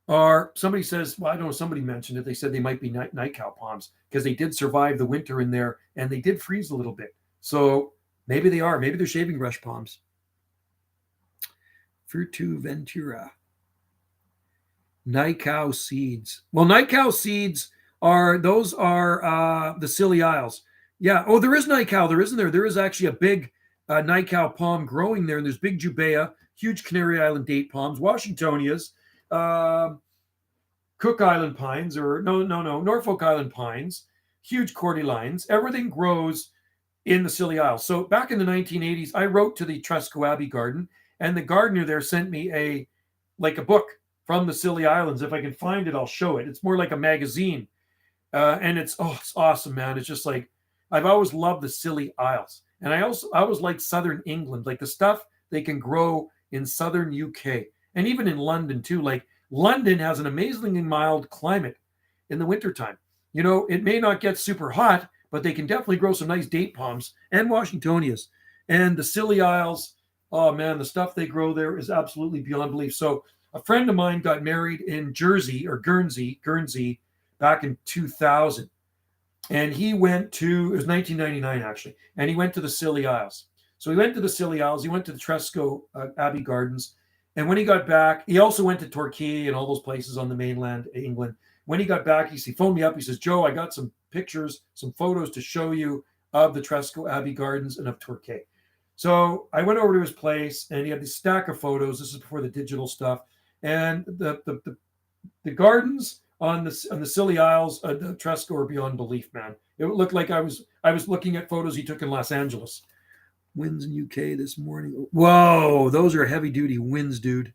are, somebody says, well, I don't know, somebody mentioned it. They said they might be night cow palms because they did survive the winter in there and they did freeze a little bit. So maybe they are. Maybe they're shaving brush palms. Furtu Ventura. Night cow seeds. Well, night cow seeds are the Scilly Isles. Yeah. Oh, there is night cow. There isn't there. There is actually a big night cow palm growing there. And there's big Jubea, huge Canary Island date palms, Washingtonias, Cook Island pines, or Norfolk Island pines, huge cordylines. Everything grows in the Scilly Isles. So back in the 1980s, I wrote to the Tresco Abbey Garden, and the gardener there sent me a book from the Scilly Islands. If I can find it, I'll show it. It's more like a magazine, and it's awesome, man. It's just like, I've always loved the Scilly Isles, and I always like Southern England, like the stuff they can grow in Southern UK, and even in London too. Like, London has an amazingly mild climate in the wintertime. You know, it may not get super hot, but they can definitely grow some nice date palms and Washingtonias. And the Scilly Isles, oh man, the stuff they grow there is absolutely beyond belief. So a friend of mine got married in Guernsey, back in 2000. And he went to, it was 1999 actually, and he went to the Scilly Isles. So he went to the Scilly Isles, he went to the Tresco Abbey Gardens. And when he got back, he also went to Torquay and all those places on the mainland, England. When he got back, he phoned me up. He says, Joe, I got some pictures, some photos to show you of the Tresco Abbey Gardens and of Torquay. So I went over to his place, and he had this stack of photos. This is before the digital stuff. And the gardens on the Scilly Isles, the Tresco, are beyond belief, man. It looked like I was looking at photos he took in Los Angeles. Winds in UK this morning. Whoa, those are heavy duty winds, dude.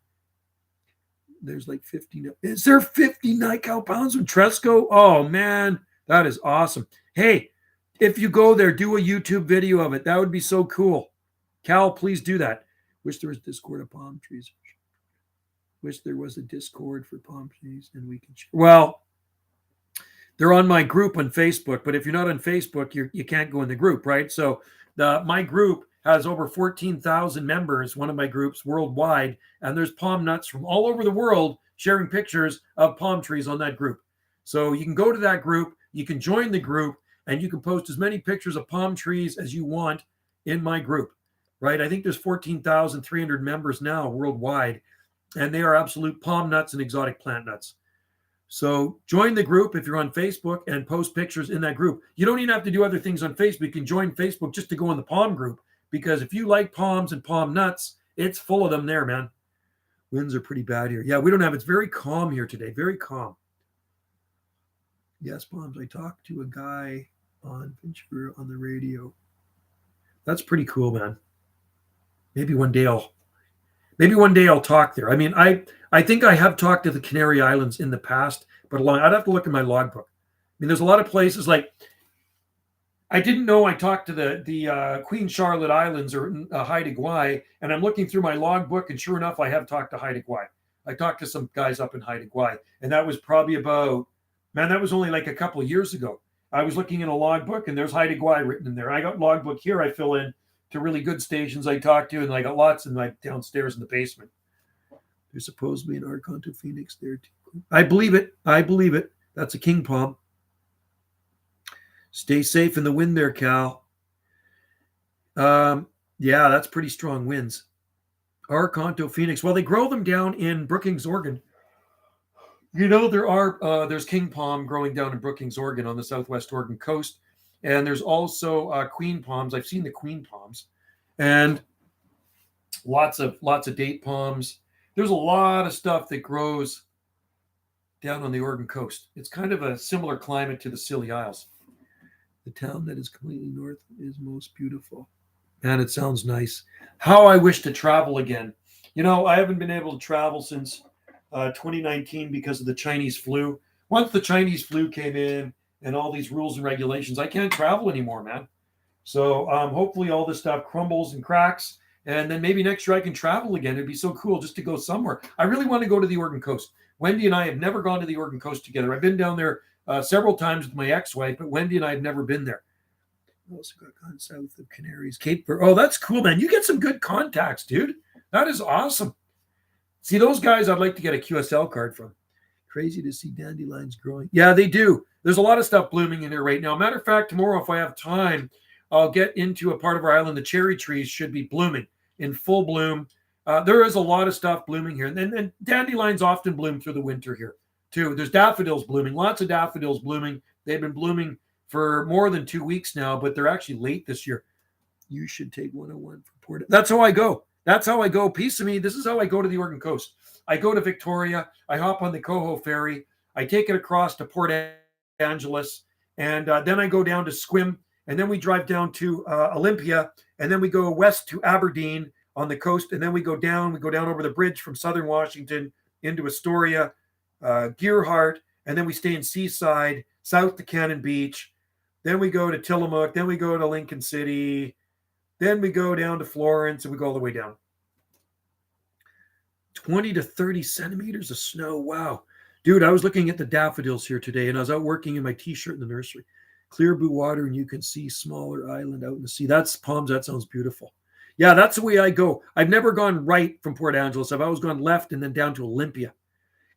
There's like 50. Is there 50 night cow pounds in Tresco? Oh man, that is awesome. Hey, if you go there, do a YouTube video of it. That would be so cool. Cal, please do that. Wish there was Discord of palm trees. Wish there was a Discord for palm trees and we can share. Well, they're on my group on Facebook, but if you're not on Facebook, you can't go in the group, right? So my group has over 14,000 members, one of my groups worldwide, and there's palm nuts from all over the world sharing pictures of palm trees on that group. So you can go to that group, you can join the group, and you can post as many pictures of palm trees as you want in my group, right? I think there's 14,300 members now worldwide, and they are absolute palm nuts and exotic plant nuts. So join the group if you're on Facebook and post pictures in that group. You don't even have to do other things on Facebook. You can join Facebook just to go in the palm group, because if you like palms and palm nuts, it's full of them there, man. Winds are pretty bad here. Yeah, we don't have, it's very calm here today. Very calm. Yes, palms. I talked to a guy on Ventura on the radio. That's pretty cool, man. Maybe one day I'll talk there. I mean, I think I have talked to the Canary Islands in the past, but I'd have to look in my logbook. I mean, there's a lot of places like, I didn't know I talked to the Queen Charlotte Islands or Haida Gwaii, and I'm looking through my logbook, and sure enough, I have talked to Haida Gwaii. I talked to some guys up in Haida Gwaii, and that was probably that was only like a couple of years ago. I was looking in a logbook, and there's Haida Gwaii written in there. I got logbook here. I fill in to really good stations I talked to, and I got lots in like downstairs in the basement. There's supposedly an Arcanto Phoenix there too. I believe it. That's a king palm. Stay safe in the wind there, Cal. Yeah, that's pretty strong winds. Arcanto Phoenix. Well, they grow them down in Brookings, Oregon. You know, there's king palm growing down in Brookings, Oregon on the southwest Oregon coast. And there's also queen palms. I've seen the queen palms. And lots of date palms. There's a lot of stuff that grows down on the Oregon coast. It's kind of a similar climate to the Scilly Isles. The town that is completely north is most beautiful. Man, it sounds nice. How I wish to travel again. You know, I haven't been able to travel since 2019 because of the Chinese flu. Once the Chinese flu came in and all these rules and regulations, I can't travel anymore, man. So hopefully all this stuff crumbles and cracks, and then maybe next year I can travel again. It'd be so cool just to go somewhere. I really want to go to the Oregon coast. Wendy and I have never gone to the Oregon coast together. I've been down there several times with my ex-wife, but Wendy and I have never been there. I also got gone south of Canaries, Cape Verde. Oh, that's cool, man. You get some good contacts, dude. That is awesome. See, those guys I'd like to get a QSL card from. Crazy to see dandelions growing. Yeah, they do. There's a lot of stuff blooming in there right now. Matter of fact, tomorrow, if I have time, I'll get into a part of our island. The cherry trees should be blooming in full bloom. There is a lot of stuff blooming here. And then dandelions often bloom through the winter here, too. There's daffodils blooming, lots of daffodils blooming. They've been blooming for more than 2 weeks now, but they're actually late this year. You should take 101 for Port. That's how I go. That's how I go. Piece of me. This is how I go to the Oregon coast. I go to Victoria. I hop on the Coho ferry. I take it across to Port Angeles, and then I go down to Squim, and then we drive down to Olympia, and then we go west to Aberdeen on the coast, and then we go down over the bridge from southern Washington into Astoria, Gearhart, and then we stay in Seaside, south to Cannon Beach. Then we go to Tillamook, then we go to Lincoln City, then we go down to Florence, and we go all the way down. 20 to 30 centimeters of snow. Wow. Dude, I was looking at the daffodils here today, and I was out working in my T-shirt in the nursery. Clear blue water, and you can see smaller island out in the sea. That's palms. That sounds beautiful. Yeah, that's the way I go. I've never gone right from Port Angeles. I've always gone left and then down to Olympia.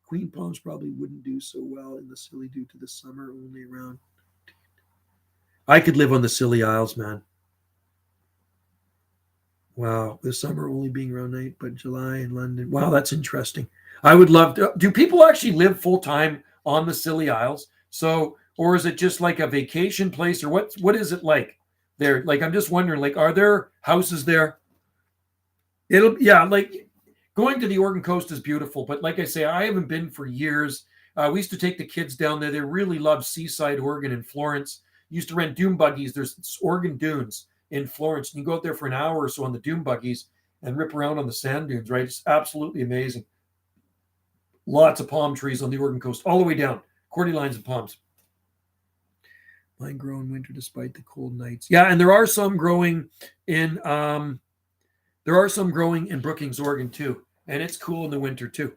Queen palms probably wouldn't do so well in the Scilly due to the summer only around. I could live on the Scilly Isles, man. Wow, the summer only being around 9, but July in London. Wow, that's interesting. I would love to. Do people actually live full time on the Scilly Isles? So, or is it just like a vacation place, or what is it like there? Like, I'm just wondering, like, are there houses there? Like going to the Oregon coast is beautiful, but like I say, I haven't been for years. We used to take the kids down there. They really love Seaside, Oregon, and Florence. Used to rent dune buggies. There's Oregon dunes in Florence, and you go out there for an hour or so on the dune buggies and rip around on the sand dunes, right? It's absolutely amazing. Lots of palm trees on the Oregon coast, all the way down. Cordylines and palms. Mine grow in winter despite the cold nights. Yeah, and there are some growing in Brookings, Oregon too. And it's cool in the winter too.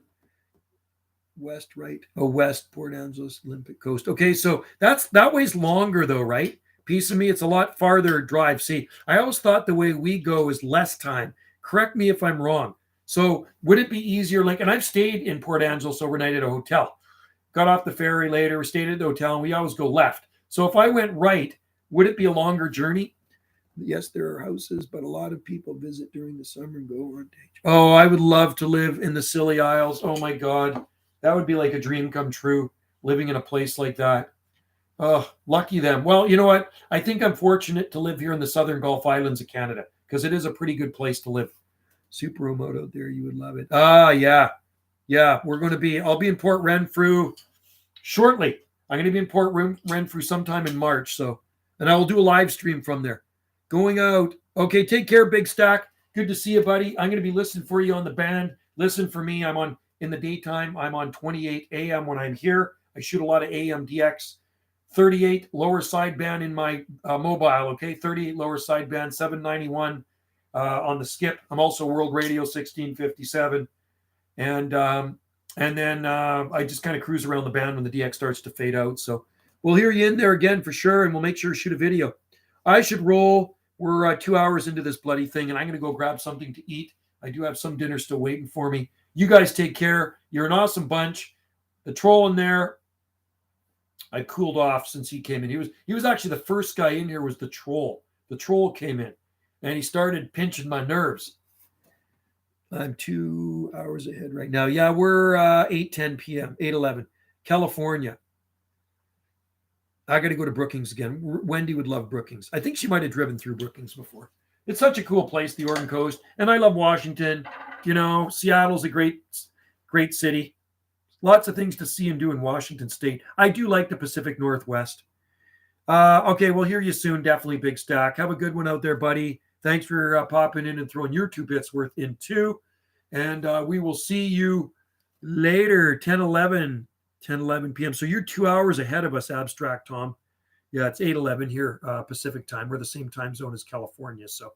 West, right? Oh, west, Port Angeles, Olympic Coast. Okay, so that way's longer though, right? Piece of me, it's a lot farther drive. See, I always thought the way we go is less time. Correct me if I'm wrong. So would it be easier? Like, and I've stayed in Port Angeles overnight at a hotel. Got off the ferry later, stayed at the hotel, and we always go left. So if I went right, would it be a longer journey? Yes, there are houses, but a lot of people visit during the summer and go on day. Oh, I would love to live in the Scilly Isles. Oh my God. That would be like a dream come true, living in a place like that. Oh, lucky them. Well, you know what? I think I'm fortunate to live here in the Southern Gulf Islands of Canada because it is a pretty good place to live. Super remote out there. You would love it. Ah, yeah. Yeah, I'll be in Port Renfrew shortly. I'm going to be in Port Renfrew sometime in March. So, and I will do a live stream from there. Going out. Okay, take care, Big Stack. Good to see you, buddy. I'm going to be listening for you on the band. Listen for me. I'm on in the daytime. I'm on 28 a.m. when I'm here. I shoot a lot of AM DX. 38 lower sideband in my mobile. Okay, 38 lower sideband, 791 on the skip. I'm also World Radio 1657, and then I just kind of cruise around the band when the DX starts to fade out. So we'll hear you in there again for sure, and we'll make sure to shoot a video. I should roll. We're 2 hours into this bloody thing, and I'm going to go grab something to eat. I do have some dinner still waiting for me. You guys take care. You're an awesome bunch. The troll in there, I cooled off since he came in. He was actually the first guy in here was the troll. The troll came in, and he started pinching my nerves. I'm 2 hours ahead right now. Yeah, we're 8:10 p.m., 8:11, California. I got to go to Brookings again. Wendy would love Brookings. I think she might have driven through Brookings before. It's such a cool place, the Oregon coast. And I love Washington. You know, Seattle's a great city. Lots of things to see and do in Washington State. I do like the Pacific Northwest. Okay, we'll hear you soon. Definitely, Big Stack. Have a good one out there, buddy. Thanks for popping in and throwing your 2 bits worth in too. And we will see you later, 10:11 p.m. So you're 2 hours ahead of us, Abstract Tom. Yeah, it's 8:11 here, Pacific time. We're the same time zone as California. So,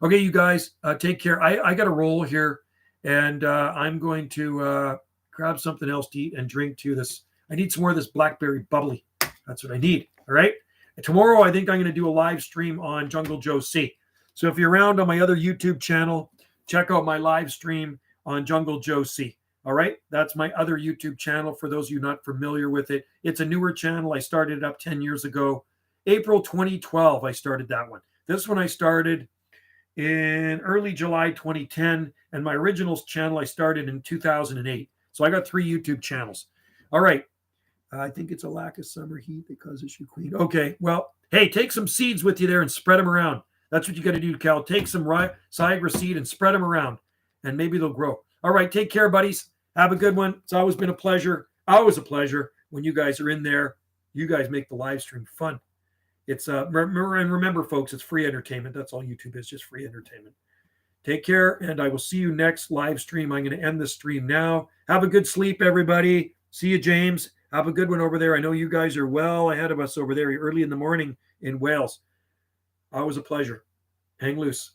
okay, you guys, take care. I got to roll here, and I'm going to grab something else to eat and drink to this. I need some more of this blackberry bubbly. That's what I need. All right. And tomorrow, I think I'm going to do a live stream on Jungle Joe C. So if you're around on my other YouTube channel, check out my live stream on Jungle Joe C. All right. That's my other YouTube channel for those of you not familiar with it. It's a newer channel. I started it up 10 years ago. April 2012, I started that one. This one I started in early July 2010. And my original channel I started in 2008. So I got 3 YouTube channels. All right. I think it's a lack of summer heat that causes you queen. Okay. Well, hey, take some seeds with you there and spread them around. That's what you got to do, Cal. Take some Saigra seed and spread them around, and maybe they'll grow. All right. Take care, buddies. Have a good one. It's always been a pleasure. Always a pleasure when you guys are in there. You guys make the live stream fun. It's remember, folks, it's free entertainment. That's all YouTube is, just free entertainment. Take care, and I will see you next live stream. I'm going to end the stream now. Have a good sleep, everybody. See you, James. Have a good one over there. I know you guys are well ahead of us over there early in the morning in Wales. Always a pleasure. Hang loose.